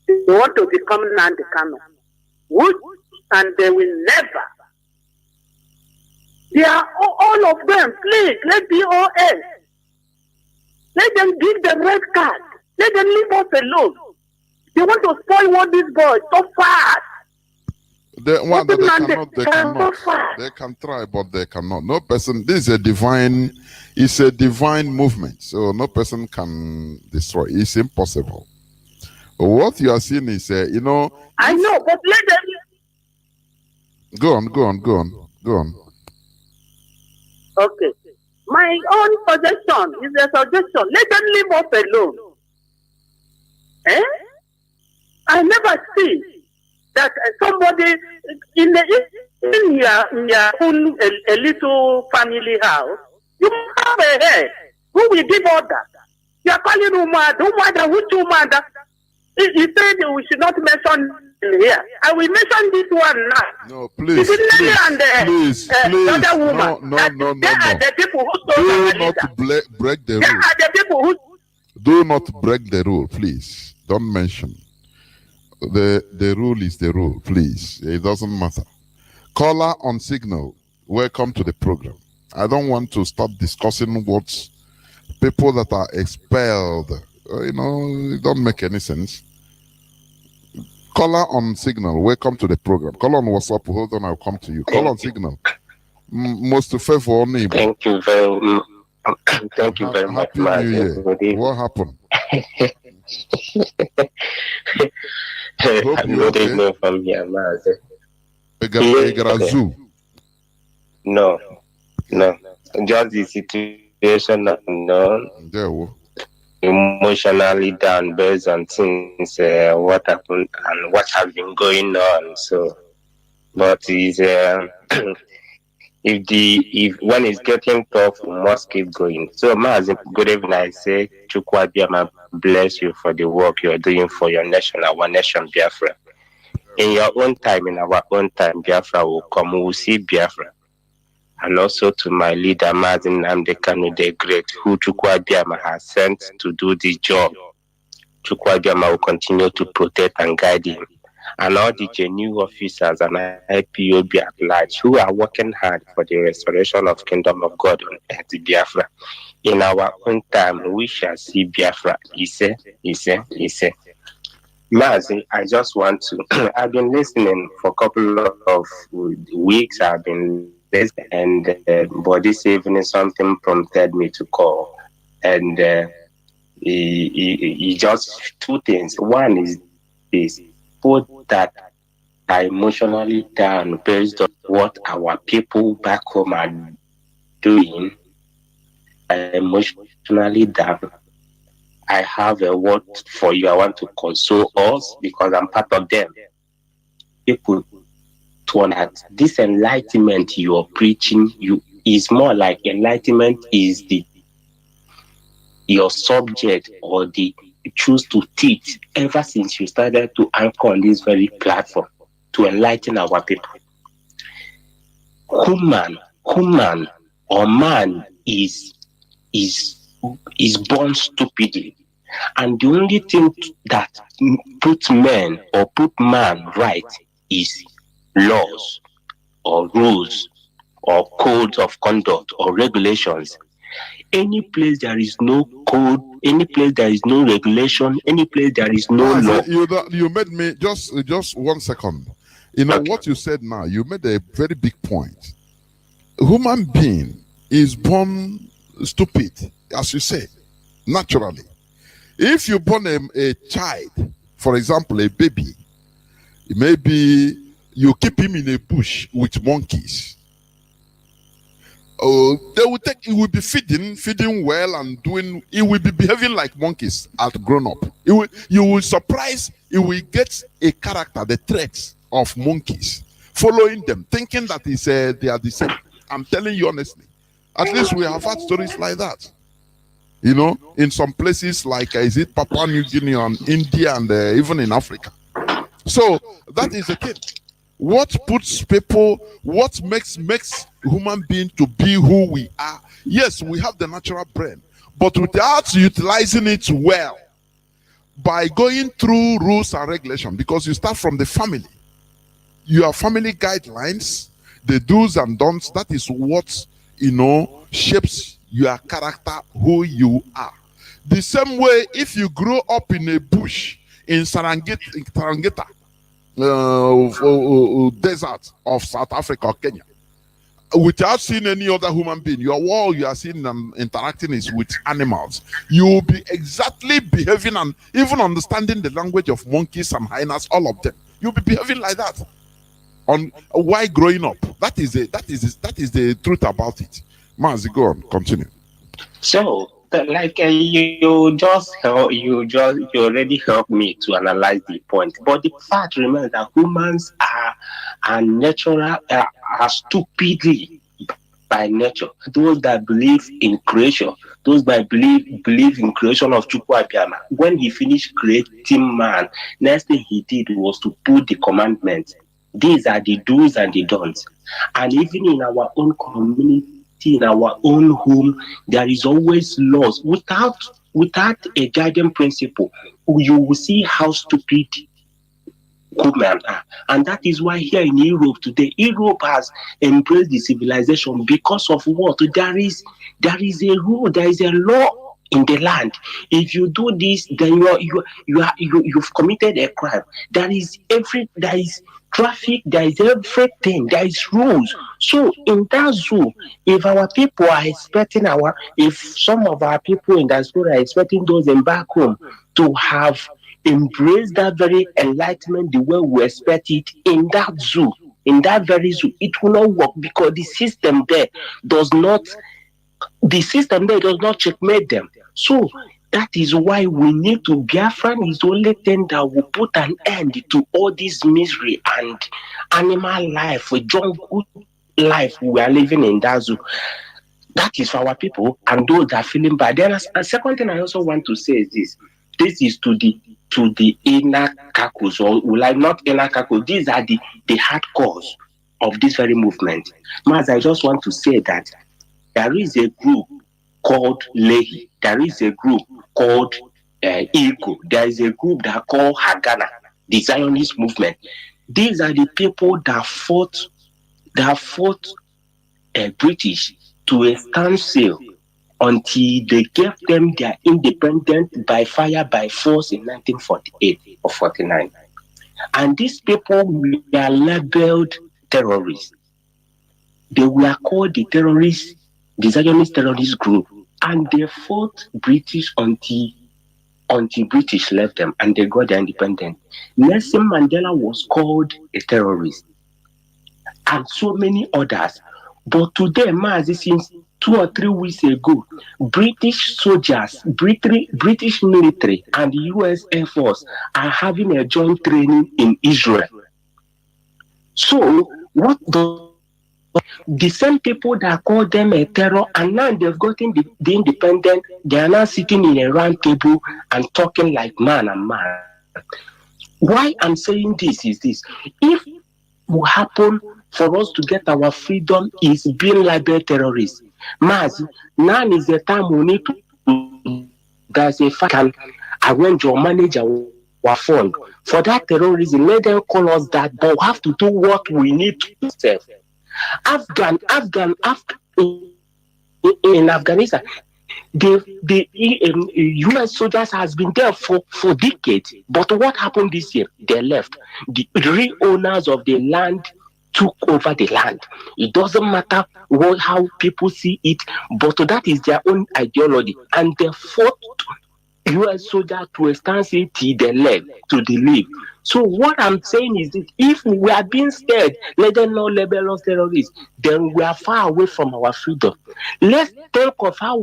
They want to become Nnamdi Kanu. And they will never. They are all of them. Please, let DOS. Let them give them red card. Let them leave us alone. They want to spoil what these boys so fast. They can try, but they cannot. No person, this is it's a divine movement. So no person can destroy. It's impossible. What you are seeing is, I know, but let them. Go on. Okay. My own suggestion is a suggestion. Let them leave us alone. I never see that somebody in your own a little family house, you have a head. Who will give order? You are calling Umada, which Umada? He said we should not mention here. I will mention this one now. No, please. Please. The other woman. No. They are the people who stole Do not break the rule. They are the people who. Do not break the rule, please. Don't mention. The rule is the rule, please. It doesn't matter. Caller on signal, welcome to the program. I don't want to start discussing what people that are expelled, it don't make any sense. Caller on signal, welcome to the program. Call on WhatsApp, hold on, I'll come to you. Call on signal. Most favor on neighbor. Thank you very much. Thank you very much. Happy New Year. What happened? Good evening from here, Mazi. No. Just the situation emotionally down based on things what happened and what have been going on. So, but is if when it's getting tough, we must keep going. So, Mazi, good evening. I say, Chukwuabiama bless you for the work you are doing for your nation, our nation, Biafra. In your own time, in our own time, Biafra will come. We will see Biafra. And also to my leader, Mazi Nnamdi Kanu, the Great, who Chukwuabiama has sent to do this job. Chukwuabiama will continue to protect and guide him. And all the genuine officers and IPOB at large who are working hard for the restoration of Kingdom of God on earth, Biafra. In our own time, we shall see Biafra. He said. Mazi, I just want to, I've been listening for a couple of weeks. I've been listening, and but this evening something prompted me to call. And he just two things. One is this, put that are emotionally down based on what our people back home are doing. Emotionally down. I have a word for you. I want to console us because I'm part of them. People to that this enlightenment you're preaching, is more like enlightenment is your subject or the choose to teach ever since you started to anchor on this very platform to enlighten our people. Human or man is born stupidly, and the only thing that puts men or put man right is laws or rules or codes of conduct or regulations. Any place there is no code, any place there is no regulation, any place there is no law. You made me just 1 second. What you said now, you made a very big point. Human being is born stupid, as you say, naturally. If you born a child, for example, a baby, maybe you keep him in a bush with monkeys. He will be feeding well and he will be behaving like monkeys at grown up. You will surprise, he will get a character, the traits of monkeys. following them, thinking that they are the same. I'm telling you honestly. At least we have had stories like that. You know, in some places like is it Papua New Guinea and India and even in Africa. So that is the thing. What puts people, what makes human being to be who we are? Yes, we have the natural brain, but without utilizing it well, by going through rules and regulation, because you start from the family, your family guidelines, the do's and don'ts, that is what, you know, shapes your character, who you are. The same way, if you grow up in a bush in Serengeti, desert of South Africa or Kenya, without seeing any other human being, all you are seeing and interacting is with animals. You will be exactly behaving and even understanding the language of monkeys and hyenas, all of them. You'll be behaving like that. On why growing up? That is the truth about it. Mazi, go on, continue. So, you already helped me to analyze the point. But the fact remains that humans are natural, are stupidly by nature. Those that believe in creation, those that believe in creation of Chukwu Abiyama. When he finished creating man, next thing he did was to put the commandments. These are the do's and the don'ts. And even in our own community, in our own home, there is always laws. Without a guiding principle, you will see how stupid women are. And that is why here in Europe today, Europe has embraced the civilization because of what? There is a rule, there is a law in the land. If you do this, then you've committed a crime. There is traffic, there is everything, there is rules. So in that zoo, if our people are expecting if some of our people in diaspora are expecting those in back home to have embraced that very enlightenment the way we expect it in that zoo, in that very zoo, it will not work because the system there does not checkmate them. So that is why we need to, Biafran is the only thing that will put an end to all this misery and animal life, jungle life we are living in that zoo. That is for our people and those that are feeling bad. Then a second thing I also want to say is this. This is to the inner kakus, or like not inner kakus. These are the hardcores of this very movement. Mas, I just want to say that there is a group called Lehi. There is a group called Ego. There is a group that are called Hagana, the Zionist movement. These are the people that fought British to a standstill until they gave them their independence by fire, by force in 1948 or 49. And these people were labeled terrorists. They were called the Zionist terrorist group, and they fought British until British left them and they got their independence. Nelson Mandela was called a terrorist, and so many others. But today, Mazi, since 2 or 3 weeks ago, British soldiers, British military, and the US Air Force are having a joint training in Israel. So, the same people that call them a terror, and now they've gotten the independent, they are now sitting in a round table and talking like man and man. Why I'm saying this is this. If what happen for us to get our freedom is being labeled terrorists, Mazi, now is the time we need to, there's a fact, can arrange or manage our fund. For that terrorism, let them call us that, but we have to do what we need to serve. In Afghanistan, the US soldiers has been there for decades. But what happened this year? They left. The real owners of the land took over the land. It doesn't matter how people see it, but that is their own ideology. And they fought US soldiers to a standstill till they left, to the leave. So what I'm saying is that if we are being scared, let them not label us terrorists, then we are far away from our freedom. Let's think of how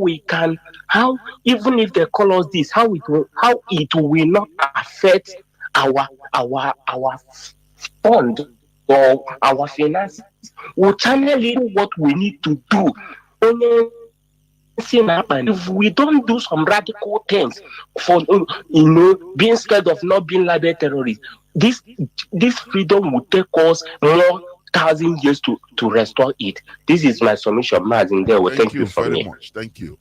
even if they call us this, how it will not affect our fund or our finances, we'll channel in what we need to do. Only if we don't do some radical things for being scared of not being labeled terrorists, this freedom will take us more 1,000 years to restore it. This is my submission, Mazi. There, thank you very much. Thank you.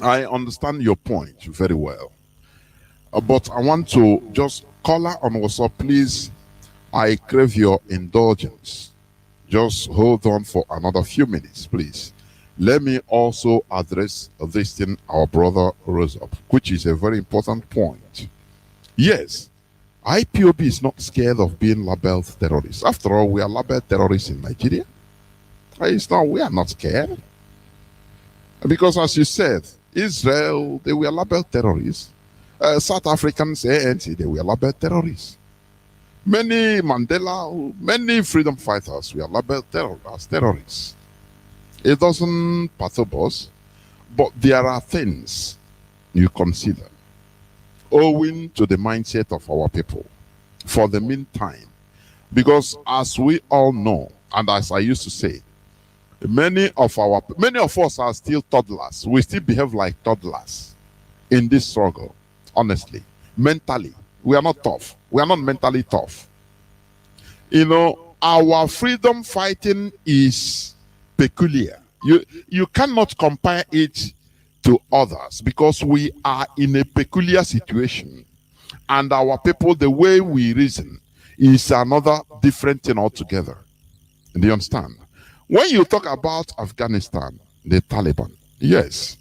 I understand your point very well, but I want to just caller on WhatsApp, please. I crave your indulgence. Just hold on for another few minutes, please. Let me also address this thing our brother rose up, which is a very important point. Yes, IPOB is not scared of being labeled terrorists. After all, we are labeled terrorists in Nigeria. We are not scared. Because as you said, Israel, they were labeled terrorists. South Africans, ANC, they were labeled terrorists. Many Mandela, many freedom fighters were labeled as terrorists. It doesn't perturb us, but there are things you consider owing to the mindset of our people for the meantime. Because as we all know, and as I used to say, many of us are still toddlers. We still behave like toddlers in this struggle, honestly. Mentally, we are not tough. We are not mentally tough. Our freedom fighting is peculiar. You cannot compare it to others because we are in a peculiar situation, and our people, the way we reason is another different thing altogether. Do you understand? When you talk about Afghanistan, the Taliban, yes.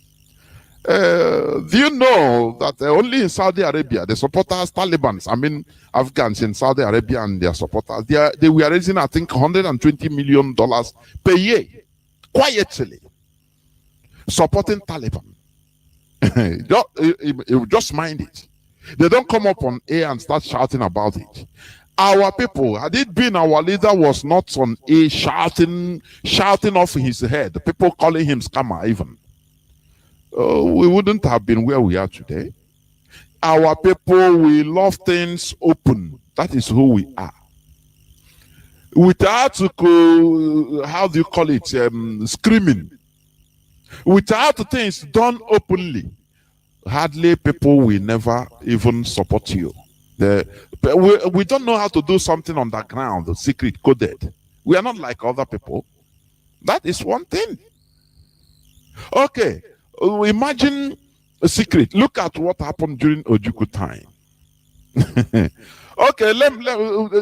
Do you know that only in Saudi Arabia, the supporters, Talibans, Afghans in Saudi Arabia and their supporters, they were raising, I think, $120 million per year, quietly, supporting Taliban. Just mind it. They don't come up on air and start shouting about it. Our people, had it been our leader was not on air shouting off his head, people calling him scammer even, we wouldn't have been where we are today. Our people, we love things open. That is who we are. Without, how do you call it, screaming. Without things done openly, hardly people will never even support you. We don't know how to do something underground, secret, coded. We are not like other people. That is one thing. Okay. Imagine a secret. Look at what happened during Ojukwu time. Okay,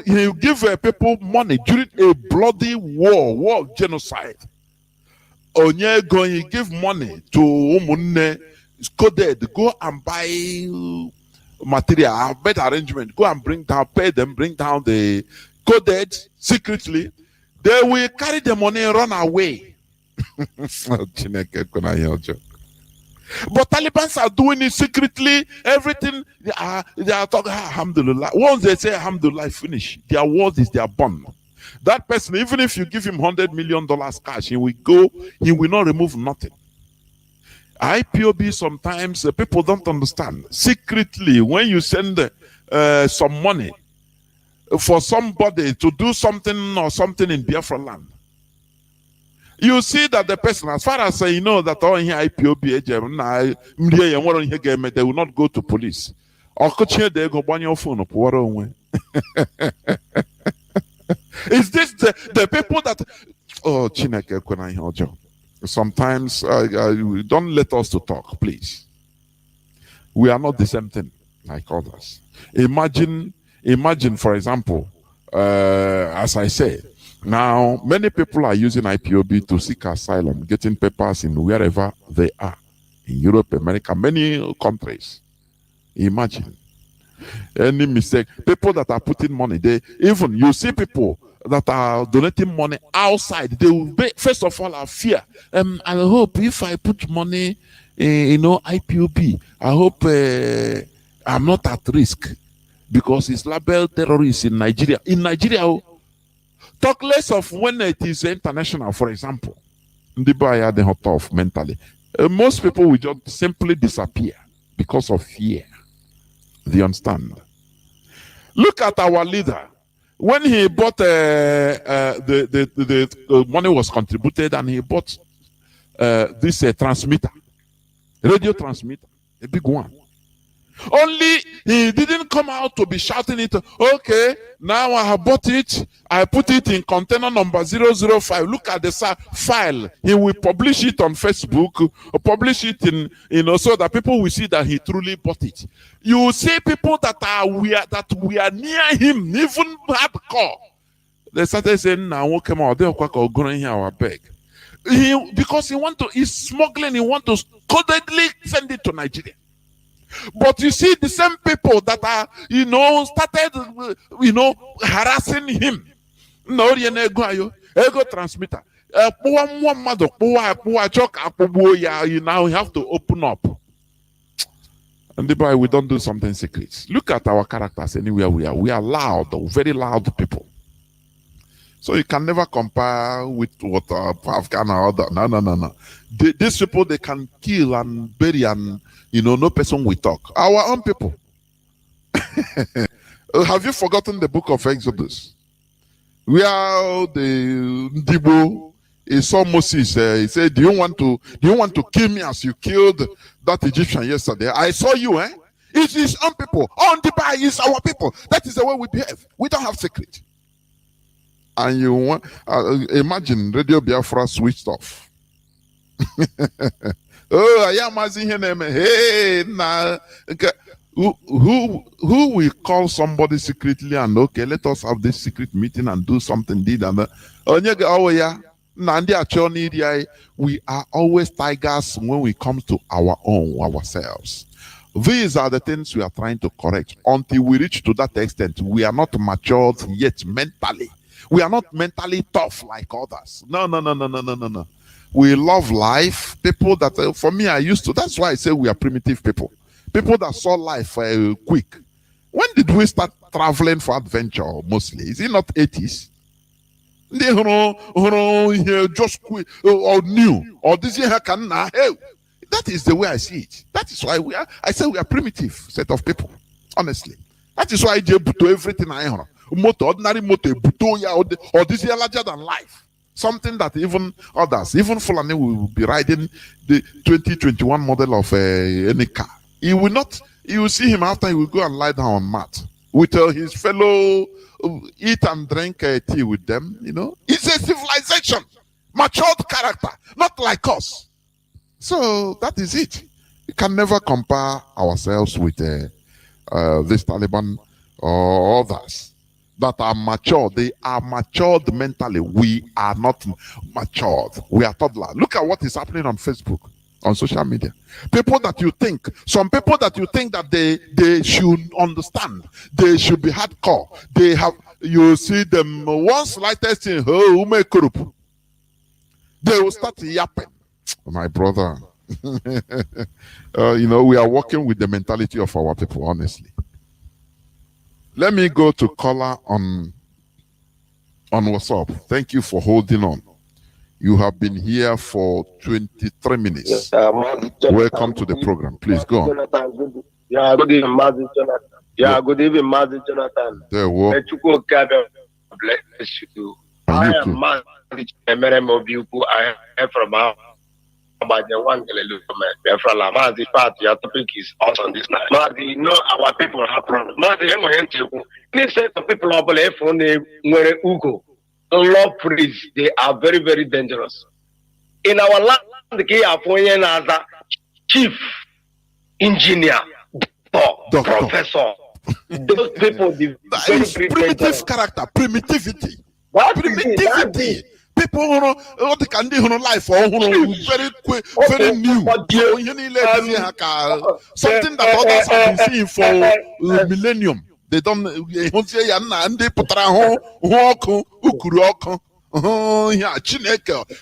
you give people money during a bloody war of genocide. Onye going give money to Umunne, coded, go and buy material, better arrangement, go and bring down the coded secretly. They will carry the money and run away. But Taliban are doing it secretly. Everything they are talking. Alhamdulillah. Once they say Alhamdulillah, finish. Their word is their bond. That person, even if you give him $100 million cash, he will not remove nothing. IPOB sometimes people don't understand. Secretly, when you send some money for somebody to do something or something in Biafra land, you see that the person, as far as you know that all here IPOB, they will not go to police. Is this the people that sometimes don't let us to talk, please. We are not the same thing like others. Imagine, for example, as I say, now, many people are using IPOB to seek asylum, getting papers in wherever they are, in Europe, America, many countries. Imagine. Any mistake. People that are putting money, you see people that are donating money outside, they will first of all have fear. I hope if I put money, IPOB, I hope I'm not at risk because it's labeled terrorists in Nigeria. In Nigeria, talk less of when it is international, for example. They hot off mentally. Most people will just simply disappear because of fear. Do you understand? Look at our leader. When he bought the money was contributed, and he bought this transmitter, radio transmitter, a big one. Only he didn't come out to be shouting it. Okay, now I have bought it. I put it in container number 005. Look at the file. He will publish it on Facebook, publish it in, so that people will see that he truly bought it. You will see people that we are near him, even hardcore. They started saying, "Now come out, they're going here our bag." Because he's smuggling. He want to codedly send it to Nigeria. But you see, the same people that are, started, harassing him. No, ego transmitter. You now have to open up. And thereby we don't do something secret. Look at our characters anywhere we are. We are loud, very loud people. So you can never compare with what Afghan or other. No. These people, they can kill and bury and, no person will talk. Our own people. Have you forgotten the book of Exodus? Where the Ndibo, he saw Moses. He said, do you want to kill me as you killed that Egyptian yesterday? I saw you, eh? It's his own people. On the by is our people. That is the way we behave. We don't have secret. And you want imagine Radio Biafra switched off. Oh, I am Mazi here. Hey, nah. Who will call somebody secretly and okay, let us have this secret meeting and do something? We are always tigers when we come to ourselves. These are the things we are trying to correct. Until we reach to that extent, we are not matured yet mentally. We are not mentally tough like others. No. We love life. People that, for me, that's why I say we are primitive people. People that saw life quick. When did we start traveling for adventure mostly? Is it not 80s? Just quick or new. Or this year, that is the way I see it. That is why I say we are primitive set of people. Honestly. That is why I do everything I have. Ordinary motor, or this year larger than life. Something that even others, even Fulani will be riding the 2021 model of any car. He will see him after he will go and lie down on mat with his fellow, eat and drink tea with them, It's a civilization, matured character, not like us. So that is it. We can never compare ourselves with this Taliban or others that are mature. They are matured mentally. We are not matured. We are toddler. Look at what is happening on Facebook, on social media. Some people that you think that they should understand, they should be hardcore. You see them one slightest thing, they will start yapping. My brother, we are working with the mentality of our people, honestly. Let me go to caller on WhatsApp. Thank you for holding on. You have been here for 23 minutes. Yes, welcome to the program. Please go on. Jonathan, good evening, Mazi Jonathan. Good evening, Mazi Jonathan. There we bless you. I am Mazi Jonathan. I am from about the one Mazi part. Your topic is awesome this night. Mazi, our people have problems. Mazi, any set of people are Ugo. Law priests, they are very, very dangerous. In our land, as a chief engineer, doctor, professor, those people, that is primitive character, primitivity. Primitivity. People what they can do in life or very quick, very new. Something that others have been seeing for millennium. They don't say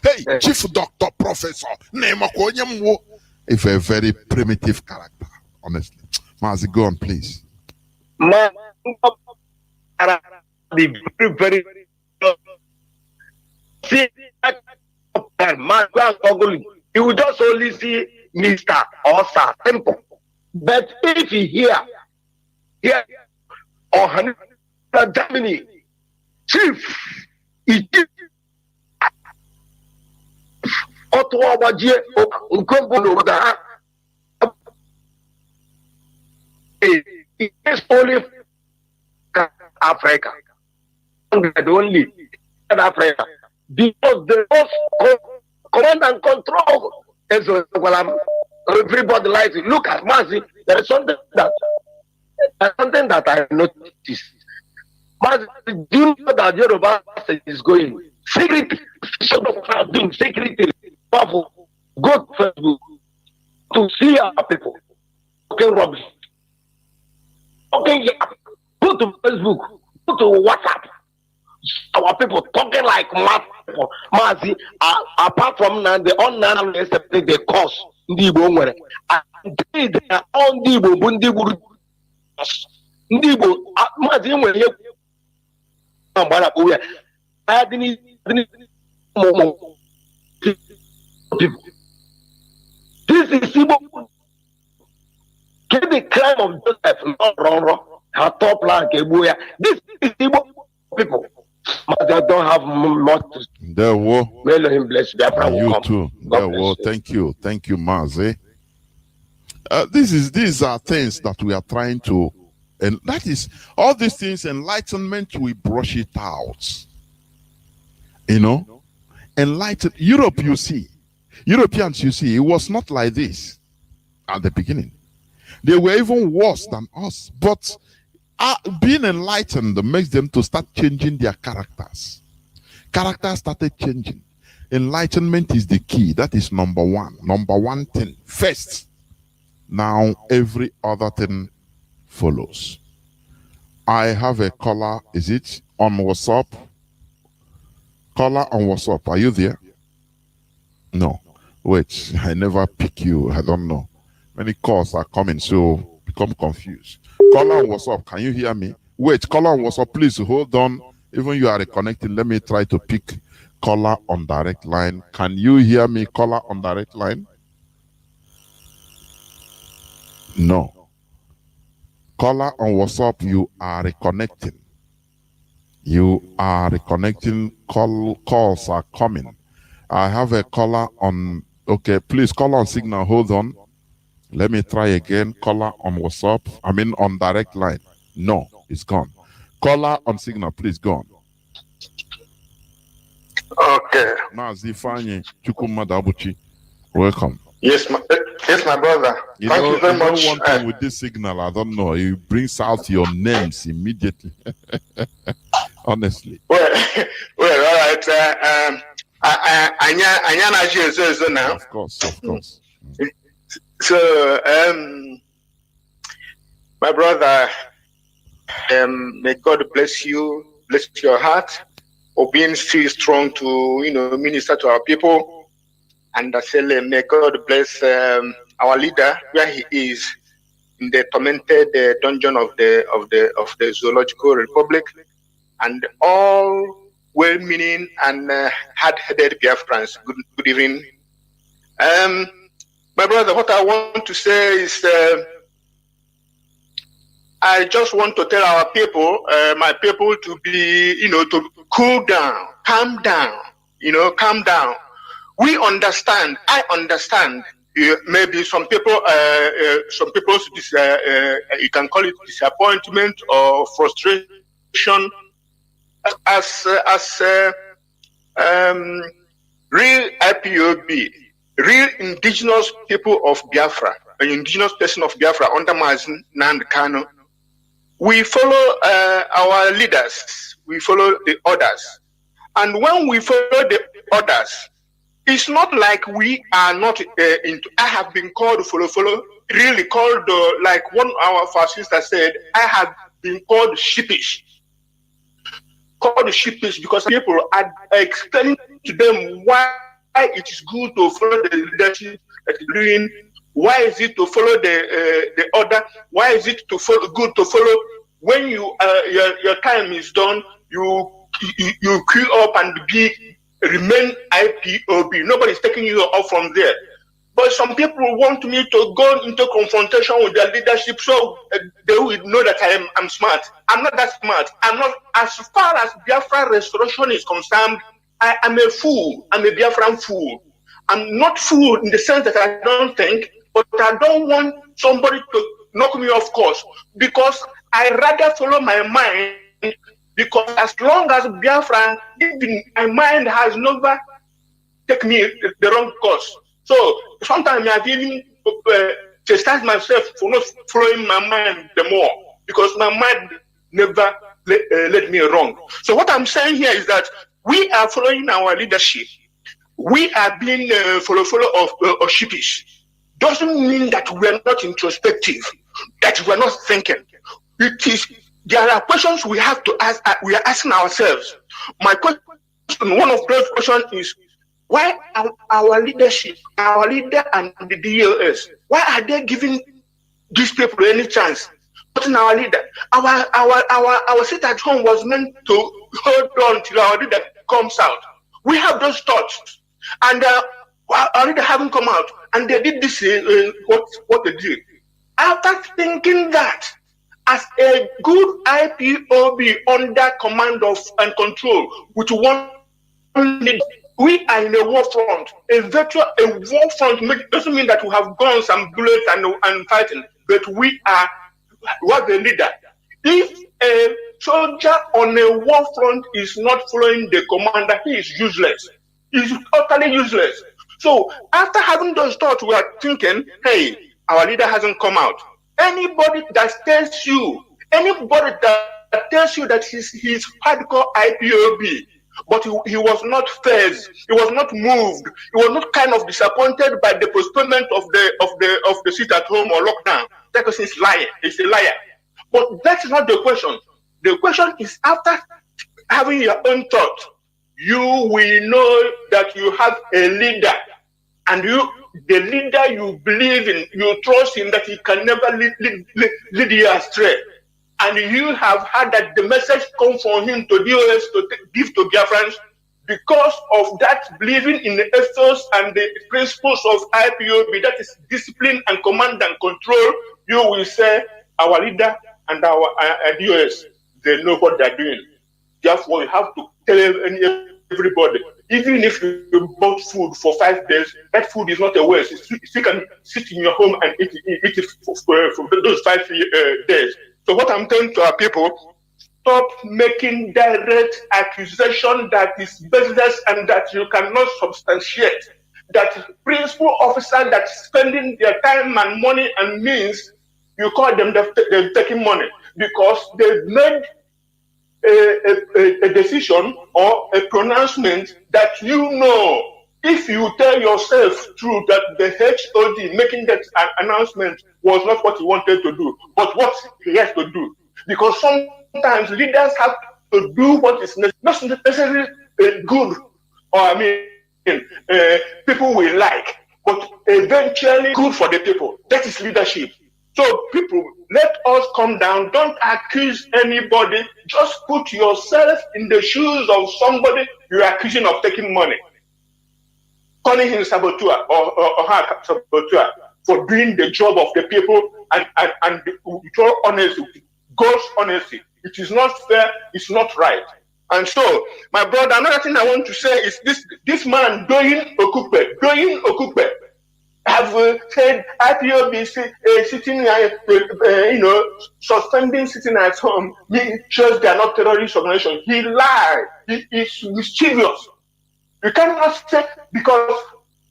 hey, chief doctor, professor, name if a very primitive character, honestly. Mazi, go on, please. Very see man, you will just only see Mr. or Sir Temple. But if you hear or Germany, chief iji otu ọgbajie nke mbụ n'obodo ha is only Africa, only Africa, because the most command and control is everybody likes it. Look at Mazi. There is something that I noticed. Mazi, do you know that Yoruba is going secretly? Doing secretly. Go to Facebook to see our people talking rubbish. Okay, go to Facebook, go to WhatsApp. Our people talking like mad. Mazi, apart from now, the unknown the cause. Ndị Igbo nwere and all ndị Igbo bụ ndị gburu ndị Igbo Mazi nwere ihe gbara kpụ ya adịnị this is Igbo. Get the crime of Joseph not wrong her top line ya. This is Igbo people. Mazi don't have much to there were. May Lord him bless you. You too. There were. Thank you, Mazi. These are things that we are trying to, and that is all these things. Enlightenment, we brush it out. You know, Europe. You see, Europeans. You see, it was not like this at the beginning. They were even worse than us. But being enlightened makes them to start changing their characters. Characters started changing. Enlightenment is the key. That is number one thing. First, now every other thing follows. I have a caller. Is it on WhatsApp? Caller on WhatsApp. Are you there? No. Wait, I never pick you. I don't know. Many calls are coming, so become confused. Caller on WhatsApp. Can you hear me? Wait, caller on WhatsApp. Please hold on. Even you are reconnecting, let me try to pick caller on direct line. Can you hear me, caller on direct line? No. Caller on WhatsApp, you are reconnecting. You are reconnecting. Calls are coming. I have a caller on. Okay, please, caller on signal. Hold on. Let me try again. Caller on WhatsApp. I mean on direct line. No, it's gone. Caller on signal, please go on. Okay. Mazi Fanyi Chukwumadabuchi, welcome. Yes, my brother. Thank you very much. One thing with this signal, I don't know. It brings out your names immediately. Honestly. Well, all right. I now. Of course. So, my brother, may God bless you, bless your heart for being still strong to, minister to our people. And I say, may God bless our leader where he is in the tormented dungeon of the Zoological Republic, and all well-meaning and hard-headed Biafrans. Good evening. My brother, what I want to say is, I just want to tell our people, my people, to be, to cool down, calm down, calm down. We understand. I understand. Maybe some people's, you can call it disappointment or frustration, as real IPOB. Real indigenous people of Biafra, an indigenous person of Biafra under Mazi Nnamdi Kanu, we follow our leaders, we follow the orders. And when we follow the orders, it's not like we are not into. I have been called follow, really called, like one of our sisters said, I have been called sheepish. Called sheepish because people are explaining to them why it is good to follow the leadership that is doing. Why is it to follow the order? Why is it to follow good to follow when you your time is done? You queue up and remain IPOB. Nobody's taking you off from there. But some people want me to go into confrontation with their leadership so they will know that I'm smart. I'm not that smart. I'm not, as far as Biafra restoration is concerned, I am a fool. I'm a Biafran fool. I'm not fool in the sense that I don't think, but I don't want somebody to knock me off course because I rather follow my mind, because as long as Biafra, my mind has never taken me the wrong course. So sometimes I've even chastised myself for not following my mind the more, because my mind never led me wrong. So what I'm saying here is that we are following our leadership. We are being follow of sheepish. Doesn't mean that we are not introspective, that we are not thinking. It is, there are questions we have to ask. We are asking ourselves. My question, one of those questions is, why are our leadership, our leader and the DLS, why are they giving these people any chance? But in our leader, our seat at home was meant to hold on till our leader comes out. We have those thoughts, and our leader haven't come out, and they did this what they did. After thinking that, as a good IPOB under command of and control, with one leader, we are in a war front. A war front doesn't mean that we have guns and bullets and fighting, but we are what the leader. If a soldier on a war front is not following the commander, he is useless. He's utterly useless. So after having those thoughts, we are thinking, hey, our leader hasn't come out. Anybody that tells you that he's hardcore IPOB, but he was not fazed, he was not moved, he was not kind of disappointed by the postponement of the seat at home or lockdown. That person is lying. It's a liar. But that's not the question. The question is, after having your own thought, you will know that you have a leader, and the leader you believe in, you trust in, that he can never lead you astray. And you have had that the message come from him to DOS to give to Biafrans. Because of that, believing in the ethos and the principles of IPOB, that is discipline and command and control, you will say our leader and our DOS, they know what they're doing. Therefore, you have to tell everybody, even if you bought food for 5 days, that food is not a waste. You can sit in your home and eat it for those 5 days. So what I'm telling to our people, stop making direct accusation that is baseless and that you cannot substantiate. That principal officer that's spending their time and money and means, you call them they're taking money because they've made a decision or a pronouncement that you know. If you tell yourself true that the HOD making that announcement was not what he wanted to do, but what he has to do. Because sometimes leaders have to do what is not necessarily good, or people will like, but eventually good for the people. That is leadership. So people, let us come down. Don't accuse anybody. Just put yourself in the shoes of somebody you're accusing of taking money, calling him saboteur or her saboteur for doing the job of the people and with all honesty, God's honesty. It is not fair, it's not right. And so, my brother, another thing I want to say is this man doing Okupe, have said IPOB sitting, suspending sitting at home shows they are not terrorist organization. He lied. He is mischievous. You cannot say, because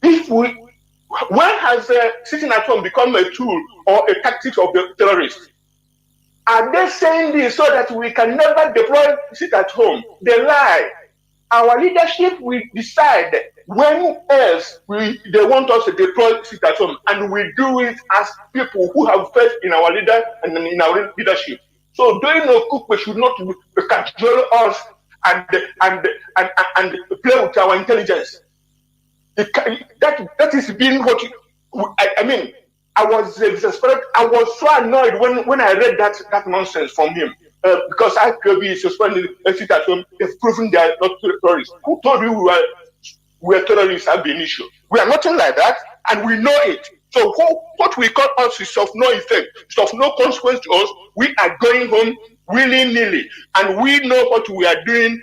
when has sitting at home become a tool or a tactic of the terrorists? Are they saying this so that we can never deploy sit at home? They lie. Our leadership will decide when else they want us to deploy sit at home, and we do it as people who have faith in our leader and in our leadership. So doing no cook, we should not cajole us and play with our intelligence. That is being what I was exasperated. I was so annoyed when I read that nonsense from him. Because IPOB is suspending a sit at home, they've proven they are not terrorists. Who told you we were terrorists have been issue? We are nothing like that. and we know it. So what we call us is of no effect, it's of no consequence to us. We are going home willy-nilly, and we know what we are doing.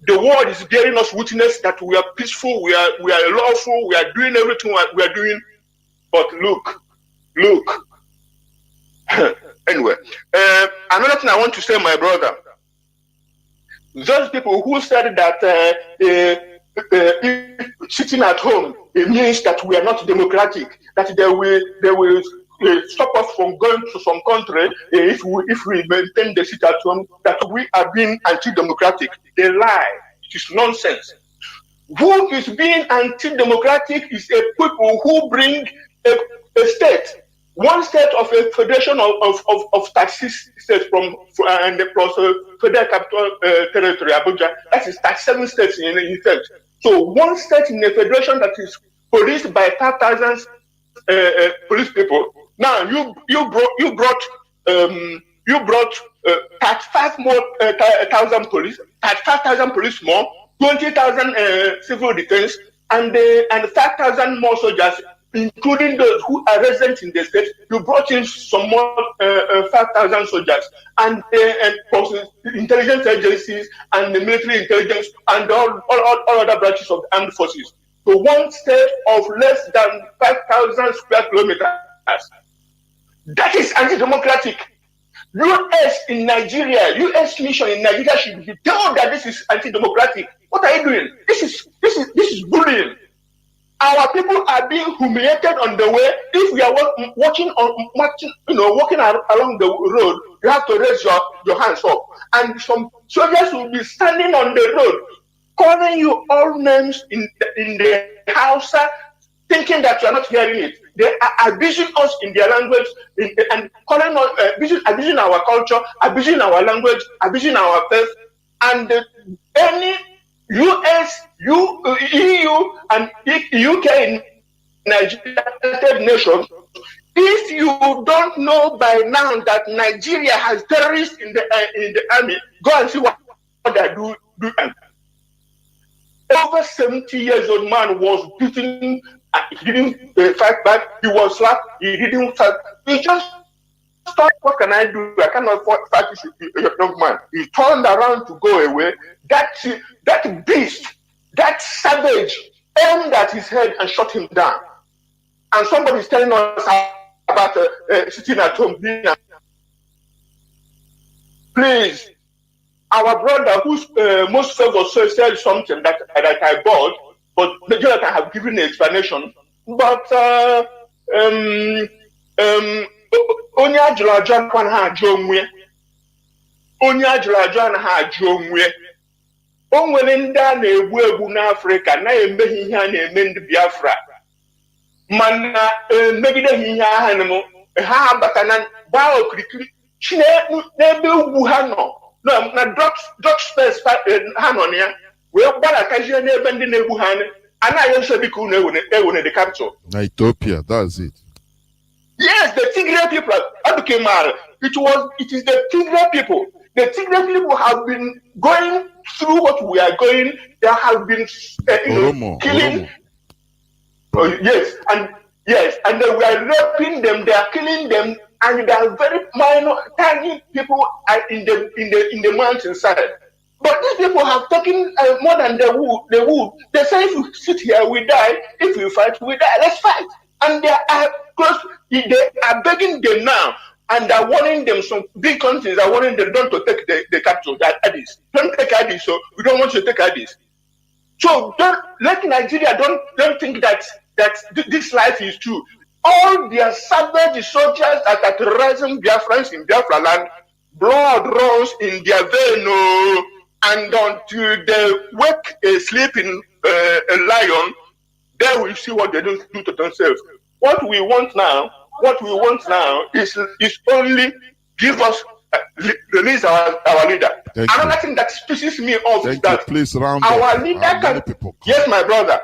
The world is bearing us witness that we are peaceful, we are lawful, we are doing everything we are doing. But look. Anyway, another thing I want to say, my brother, those people who said that sitting at home, it means that we are not democratic, that they will stop us from going to some country if we maintain the sit at home, that we are being anti-democratic. They lie. It is nonsense. Who is being anti-democratic is a people who bring a state, one state of a federation of 36 states from and plus federal capital territory, Abuja. That is 37 states in effect. So one state in a federation that is policed by 5,000 police people. Now you brought 35 more thousand police, 35,000 police more, 20,000 civil defense, and 5,000 more soldiers, including those who are resident in the state. You brought in some more 5,000 soldiers, and intelligence agencies and the military intelligence and all other branches of the armed forces. So one state of less than 5,000 square kilometers. That is anti-democratic. US in Nigeria, US mission in Nigeria should be told that this is anti-democratic. What are you doing? This is bullying. Our people are being humiliated on the way. If we are walking along the road, you have to raise your hands up. And some soldiers will be standing on the road, calling you all names in the Hausa, thinking that you are not hearing it. They are abusing us in their language and calling us, abusing our culture, abusing our language, abusing our faith. And any US, EU, and UK in Nigeria, United Nations, if you don't know by now that Nigeria has terrorists in the army, go and see what they do. Over 70 years old man was beaten. He didn't fight back. He was slapped. He didn't fight. He just thought, what can I do? I cannot fight this young man. He turned around to go away. That beast, that savage, aimed at his head and shot him down. And somebody is telling us about sitting at home. Please, our brother, who's most favors, said something that I bought, but Jonathan have given an explanation. But onye ajụrụ ajụ anaghị ajụ onwe. Onye ajụrụ ajụ anaghị ajụ onwe. O nwere ndị a na-egbu n'Afrịka na-emeghị ihe a na-eme ndị Biafra. Mana megide ihe ha abata na gbaa okirikiri n'ebe ugwu ha nọ na drug space ha nọ na ya wee gbalatazie n'ebe ndị na-egbu ha anaghị nso dịka unu ewere the capital. Na Ethiopia, that's it. Yes, the Tigray people, it is the Tigray people. The Tigray people have been going through what we are going. They have been killing. Yes, and they were raping them. They are killing them, and they are very minor, tiny people in the mountainside. But these people have taken more than the wood. They say if we sit here, we die. If we fight, we die. Let's fight. And they are close. They are begging them now, and they're warning them. Some big countries are warning them not to take the capital. That Addis. Don't take Addis. So we don't want you to take Addis. So don't let Nigeria don't think that this life is true. All their savage soldiers that are terrorizing Biafrans in Biafra land, blood runs in their vein, and until they wake a sleeping lion, they will see what they do to themselves. What we want now is only give us release our leader. Another thing that pisses me off is that our leader can. Yes, my brother.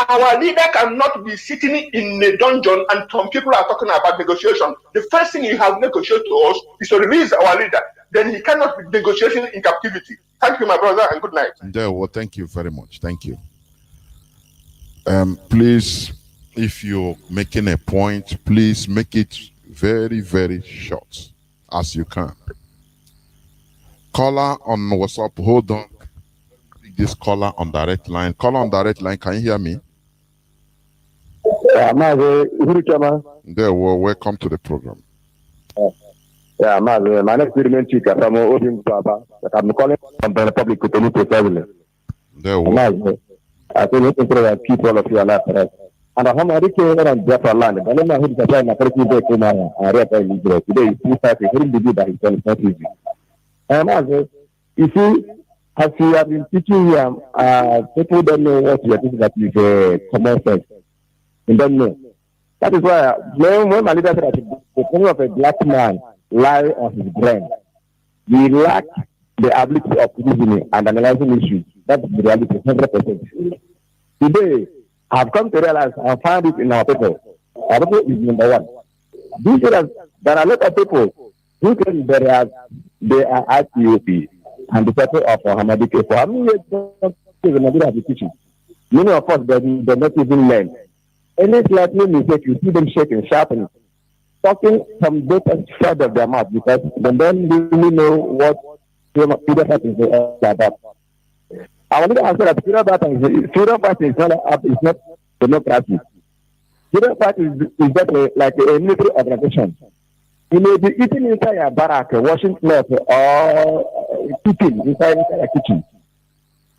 Our leader cannot be sitting in a dungeon and some people are talking about negotiation. The first thing you have negotiated to us is to release our leader. Then he cannot be negotiating in captivity. Thank you, my brother, and good night. Yeah, well, thank you very much. Thank you. Please, if you're making a point, please make it very, very short as you can. Caller on WhatsApp, hold on. This caller on direct line. Caller on direct line, can you hear me? There, well, welcome to the program. Yeah, Mazi, my name is Chika from Obin Baba. I'm calling from the Republic of the There, well. I think it's to keep all of you alive. And I'm already here on Biafra land. I don't know who is the guy I read by Israel. Today, he's 230. He didn't do that. It's not easy. Mazi, you see, as you have been teaching here, people don't know what you are thinking that is common sense. They don't know. That is why when my leader said that the problem of a black man lie on his brain, we lack the ability of reasoning and analyzing issues. That's the reality, 100%. Today, I've come to realize and find it in our people. Our people is number one. These days, there are a lot of people who claim they are IPOP and the people of Hamadike. For how many years the Nigeria have been teaching? Many of us, they're not even learn. Any slightly mistake, you see them shaking, sharpening, talking from both sides of their mouth because they don't really know what freedom fighting is all about. I want to answer that freedom fighting is not democracy. Freedom fighting is just like a military organization. You may be eating inside a barrack, washing clothes, or cooking inside a kitchen.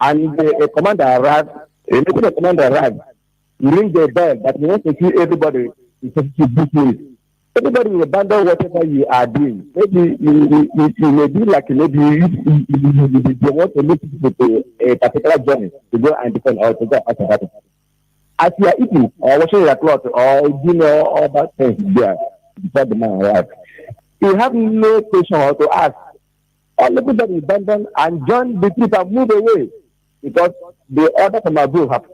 And a commander arrives, a military commander arrives, you ring the bell, but you want to see everybody everybody will abandon whatever you are doing. Maybe you may be like maybe you want to make people to a particular journey to go and defend or to go out of that. As you are eating or washing your clothes or doing all that things there before the man arrives, you have no question or to ask. All the people will abandon and join the trip and move away because the order from above have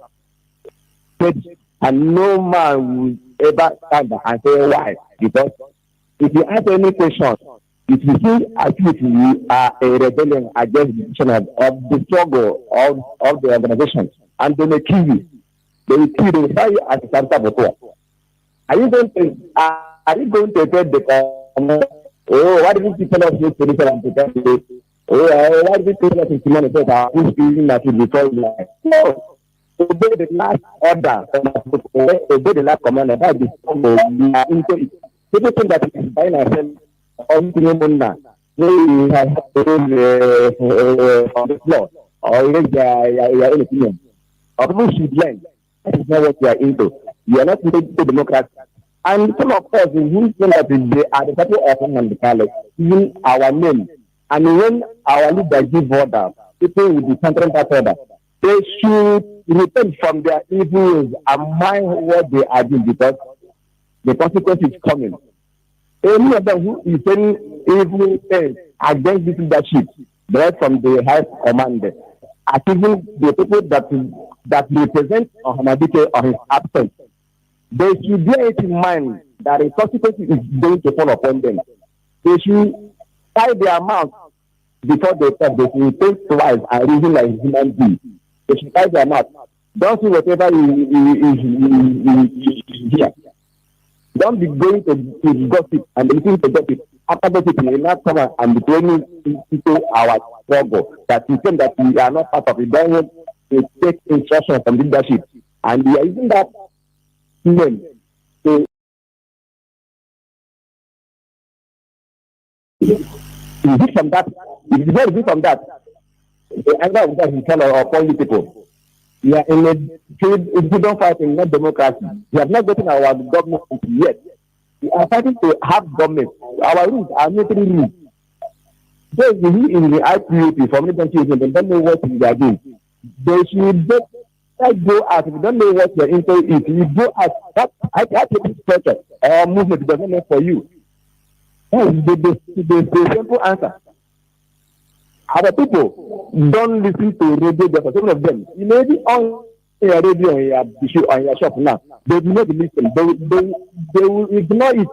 said, and no man will ever stand and say why. Because if you ask any question, if you see as if you are a rebellion against the decision of the struggle of the organization, and they may kill you, they will kill you, you as a Santa Botoa. Are you going to tell the oh, why did you tell us this position and prepare today? Oh, why did you tell us this money that who's feeling that you before you like? No. Obey the last order, obey the last command, about the into it. People think that it is buying ourselves on we have on the floor or raise your own opinion. Or people should learn. That is not what we are into. We are not into democracy. And some of us who think that they are the people of the palace, even our name. And when our leader give order, people will be centering that order. They should repent from their evil ways and mind what they are doing because the consequence is coming. Any of them who is saying evil things against this leadership, right from the high command, are even the people that represent Hamadike or his absence. They should bear it in mind that the consequence is going to fall upon them. They should tie their mouth before they talk. They should think twice and reason like human beings. They should tie their mouth. Don't see whatever you hear. Don't be going to gossip and listening to gossip. After gossip, you will not come and be training into our struggle. That you think that we are not part of it. Don't want to take instruction from leadership. And we are using that name to resist from that. If you don't resist from that, the anger of that is kind of upon you people. We are in a freedom fighting, not democracy. We have not gotten our government yet. We are fighting to have government. Our rules are military rules. Those who in the IPOP for military they don't know what they are doing. They should go out. If you don't know what your info is, you go out. I take this pressure or movement doesn't know for you. That is the simple answer. Our people don't listen to radio. There some of them. You may be on your radio on your shop now. They will not listen. They will ignore it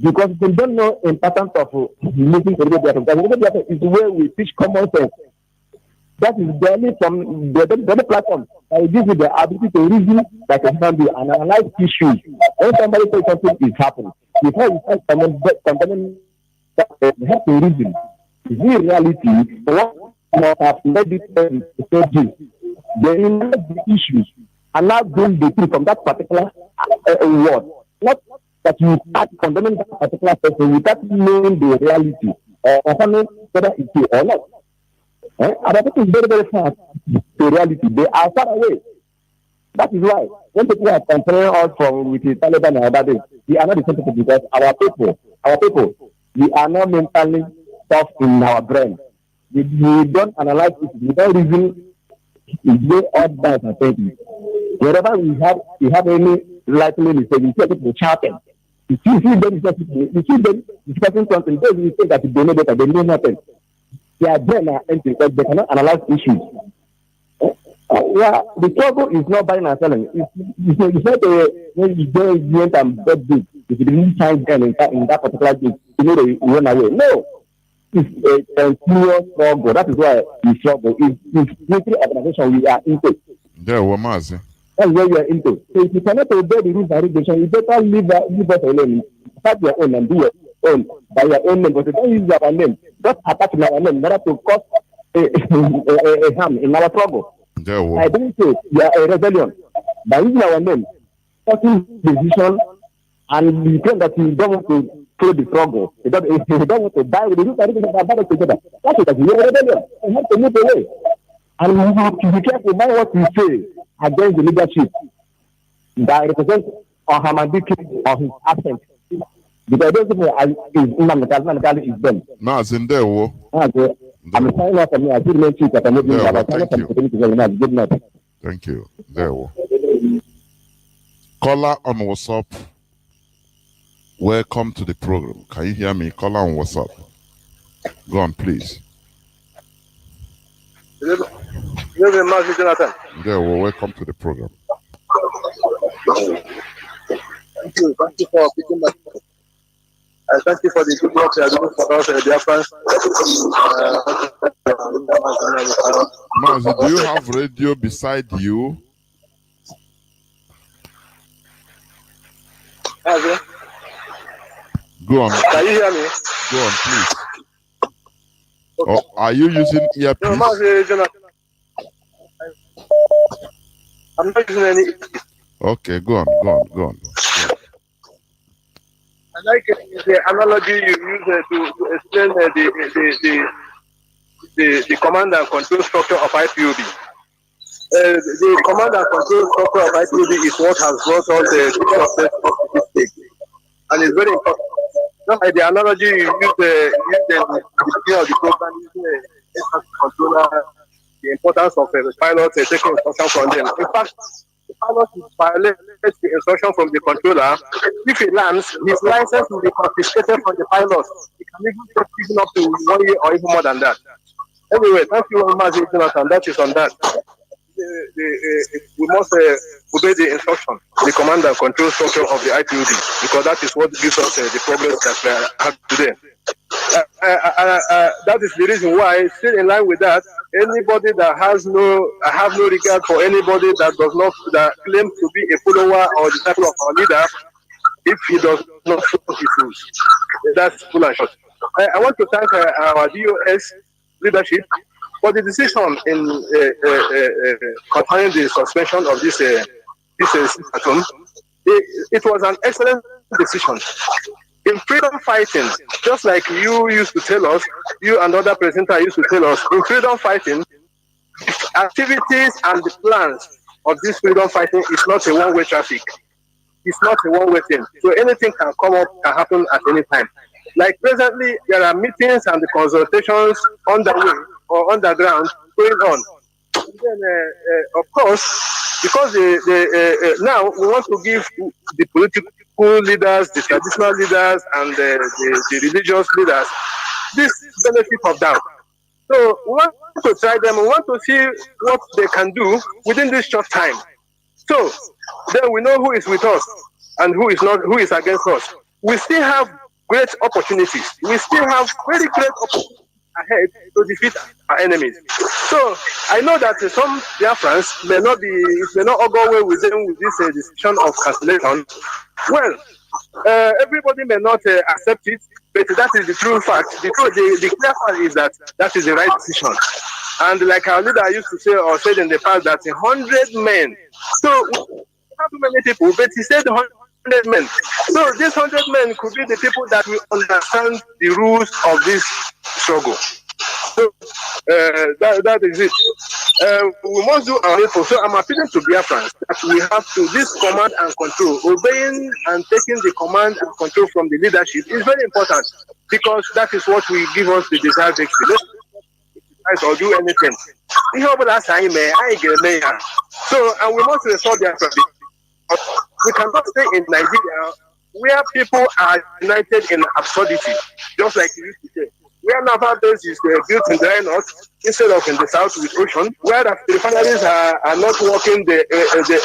because they don't know the importance of listening to radio. Because radio is where we teach common sense. That is the only from the platform that gives you the ability to reason like a human being and analyze issues. When somebody says something is happening, before you start condemning, you have to reason. Is it reality? What must have led it to say this? Then you know the issues and not bring the truth from that particular word. Not that you start condemning that particular person without knowing the reality or confirming whether it's true or not. Other people is very, very far to reality. They are far away. That is why when people are comparing us from with the Taliban and other days, we are not the same people because our people, we are not mentally tough in our brain. We don't analyze it. We don't reason. We go out by our thinking. Wherever we have any likely mistake, we see people shouting. You see them discussing something. They will say that they know better. They know nothing. Their brain are empty because they cannot analyze issues. The struggle is not buying and selling. It's not when you go and get big. If you didn't find them in that particular game, you know they run away. No. It's a continuous struggle. That is why we struggle. It's military organization we are into. There, Mazi. That's where you are into. So if you cannot obey the rules and regulations, you better leave us alone. Start your own and do your own by your own name. But don't use our name. Just attack in our name in order to cause a harm in our struggle. I don't say we are a rebellion. By using our name, causing decision, and we claim that we don't want to follow the struggle. We don't want to die with the youth and everything together. That's it. We are a rebellion. We have to move away. And we have to be careful about what we say against the leadership that represents our Hamadiki or his absence. Because those people is them. No, it's in there. I'm signing off from here. I did mention that I'm not doing that. Good night. Thank you. There. Caller on WhatsApp. Welcome to the program. Can you hear me? Caller on WhatsApp. Go on, please. Mazi Jonathan. There. Welcome to the program. Thank you for picking my call. Thank you for the good work you are doing for us, Biafrans. Mazi, do you have radio beside you? Mazi? Go on. Can you hear me? Go on, please. Okay. Oh, are you using earpiece? No, Mazi, Jonathan. I'm not using any. Okay, go on. I like the analogy you use to explain the command and control structure of IPOB. The command and control structure of IPOB is what has brought all the success of this state, and it's very important. Just like the analogy you use the beginning of the program, using the controller, the importance of the pilot taking instruction from them. In fact, the pilot violates the instruction from the controller. If he lands, his license will be confiscated from the pilot. He can even take up to 1 year or even more than that. Anyway, thank you very much, Jonathan. That is on that. We must obey the instruction, the command and control structure of the IPOD, because that is what gives us the problems that we have today. That is the reason why, still in line with that, anybody that have no regard for anybody that does not claim to be a follower or disciple of our leader, if he does not follow his rules, that's full and short. I want to thank our DOS leadership for the decision in concerning the suspension of this platoon. It was an excellent decision. In freedom fighting, just like you used to tell us, you and other presenters used to tell us, in freedom fighting, activities and the plans of this freedom fighting is not a one-way traffic. It's not a one-way thing. So anything can come up, can happen at any time. Like presently, there are meetings and the consultations underway or underground going on. And then, of course, because now we want to give the political leaders, the traditional leaders, and the religious leaders this benefit of doubt. So we want to try them. We want to see what they can do within this short time. So then we know who is with us and who is not, who is against us. We still have great opportunities. We still have very great opportunities ahead to defeat our enemies. So I know that some Biafrans may not all go away with them with this decision of cancellation. Well, everybody may not accept it, but that is the true fact. The clear fact is that is the right decision. And like our leader used to say or said in the past that 100 men. So how many people? But he said 100 men. So these 100 men could be the people that will understand the rules of this struggle. So that is it. We must do our info. So I'm appealing to Biafrans that we have to this command and control. Obeying and taking the command and control from the leadership is very important because that is what will give us the desired victory. Or do anything. So, and we must restore Biafra. We cannot stay in Nigeria where people are united in absurdity, just like you used to say. Where naval base is built in the north instead of in the south with ocean, where the refineries are not working, they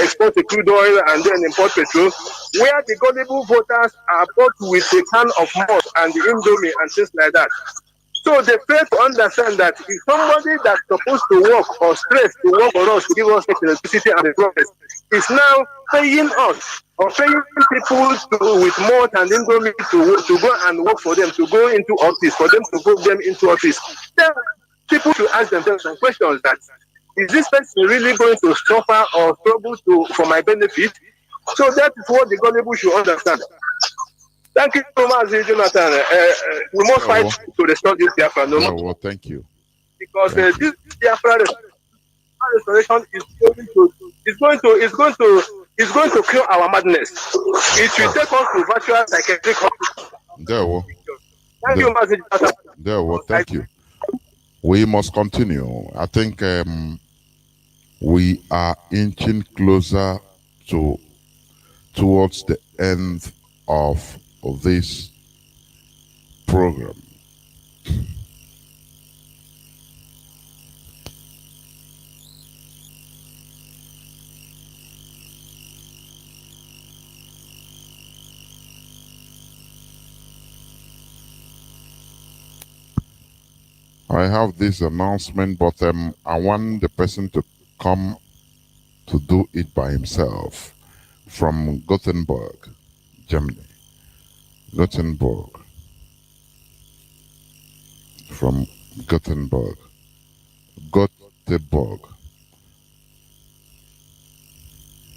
export the crude oil and then import petrol, where the gullible voters are bought with a can of malt and the indomie and things like that. So they fail to understand that if somebody that's supposed to work or stress to work for us to give us electricity and the progress is now paying us or paying people with malt and indomie to go and work for them, to go into office, for them to vote them into office, then people should ask themselves some questions that, is this person really going to suffer or struggle for my benefit? So that is what the gullible should understand. Thank you so much, Jonathan. We must fight to restore this Biafra. Well, thank you. Because this Biafra restoration is going to cure our madness. It will take us to virtual psychiatric hospital. Thank you, Mazi. Thank you. We must continue. I think we are inching closer towards the end of this program. I have this announcement, but I want the person to come to do it by himself from Gothenburg, Germany. Gothenburg. From Gothenburg. Gothenburg.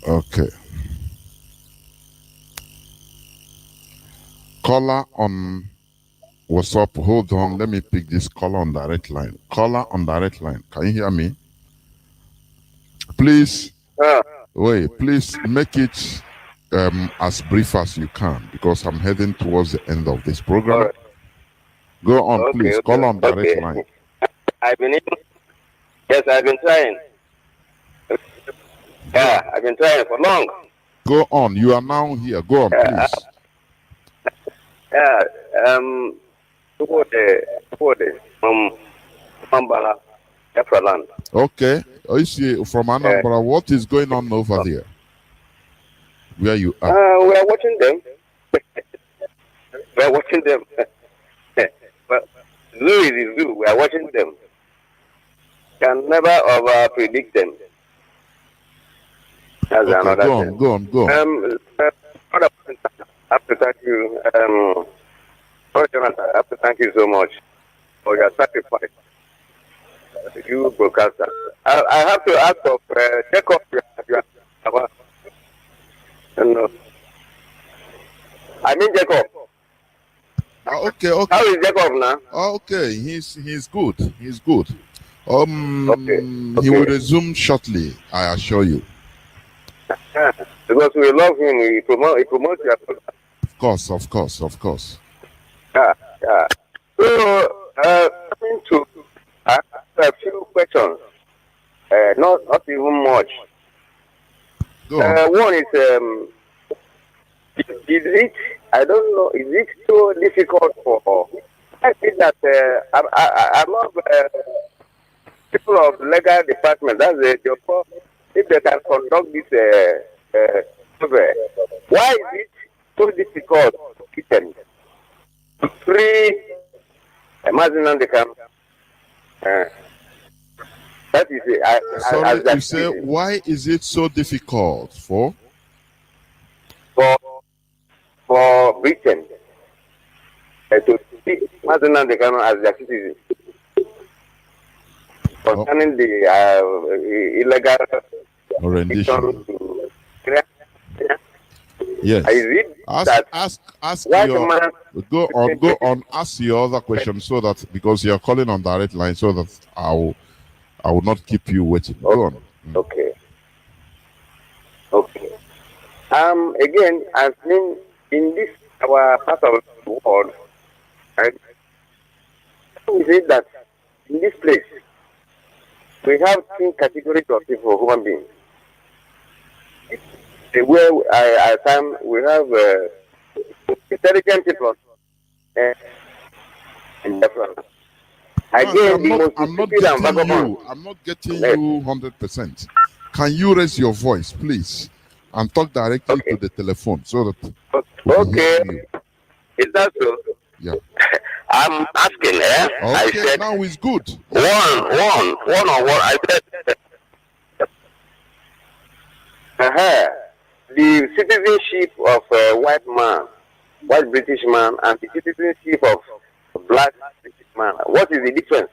Okay. Caller on what's up? Hold on. Let me pick this caller on direct line. Caller on direct line. Can you hear me? Please. Wait, please make it as brief as you can because I'm heading towards the end of this program. Right. Go on, please. Okay. Call on direct line. I've been trying. Yeah, I've been trying for long. Go on. You are now here. Go on, please. Anambra, Biafra land. Okay. I see from Anambra. What is going on over there? Where you are? We are watching them. We are watching them. But zoo is the zoo. We are watching them. Can never over predict them. That's okay, another go thing. on. I have to thank you. Jonathan, I have to thank you so much for your sacrifice. You broadcaster. I have to ask of Jacob. I mean Jacob. Okay. How is Jacob now? Okay, he's good. He's good. He will resume shortly. I assure you. Because we love him. He promotes your program. Of course. Yeah. So, coming to a few questions. Not even much. Go on. One is it? I don't know. Is it so difficult for? I think that I love people of legal department. That's the job. If they can conduct this survey, why is it so difficult to free Mazi Sorry, that you say, why is it so difficult for Britain to see Mazi as their citizen concerning the illegal rendition? Yes. Ask your go on. Ask your other question so that because you are calling on direct line, so that I will not keep you waiting. Go on. Okay. Again, I've been in this our part of the world, right? We say that in this place we have two categories of people, human beings. Where at time we have intelligent people and different. Again, I'm not getting you. I'm not getting you 100%. Can you raise your voice, please, and talk directly to the telephone so that we can hear you? Is that so? Yeah. I'm asking, Okay, I said now it's good. One on one. I said the citizenship of a white British man, and the citizenship of a black British man. What is the difference?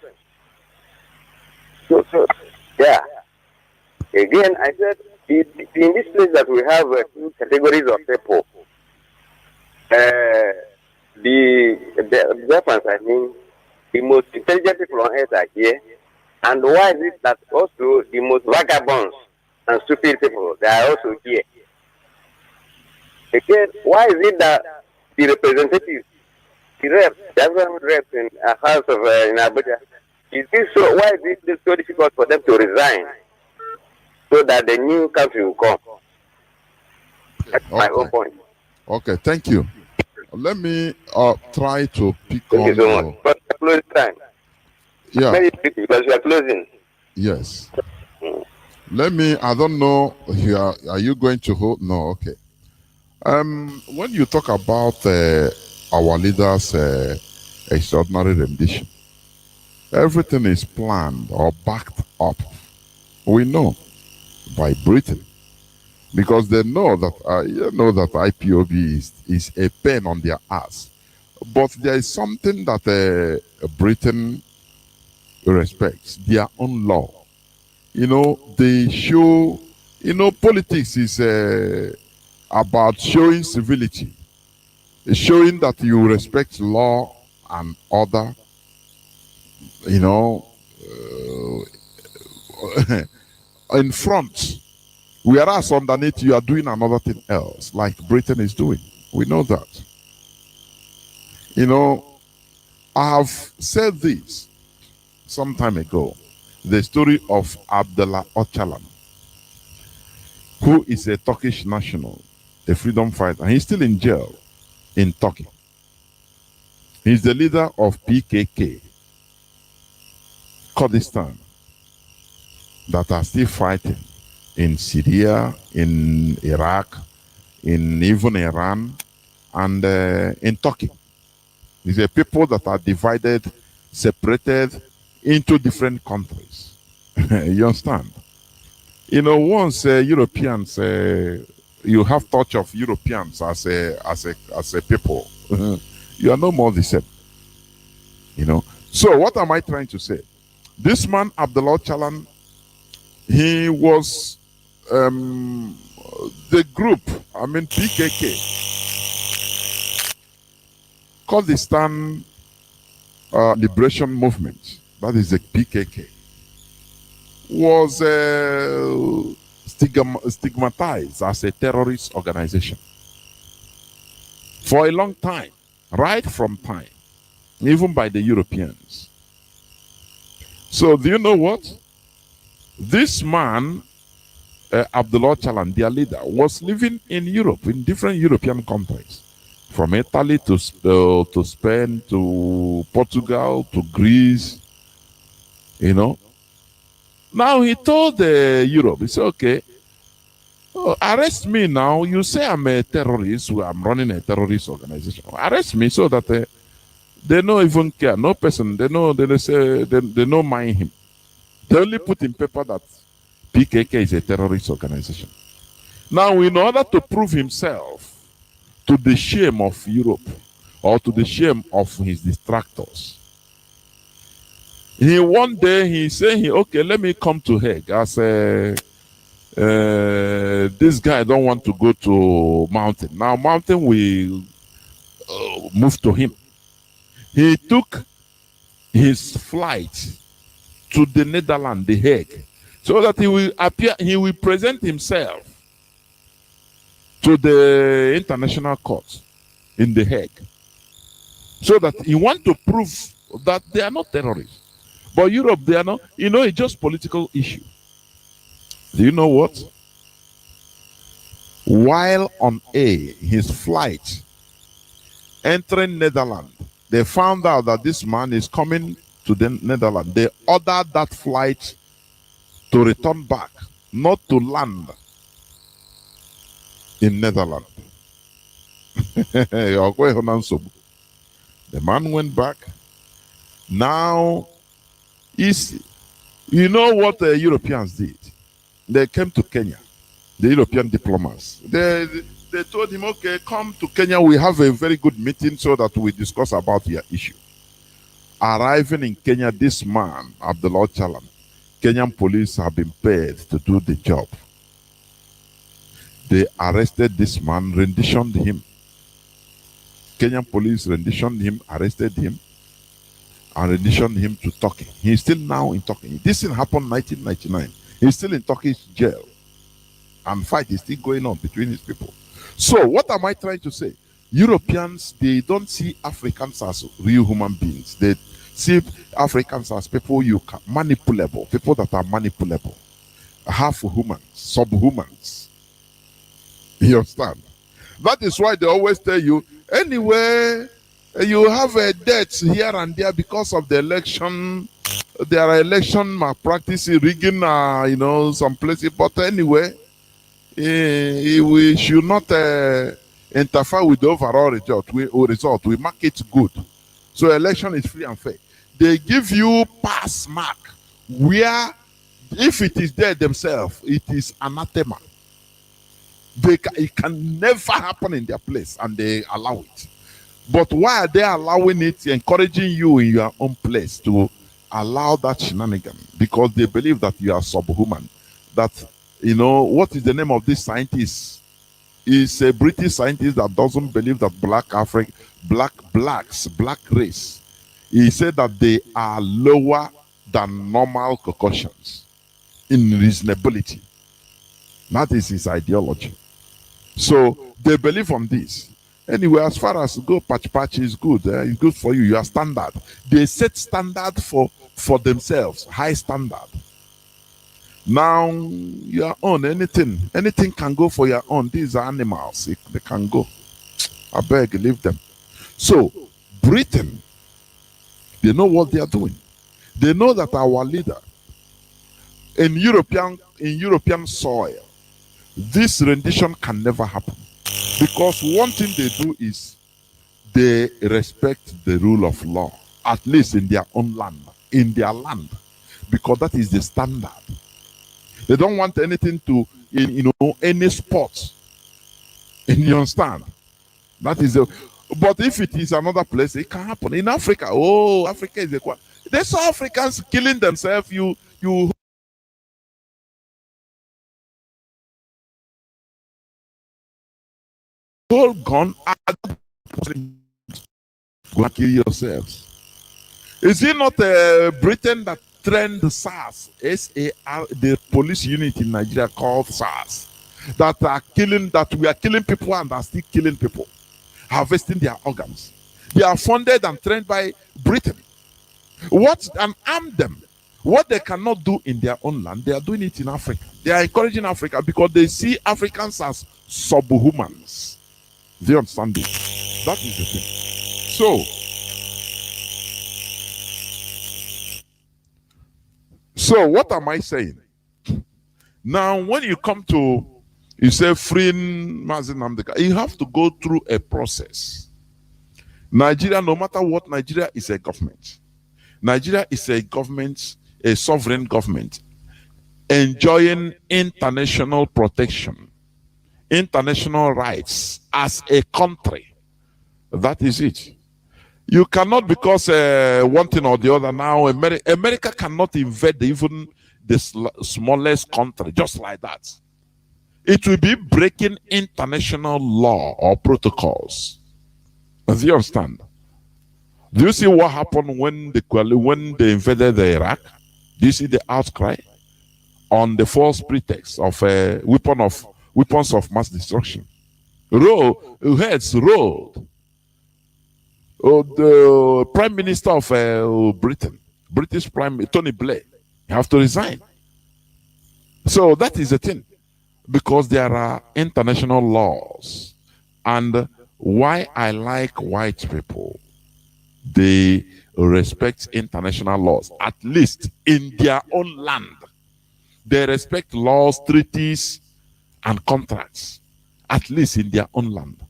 So yeah. Again, I said in this place that we have two categories of people. The difference, I mean, the most intelligent people on earth are here, and why is it that also the most vagabonds and stupid people, they are also here? Again, why is it that the representatives, the reps, the government reps in a house of in Abuja, is this so? Why is it so difficult for them to resign so that the new country will come? That's my own point. Okay, thank you. Let me try to pick Thank you so much. But close time. Yeah. Very quick because we are closing. Yes. Let me. I don't know. Here, are you going to hold? No. Okay. When you talk about our leaders' extraordinary rendition, everything is planned or backed up. We know by Britain. Because they know that that IPOB is a pain on their ass, but there is something that Britain respects: their own law. They show. Politics is about showing civility, showing that you respect law and order. In front. Whereas underneath you are doing another thing else, like Britain is doing. We know that. I have said this some time ago. The story of Abdullah Öcalan, who is a Turkish national, a freedom fighter. He's still in jail in Turkey. He's the leader of PKK, Kurdistan, that are still fighting in Syria, in Iraq, in even Iran, and in Turkey. These are people that are divided, separated into different countries. You understand? Once Europeans, you have touch of Europeans as a people, you are no more the same. So what am I trying to say? This man, Abdullah Öcalan, he was the group, PKK, Kurdistan Liberation Movement, that is the PKK, was stigmatized as a terrorist organization for a long time, right from time, even by the Europeans. So do you know what? This man, Abdullah Öcalan, their leader, was living in Europe, in different European countries, from Italy to Spain to Portugal to Greece. Now he told Europe, he said, okay, arrest me now. You say I'm a terrorist, I'm running a terrorist organization. Arrest me so that they don't even care. No person, they know mind him. They only put in paper that PKK is a terrorist organization. Now, in order to prove himself to the shame of Europe or to the shame of his distractors, one day he said, okay, let me come to Hague as this guy don't want to go to Mountain. Now Mountain will move to him. He took his flight to the Netherlands, The Hague, so that he will appear, he will present himself to the International Court in The Hague, so that he want to prove that they are not terrorists. But Europe, they are not, it's just political issue. Do you know what? While on his flight entering Netherlands, they found out that this man is coming to the Netherlands. They ordered that flight to return back, not to land in Netherlands. The man went back. Now, you know what the Europeans did? They came to Kenya, the European diplomats. They told him, okay, come to Kenya. We have a very good meeting so that we discuss about your issue. Arriving in Kenya, this man, Abdullah Chalam, Kenyan police have been paid to do the job. They arrested this man, renditioned him. Kenyan police renditioned him, arrested him, and renditioned him to Turkey. He's still now in Turkey. This thing happened in 1999. He's still in Turkish jail. And fight is still going on between his people. So what am I trying to say? Europeans, they don't see Africans as real human beings. They see Africans as people you can manipulable, people that are manipulable, half humans, subhumans. You understand? That is why they always tell you, anyway, you have a debt here and there because of the election. There are election malpractice, rigging, some places. But anyway, we should not interfere with the overall result. We mark it good. So election is free and fair. They give you pass mark where, if it is there themselves, it is anathema. It can never happen in their place, and they allow it. But why are they allowing it, encouraging you in your own place to allow that shenanigan? Because they believe that you are subhuman. That, what is the name of this scientist? Is a British scientist that doesn't believe that black race. He said that they are lower than normal Caucasians in reasonability. That is his ideology. So they believe on this. Anyway, as far as go patch is good. It's good for you. You are standard. They set standard for themselves. High standard. Now, your own, anything can go for your own. These are animals. They can go. I beg, leave them. So, Britain, they know what they are doing. They know that our leader in European soil, this rendition can never happen. Because one thing they do is they respect the rule of law, at least in their own land, because that is the standard. They don't want anything to, any sports. You understand? That is but if it is another place, it can happen. In Africa, Africa is they saw Africans killing themselves. You hold gun and go and kill yourselves. Is it not Britain that trained the SARS, S-A-R, the police unit in Nigeria called SARS, that we are killing people and are still killing people, harvesting their organs? They are funded and trained by Britain. And arm them. What they cannot do in their own land, they are doing it in Africa. They are encouraging Africa because they see Africans as subhumans. Do you understand it? That is the thing. So what am I saying? Now, when you come to, you say freeing Mazi, you have to go through a process. Nigeria, no matter what, Nigeria is a government. Nigeria is a government, a sovereign government enjoying international protection, international rights as a country. That is it. You cannot, because one thing or the other now, America cannot invade even the smallest country just like that. It will be breaking international law or protocols. Do you understand? Do you see what happened when they invaded Iraq? Do you see the outcry on the false pretext of weapons of mass destruction? Heads rolled. The Prime Minister of Britain, British Prime Tony Blair, you have to resign. So that is the thing, because there are international laws, and why I like white people, they respect international laws, at least in their own land. They respect laws, treaties, and contracts, at least in their own land.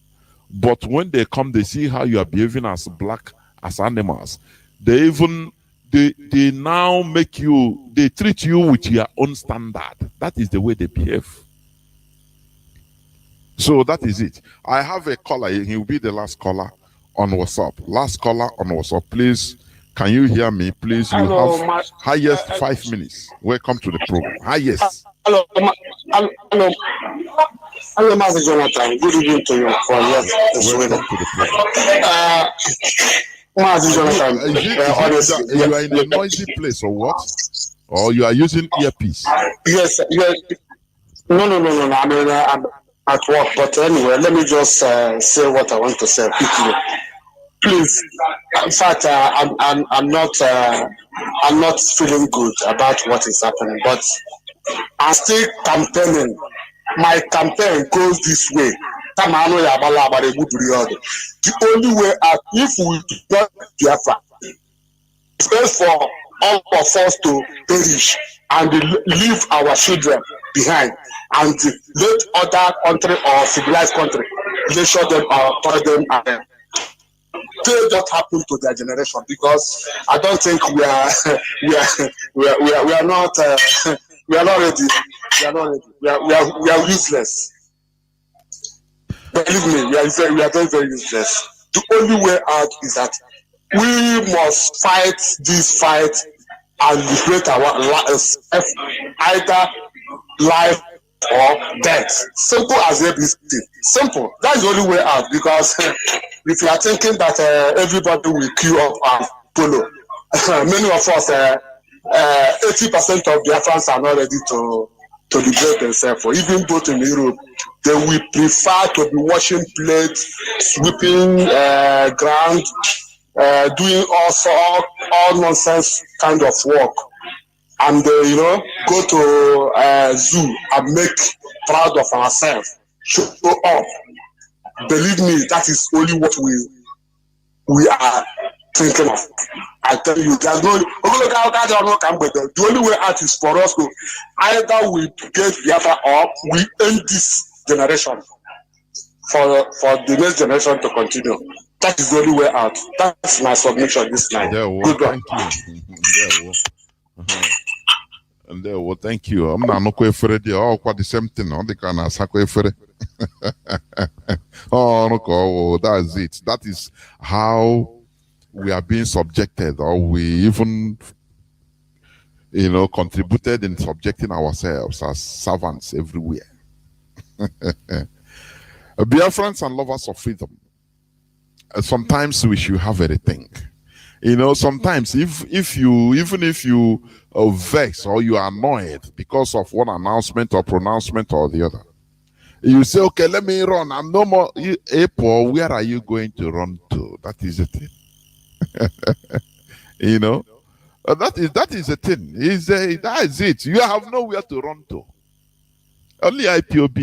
But when they come, they see how you are behaving as black, as animals. They now make you, they treat you with your own standard. That is the way they behave. So that is it. I have a caller. He will be the last caller on WhatsApp. Last caller on WhatsApp. Please, can you hear me? Please, you have highest 5 minutes. Welcome to the program. Highest. Hello, Mazi Jonathan. Good evening to you. Welcome to the program. Mazi Jonathan. You are in a noisy place or what? Or you are using earpiece? Yes. No. I mean, I'm at work. But anyway, let me just say what I want to say quickly. Please, in fact, I'm not feeling good about what is happening, but I'm still campaigning. My campaign goes this way. The only way out, if we do not Biafra, it's best for all of us to perish and leave our children behind, and let other country or civilized country show them or tell them tell what happened to their generation, because I don't think we are not ready. We are useless. Believe me, we are very, very useless. The only way out is that we must fight this fight and liberate our life, either life or death. Simple as ABC. Simple. That's the only way out, because if you are thinking that everybody will queue up and follow, many of us, 80% of Biafrans are not ready to liberate themselves. Or even both in Europe, they will prefer to be washing plates, sweeping ground, doing all nonsense kind of work, and go to zoo and make proud of ourselves, show up. Believe me, that is only what we are thinking of. I tell you, there's no. The only way out is for us to either we get Biafra or we end this generation for the next generation to continue. That is the only way out. That's my submission this night. Good luck. Thank you. I'm not afraid. Oh, quite the same thing. They can ask Oh, that's it. That is how we are being subjected, or we even, contributed in subjecting ourselves as servants everywhere. Biafrans and lovers of freedom, sometimes we should have a rethink. Sometimes if you vex or you are annoyed because of one announcement or pronouncement or the other, you say, okay, let me run. I'm no more. April, where are you going to run to? That is the thing. That is the thing. That is it. You have nowhere to run to. Only IPOB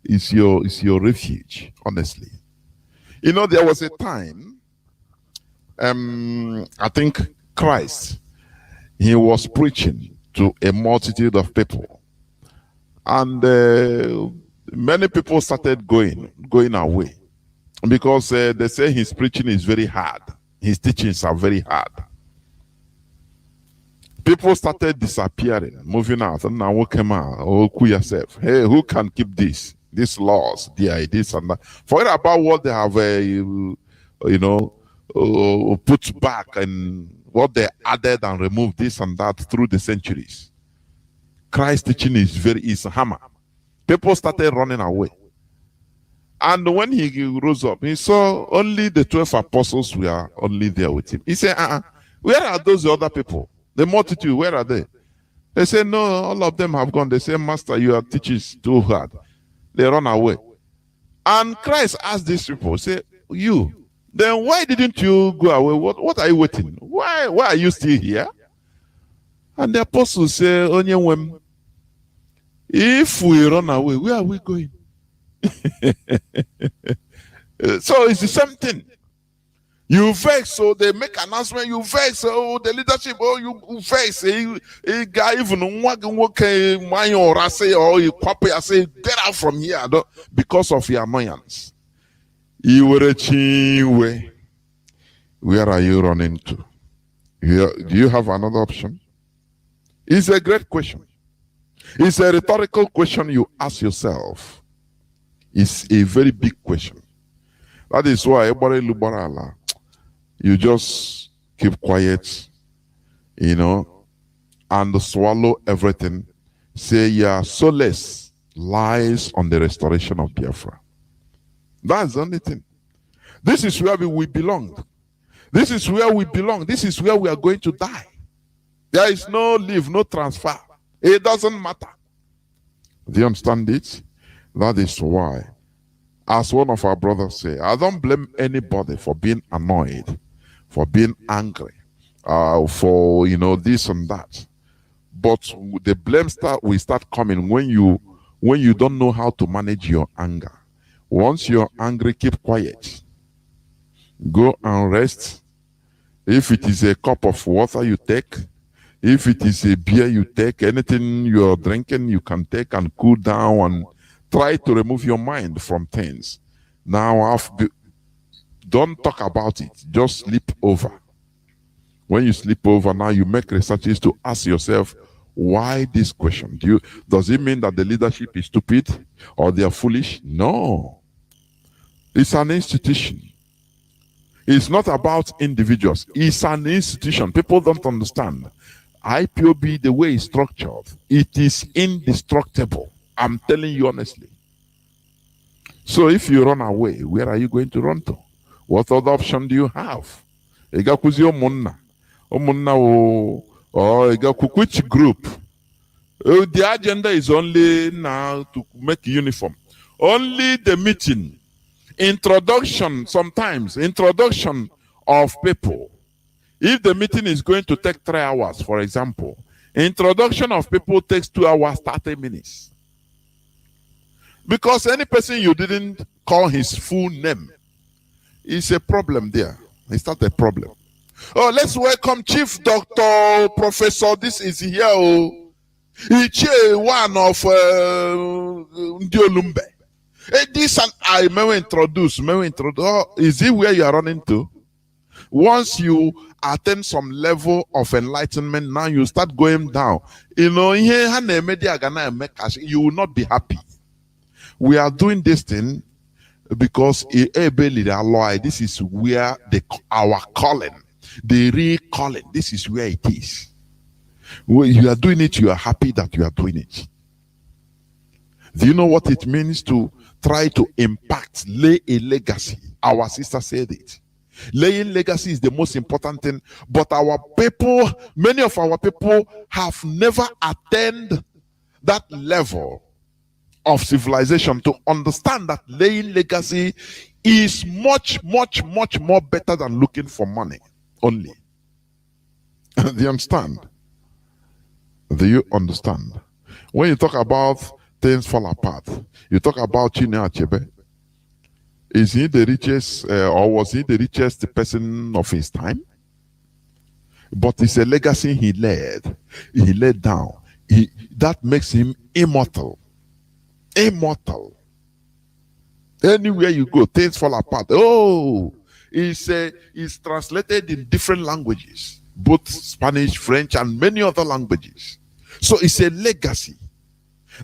is your refuge. Honestly, there was a time. I think Christ, he was preaching to a multitude of people, and many people started going away, because they say his preaching is very hard. His teachings are very hard. People started disappearing, moving out. And now who came out? Oh, cool yourself. Hey, who can keep this? These laws, this and that. Forget about what they have, put back and what they added and removed this and that through the centuries. Christ's teaching is a hammer. People started running away. And when he rose up, he saw only the 12 apostles were only there with him. He said, where are those other people? The multitude, where are they? They said, no, all of them have gone. They say, Master, your teaching is too hard. They run away. And Christ asked these people, say, you, then why didn't you go away? What are you waiting? Why are you still here? And the apostles say, Onye, if we run away, where are we going? So it's the same thing. You vex, so they make announcement. You vex, so the leadership. Oh, you vex. A guy even or say, or you copy, say, get out from here, because of your annoyance. You were a way. Where are you running to? Do you have another option? It's a great question. It's a rhetorical question you ask yourself. It's a very big question. That is why you just keep quiet, and swallow everything. Say your solace lies on the restoration of Biafra. That's the only thing. This is where we belong. This is where we belong. This is where we are going to die. There is no leave, no transfer. It doesn't matter. Do you understand it? That is why, as one of our brothers say, I don't blame anybody for being annoyed, for being angry, for this and that. But the blame will start coming when you don't know how to manage your anger. Once you're angry, keep quiet. Go and rest. If it is a cup of water you take, if it is a beer you take, anything you're drinking you can take and cool down and try to remove your mind from things. Now, don't talk about it. Just sleep over. When you sleep over, now you make researches to ask yourself, why this question? Does it mean that the leadership is stupid or they are foolish? No. It's an institution. It's not about individuals. It's an institution. People don't understand. IPOB, the way it's structured, it is indestructible. I'm telling you honestly. So if you run away, where are you going to run to? What other option do you have? Which group? The agenda is only now to make uniform. Only the meeting. Introduction of people. If the meeting is going to take 3 hours, for example, introduction of people takes 2 hours, 30 minutes. Because any person you didn't call his full name is a problem there. It's not a problem. Oh, let's welcome Chief Dr. Professor. This is here. He's one of Ndiolumbe. This and I may introduce. Oh, is it where you are running to? Once you attain some level of enlightenment, now you start going down. You will not be happy. We are doing this thing because this is where our calling, the real calling, this is where it is. When you are doing it, you are happy that you are doing it. Do you know what it means to try to impact, lay a legacy? Our sister said it. Laying legacy is the most important thing, but our people, many of our people have never attained that level of civilization to understand that laying legacy is much, much, much more better than looking for money only. Do you understand? Do you understand? When you talk about things fall apart, you talk about Chinua Achebe. Is he the richest, or was he the richest person of his time? But it's a legacy he laid. He laid down. That makes him immortal. Immortal. Anywhere you go, things fall apart. Oh, it's translated in different languages. both Spanish, French, and many other languages. So it's a legacy.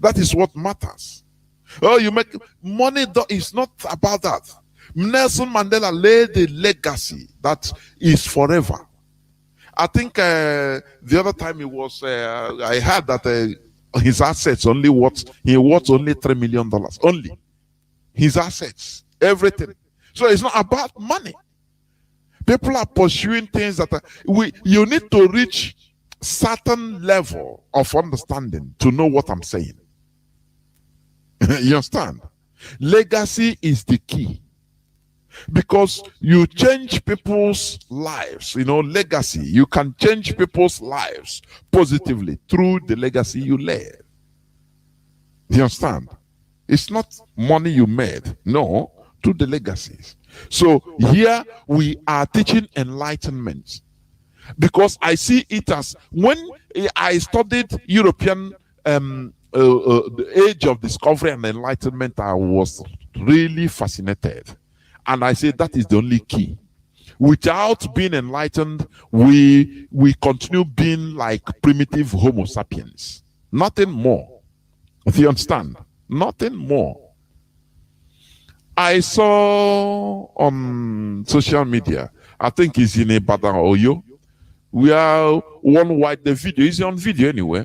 That is what matters. Oh, you make money, it's not about that. Nelson Mandela laid a legacy that is forever. I think the other time it was, I heard that his assets only worth only $3 million. Only his assets, everything. So it's not about money. People are pursuing things that you need to reach certain level of understanding to know what I'm saying. You understand? Legacy is the key. Because you change people's lives, legacy. You can change people's lives positively through the legacy you left. You understand? It's not money you made, no, through the legacies. So here we are teaching enlightenment, because I see it as, when I studied European the age of discovery and enlightenment, I was really fascinated. And I say that is the only key. Without being enlightened, we continue being like primitive Homo sapiens. Nothing more. Do you understand? Nothing more. I saw on social media, I think it's in Ibadan, Oyo, where one white, the video is on video anyway.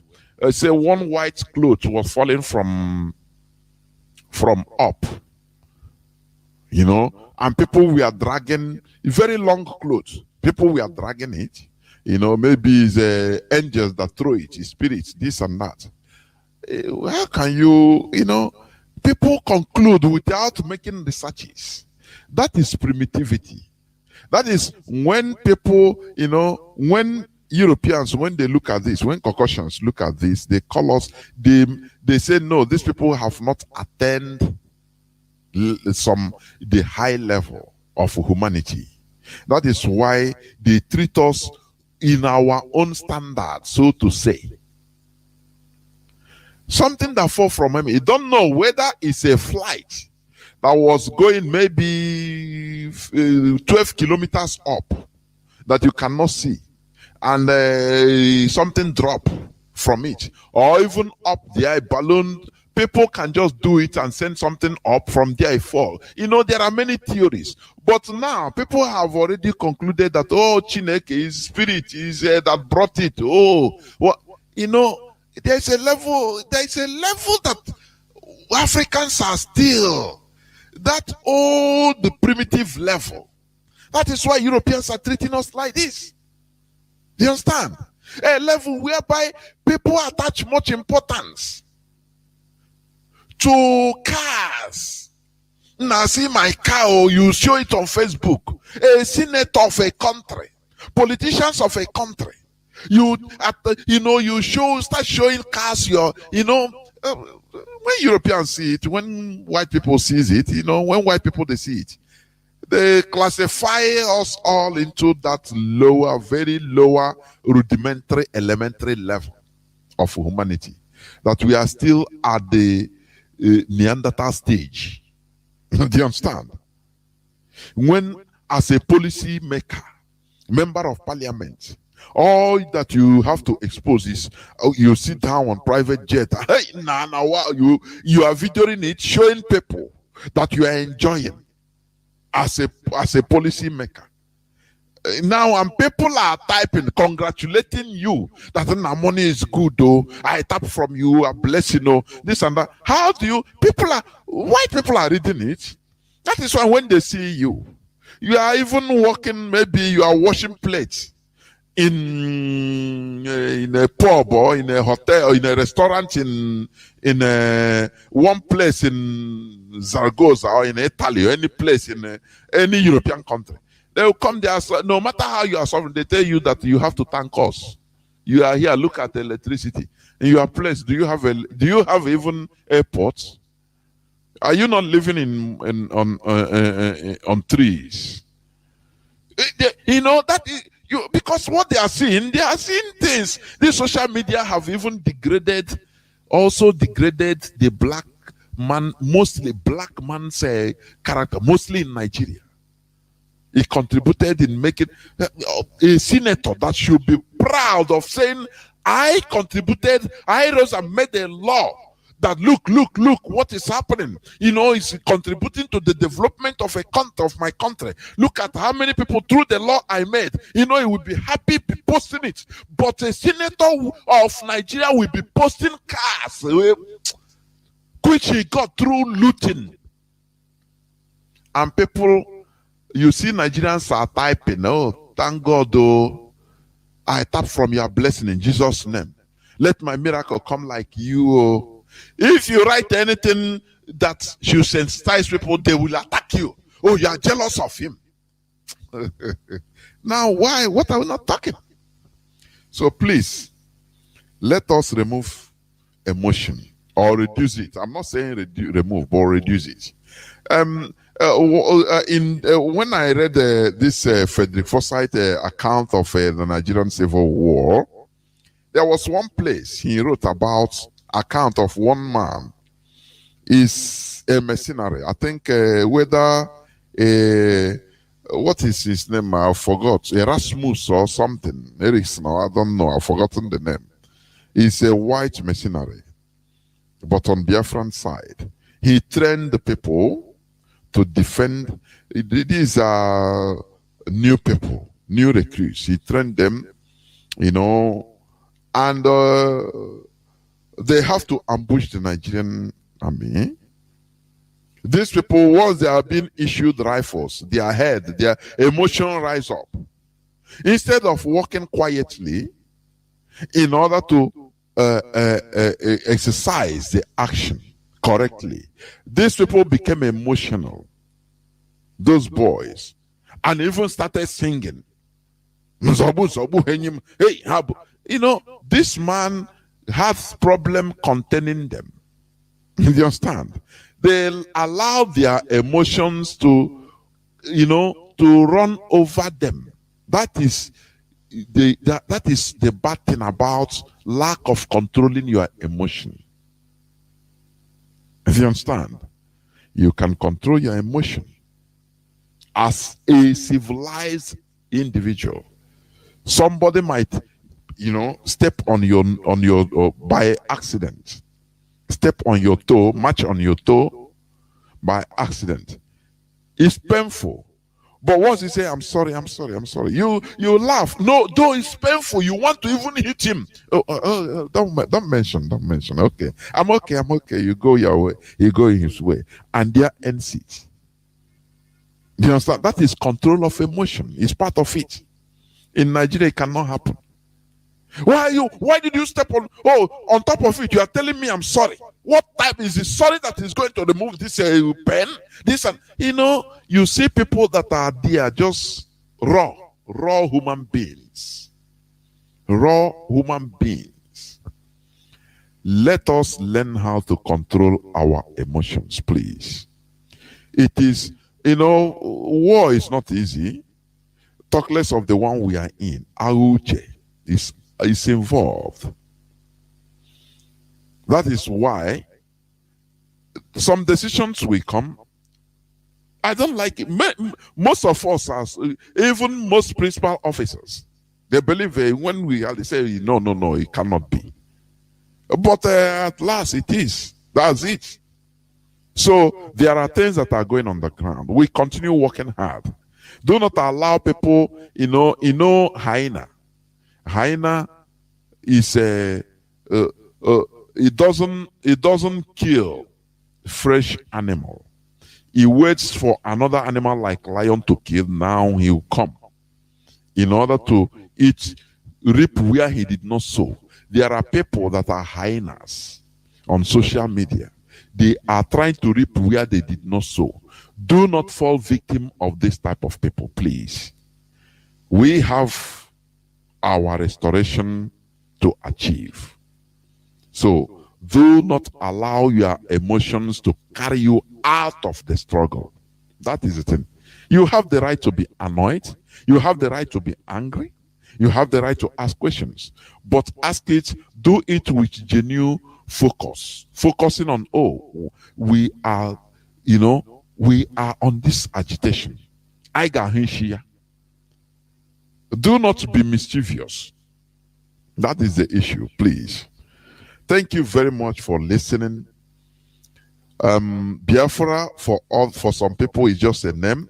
Say one white cloth was falling from up, and people were dragging very long clothes. People were dragging it, maybe it's angels that throw it, spirits, this and that. How can you, people conclude without making researches? That is primitivity. That is when people, when Europeans, when they look at this, when Caucasians look at this, they call us, they say, no, these people have not attained the high level of humanity. That is why they treat us in our own standard, so to say. Something that fall from him, you don't know whether it's a flight that was going maybe 12 kilometers up that you cannot see, and something drop from it, or even up there, a balloon. People can just do it and send something up, from there it fall. There are many theories, but now people have already concluded that, oh, Chineke is spirit, is that brought it. Oh, what, there's a level that Africans are still that old primitive level. That is why Europeans are treating us like this. Do you understand? A level whereby people attach much importance to cars. Now see my car, or you show it on Facebook. A senator of a country, politicians of a country. You start showing cars. When Europeans see it, when white people sees it, when white people they see it, they classify us all into that lower, very lower, rudimentary, elementary level of humanity. That we are still at the Neanderthal stage. Do you understand? When, as a policy maker, member of parliament, all that you have to expose is you sit down on private jet. Hey, you are videoing it, showing people that you are enjoying as a policy maker. Now, and people are typing, congratulating you that my money is good, though. I tap from you, I bless this and that. How do you, white people are reading it. That is why when they see you, you are even walking, maybe you are washing plates in a pub or in a hotel or in a restaurant in one place in Zaragoza or in Italy or any place in any European country. They will come there, no matter how you are suffering, they tell you that you have to thank us. You are here, look at the electricity. In your place, do you have even airports? Are you not living on trees? That is, because what they are seeing things. This social media have even degraded the black man, mostly black man's character, mostly in Nigeria. He contributed in making a senator that should be proud of saying, I contributed, I rose and made a law that look, what is happening. It's contributing to the development of of my country. Look at how many people through the law I made. He would be happy posting it. But a senator of Nigeria will be posting cars which he got through looting. And people, you see Nigerians are typing, oh, thank God, oh, I tap from your blessing in Jesus' name. Let my miracle come like you. Oh. If you write anything that should sensitize people, they will attack you. Oh, you are jealous of him. Now, why? What are we not talking? So please, let us remove emotion or reduce it. I'm not saying remove, but reduce it. When I read this Frederick Forsyth account of the Nigerian Civil War, there was one place he wrote about account of one man is a mercenary. I think whether what is his name? I forgot. Erasmus or something. Erickson, I don't know. I've forgotten the name. He's a white mercenary, but on Biafran side, he trained the people to defend. These are new people, new recruits. He trained them, and they have to ambush the Nigerian army. These people, once they are being issued rifles, their head, their emotion rise up. Instead of walking quietly in order to exercise the action correctly, these people became emotional. Those boys, and even started singing. Hey, this man has problem containing them. You understand? They allow their emotions to, to run over them. That is the bad thing about lack of controlling your emotion. If you understand, you can control your emotion as a civilized individual. Somebody might, step on your by accident. Step on your toe, march on your toe by accident. It's painful. But once you say, I'm sorry, you laugh. No, though it's painful, you want to even hit him. Don't mention. Okay. I'm okay. You go your way, he go his way. And there ends it. You understand? That is control of emotion. It's part of it. In Nigeria, it cannot happen. Why did you step on top of it? You are telling me I'm sorry. What type is it? Sorry that is going to remove this pen? This and you see people that are there just raw human beings. Raw human beings. Let us learn how to control our emotions, please. It is, war is not easy. Talk less of the one we are in. Auche is involved. That is why some decisions will come. I don't like it. Most of us, even most principal officers, they believe when they say, no, it cannot be. But at last it is. That's it. So there are things that are going on the ground. We continue working hard. Do not allow people, hyena. Hyena is it doesn't kill fresh animal. He waits for another animal like lion to kill. Now he will come in order to reap where he did not sow. There are people that are hyenas on social media. They are trying to reap where they did not sow. Do not fall victim of this type of people, please. We have our restoration to achieve. So do not allow your emotions to carry you out of the struggle. That is the thing. You have the right to be annoyed. You have the right to be angry. You have the right to ask questions. But ask it, do it with genuine focus. Focusing on, we are on this agitation. Do not be mischievous. That is the issue, please. Thank you very much for listening. Biafra for some people is just a name,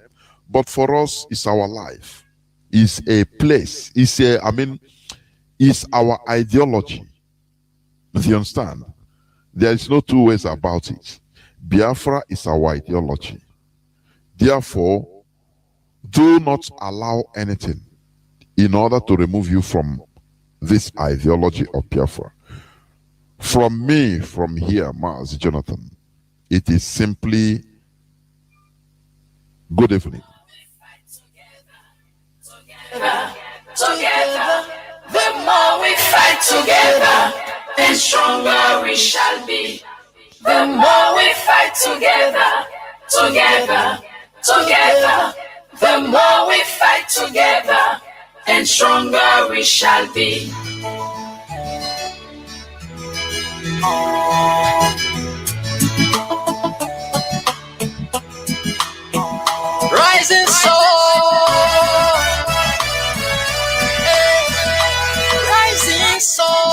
but for us it's our life. It's a place. It's our ideology. Do you understand? There is no two ways about it. Biafra is our ideology. Therefore, do not allow anything in order to remove you from this ideology of Biafra. From me, from here, Mazi Jonathan, it is simply good evening. Together, the more we fight together, the stronger we shall be. The more we fight together, together, the more we fight together, and stronger we shall be. Rising soul, rising soul.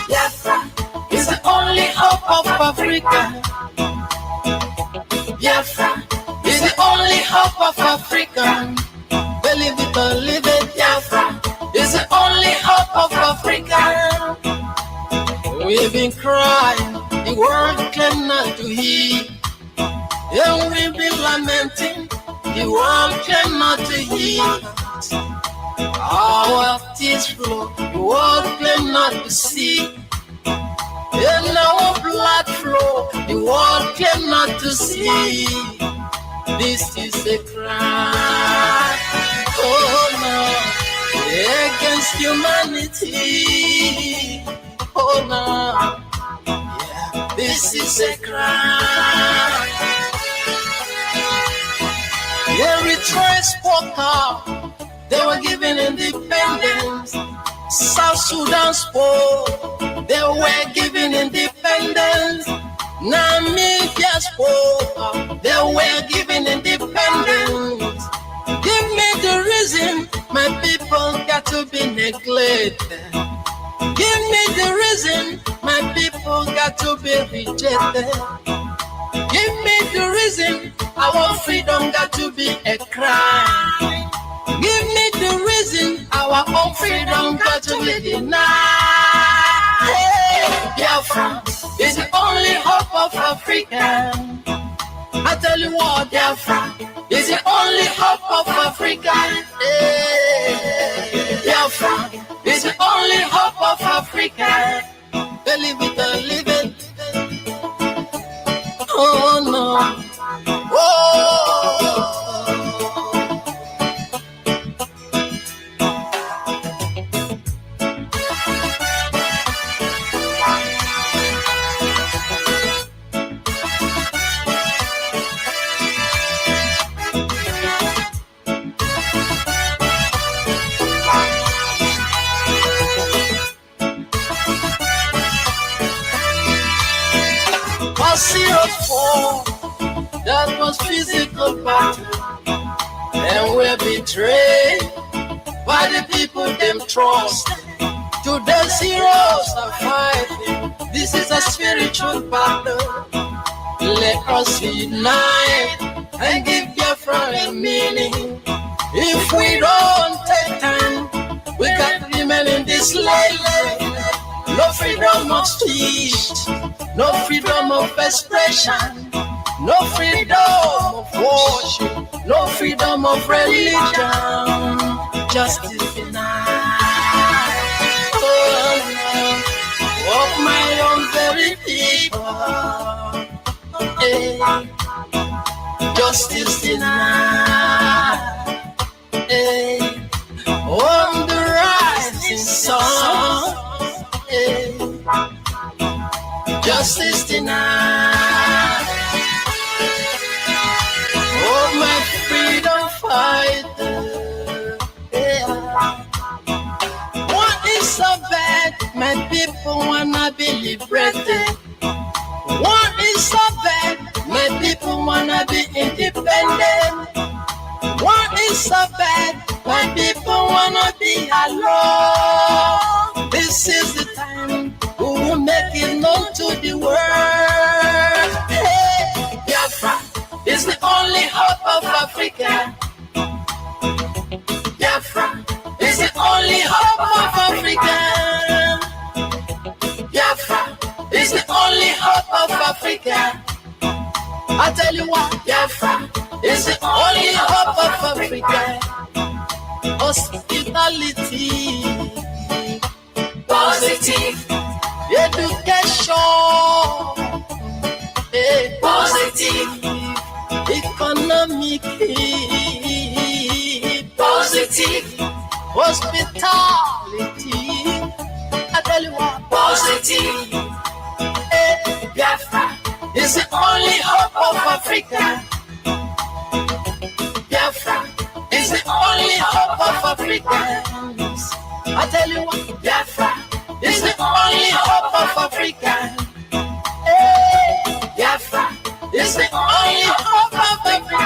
Biafra is the only hope of Africa. Biafra is the only hope of Africa. Believe it or leave it, Biafra is the only hope of Africa. We've been crying, the world cannot to hear. And we've been lamenting, the world cannot to hear. Our tears flow, the world cannot to see. And our blood flow, the world cannot to see. This is a crime, oh no, against humanity. Oh no, yeah, this is a crime. Eritrea spoke up, they were given independence. South Sudan spoke, they were given independence. Namibia spoke up, they were given independence. Give me the reason my people got to be neglected. Give me the reason my people got to be rejected. Give me the reason our freedom got to be a crime. Give me the reason our own freedom got to be denied. Hey, Biafra is the only hope of Africa. I tell you what, Biafra is the only hope of Africa. Hey, Biafra is the only hope of Africa. Believe it or leave it. Oh no. Oh. That was physical battle, and we're betrayed by the people them trust. Today zeros are fighting. This is a spiritual battle. Let us unite and give Biafra a meaning. If we don't take time, we can't remain in this life. No freedom of speech, no freedom of expression, no freedom of worship, no freedom of religion, justice denied. Oh, of my own very people, hey. Justice denied. Hey. On the rising sun, hey. Justice denied. Oh, my freedom fighter. be liberated. War is so bad, my people wanna be independent. War is so bad, my people wanna be alone. This is the time we will make it known to the world. Hey, Biafra is the only hope of Africa. Biafra is the only hope of Africa. Biafra is the only hope of Africa. I tell you what, Biafra is the only hope of Africa. Hospitality, positive, education, positive, economic, positive, hospitality. I tell you what, positive. Biafra is the only hope of Africa. Biafra is the only hope of Africans. I tell you what, Biafra is the only hope of Africa. Biafra is the only hope of Africa.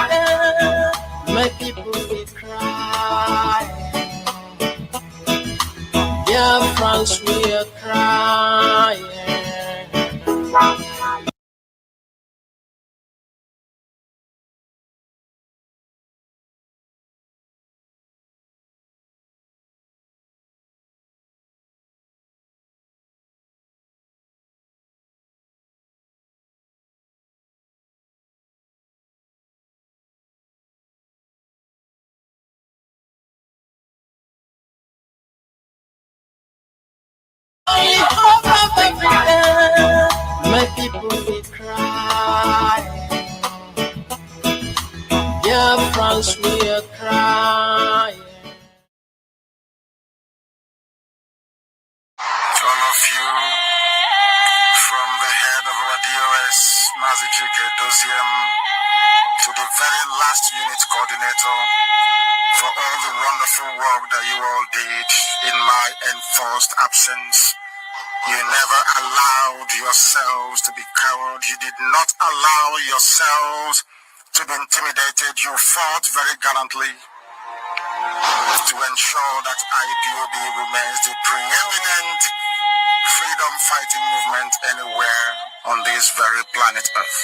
My people will cry. Biafrans will cry. Only hope of Africa. My people will cry. Biafrans will cry. All of you, from the head of our DOS, Mazi to the very last unit coordinator, for all the wonderful work that you all did in my enforced absence. You never allowed yourselves to be cowed. You did not allow yourselves to be intimidated. You fought very gallantly to ensure that IPOB remains the preeminent freedom fighting movement anywhere on this very planet Earth.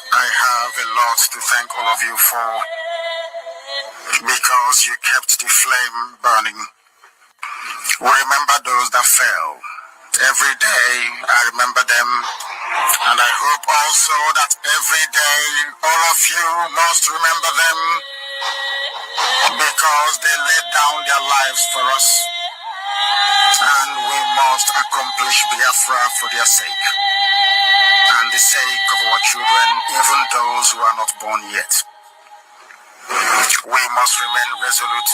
I have a lot to thank all of you for, because you kept the flame burning. We remember those that fell. Every day I remember them, and I hope also that every day all of you must remember them, because they laid down their lives for us, and we must accomplish Biafra for their sake, and the sake of our children, even those who are not born yet. We must remain resolute,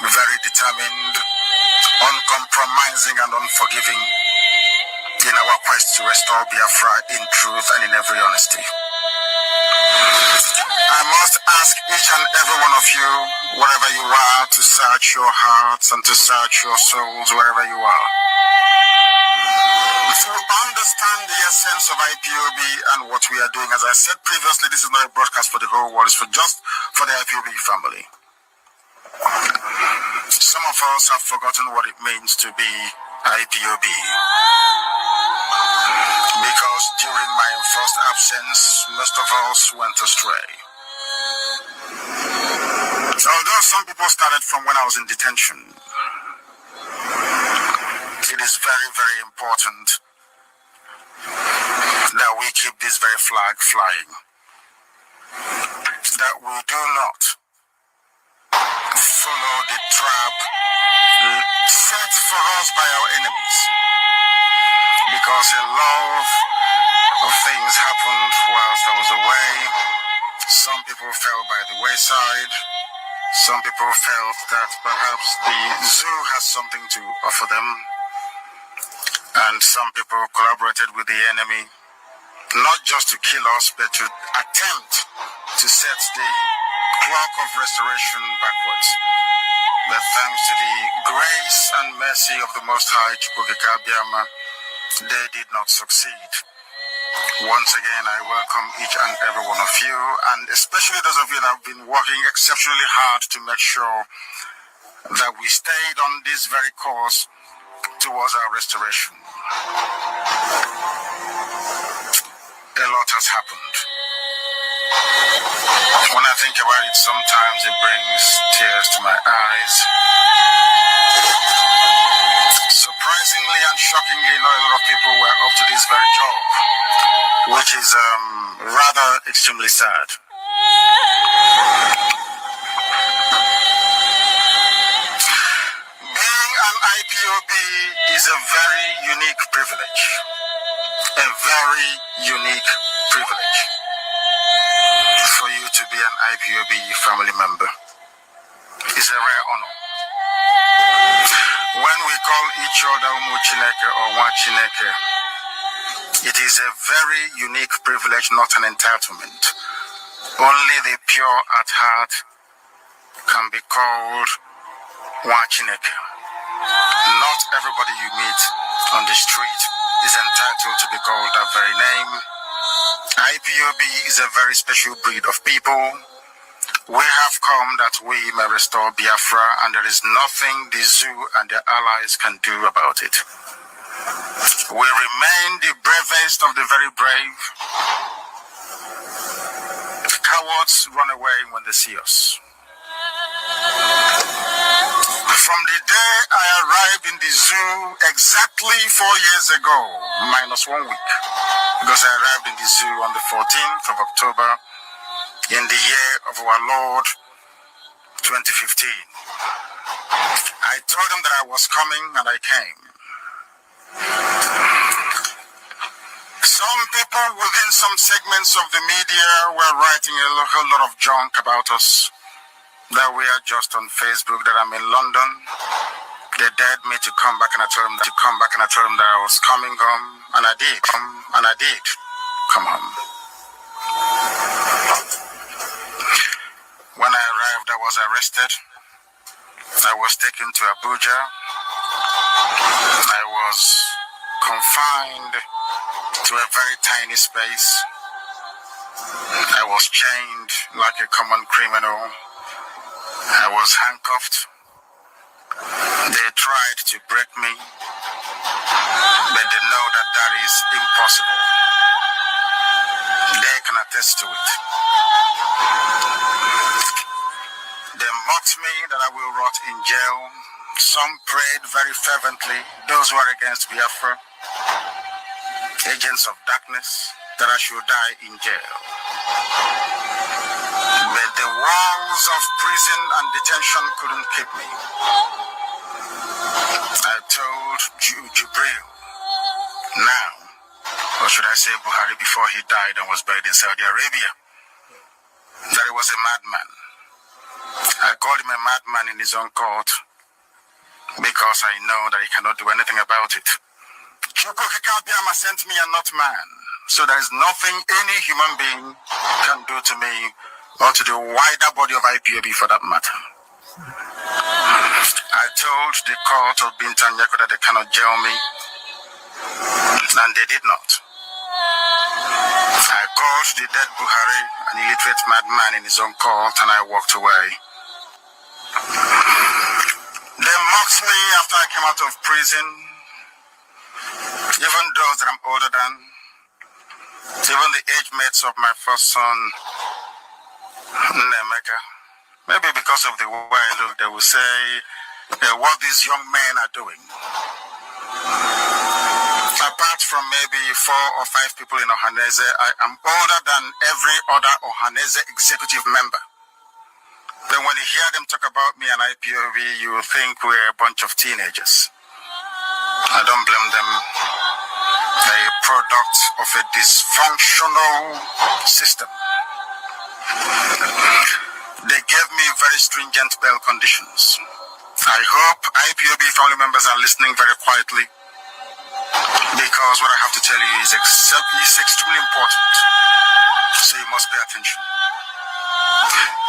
very determined, uncompromising and unforgiving in our quest to restore Biafra in truth and in every honesty. I must ask each and every one of you, wherever you are, to search your hearts and to search your souls wherever you are. To understand the essence of IPOB and what we are doing. As I said previously, this is not a broadcast for the whole world, it's just for the IPOB family. Some of us have forgotten what it means to be IPOB, because during my enforced absence, most of us went astray. Although some people started from when I was in detention, it is very, very important that we keep this very flag flying, that we do not follow the trap set for us by our enemies, because a lot of things happened whilst I was away. Some people fell by the wayside. Some people felt that perhaps the zoo has something to offer them, and some people collaborated with the enemy, not just to kill us, but to attempt to set the clock of restoration backwards. But thanks to the grace and mercy of the Most High, they did not succeed. Once again, I welcome each and every one of you, and especially those of you that have been working exceptionally hard to make sure that we stayed on this very course towards our restoration. A lot has happened. When I think about it, sometimes it brings tears to my eyes. Surprisingly and shockingly, not a lot of people were up to this very job, which is rather extremely sad. Being an IPOB is a very unique privilege. A very unique privilege for you to be an IPOB family member. It's a rare honor. When we call each other Umu Chineke or Nwa Chineke, it is a very unique privilege, not an entitlement. Only the pure at heart can be called Nwa Chineke. Not everybody you meet on the street is entitled to be called that very name. IPOB is a very special breed of people. We have come that we may restore Biafra, and there is nothing the zoo and their allies can do about it. We remain the bravest of the very brave. Cowards run away when they see us. From the day I arrived in the zoo exactly 4 years ago, minus 1 week, because I arrived in the zoo on the 14th of October in the year of our Lord 2015. I told them that I was coming, and I came. Some people within some segments of the media were writing a whole lot of junk about us, that we are just on Facebook, that I'm in London. They dared me to come back, and I told them to come back, and I told them that I was coming home, and I did. And I did come home. When I arrived, I was arrested. I was taken to Abuja. I was confined to a very tiny space. I was chained like a common criminal. I was handcuffed. They tried to break me, but they know that that is impossible. They can attest to it. They mocked me that I will rot in jail. Some prayed very fervently, those who are against Biafra, agents of darkness, that I should die in jail. But the walls of prison and detention couldn't keep me. I told Jibril, now, or should I say Buhari, before he died and was buried in Saudi Arabia, that he was a madman. I called him a madman in his own court because I know that he cannot do anything about it. Chukwukikabiyama sent me and not man. So there is nothing any human being can do to me or to the wider body of IPOB for that matter. I told the court of Bintan Yako that they cannot jail me, and they did not. I called the dead Buhari, an illiterate madman in his own court, and I walked away. They mocked me after I came out of prison, even those that I'm older than, even the age mates of my first son, Nemeka. Maybe because of the way I look, they will say what these young men are doing. Apart from maybe 4 or 5 people in Ohanese, I am older than every other Ohanese executive member. Then when you hear them talk about me and IPOB, you will think we're a bunch of teenagers. I don't blame them. They're a product of a dysfunctional system. They gave me very stringent bail conditions. I hope IPOB family members are listening very quietly, because what I have to tell you is extremely important. So you must pay attention.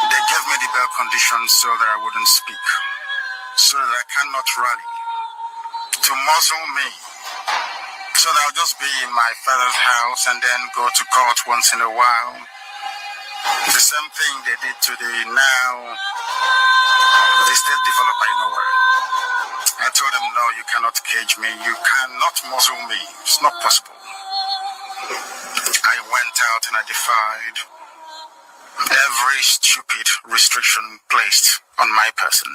They gave me the bail conditions so that I wouldn't speak. so that I cannot rally, to muzzle me, so that I'll just be in my father's house and then go to court once in a while. The same thing they did to the now the state developer in Owerri. I told them, no, you cannot cage me, you cannot muzzle me, it's not possible. I went out and I defied every stupid restriction placed on my person,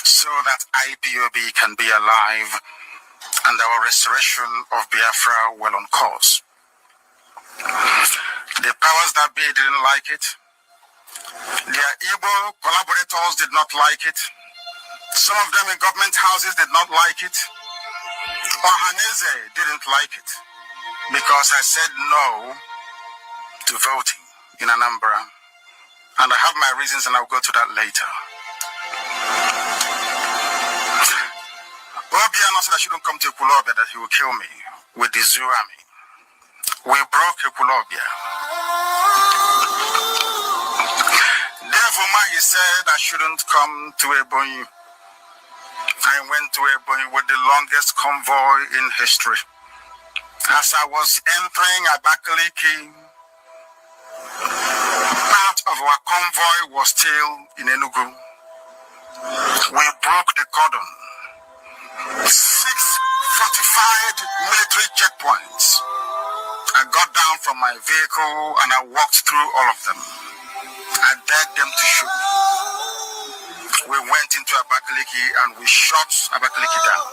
so that IPOB can be alive and our restoration of Biafra well on course. The powers that be didn't like it. Their Igbo collaborators did not like it. Some of them in government houses did not like it. Ohaneze didn't like it because I said no to voting in Anambra. And I have my reasons and I'll go to that later. Obiano said I shouldn't come to Ekulobia, that he will kill me with the Zoo army. We broke Ekulobia. Devuma, he said I shouldn't come to Ebonyi. I went to Ebonyi with the longest convoy in history. As I was entering Abakaliki, part of our convoy was still in Enugu. We broke the cordon. 6 fortified military checkpoints. I got down from my vehicle and I walked through all of them. I begged them to shoot me. We went into Abakaliki and we shot Abakaliki down.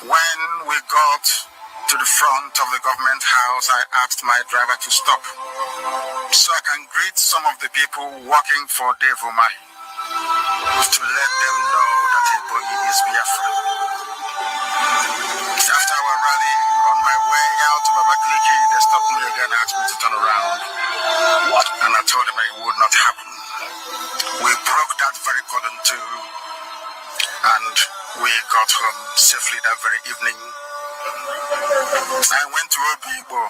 When we got to the front of the government house, I asked my driver to stop so I can greet some of the people working for Devuma, to let them know that Ebonyi is Biafra. After our rally, on my way out of Abakaliki, they stopped me again and asked me to turn around. And I told them it would not happen. We broke that very cordon too, and we got home safely that very evening. I went to Obibo.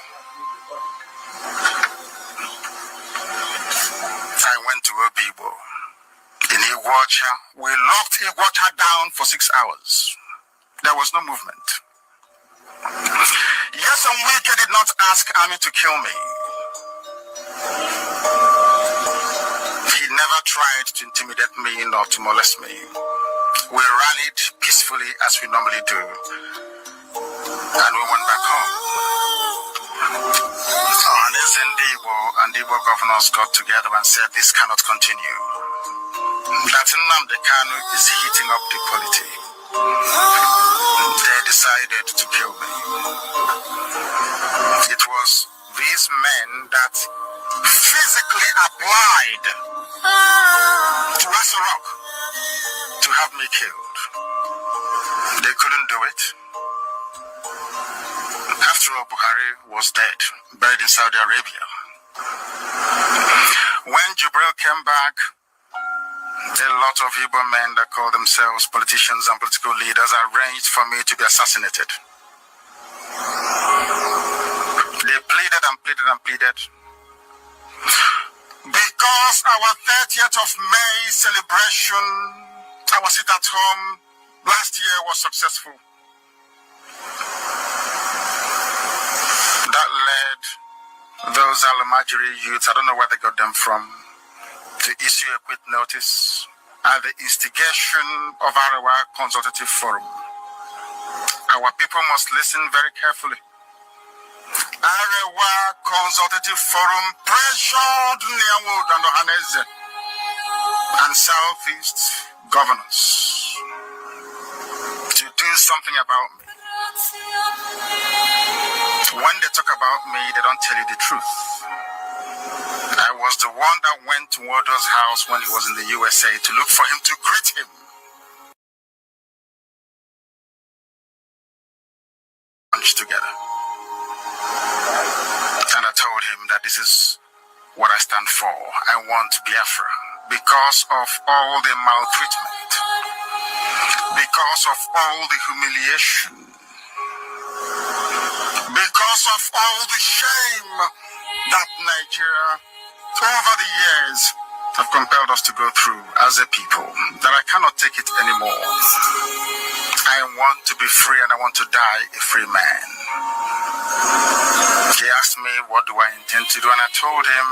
In Iguacha, we locked Iguacha down for 6 hours. There was no movement. Yes, Wike did not ask army to kill me. He never tried to intimidate me nor to molest me. We rallied peacefully as we normally do, and we went back home. And the Igbo governors got together and said this cannot continue. That Nnamdi Kanu is heating up the polity. They decided to kill me. It was these men that physically applied to Asarok to have me killed. They couldn't do it. After all, Buhari was dead, buried in Saudi Arabia. When Jibril came back, a lot of Igbo men that call themselves politicians and political leaders arranged for me to be assassinated. They pleaded and pleaded and pleaded. Because our 30th of May celebration, our sit at home last year was successful. That led those Alamajiri youths, I don't know where they got them from, to issue a quit notice at the instigation of Arewa Consultative Forum. Our people must listen very carefully. Arewa Consultative Forum pressured Niamwood and Ohaneze and Southeast governors to do something about me. When they talk about me, they don't tell you the truth. I was the one that went to Waldo's house when he was in the USA to look for him, to greet him. Lunch together. And I told him that this is what I stand for. I want Biafra because of all the maltreatment, because of all the humiliation, because of all the shame that Nigeria over the years have compelled us to go through as a people that I cannot take it anymore. I want to be free and I want to die a free man. He asked me, what do I intend to do? And I told him,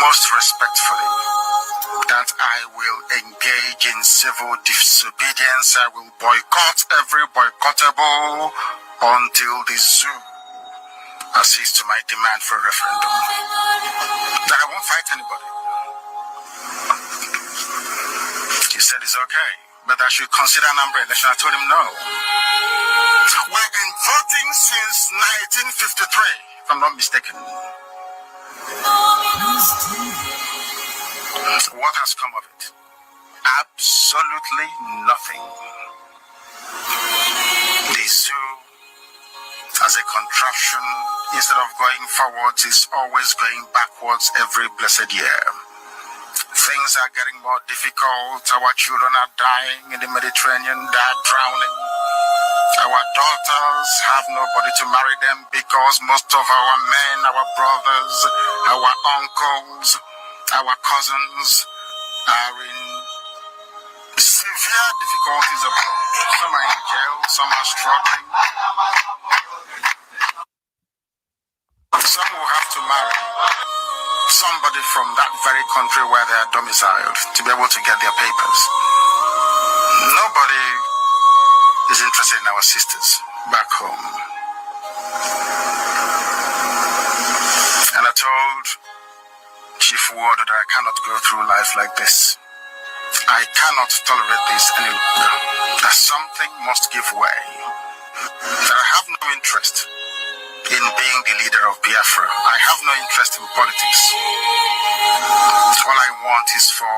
most respectfully, that I will engage in civil disobedience. I will boycott every boycottable until the zoo accedes to my demand for a referendum. That I won't fight anybody. He said it's okay, but I should consider an umbrella election. I told him no. We've been voting since 1953, if I'm not mistaken. What has come of it? Absolutely nothing. The zoo, as a contraption, instead of going forwards, is always going backwards every blessed year. Things are getting more difficult. Our children are dying in the Mediterranean, they're drowning. Our daughters have nobody to marry them because most of our men, our brothers, our uncles, our cousins are in severe difficulties abroad. Some are in jail, some are struggling. Some will have to marry somebody from that very country where they are domiciled to be able to get their papers. Nobody is interested in our sisters back home. And I told Chief Ward that I cannot go through life like this. I cannot tolerate this any longer. That something must give way. That I have no interest in being the leader of Biafra. I have no interest in politics. All I want is for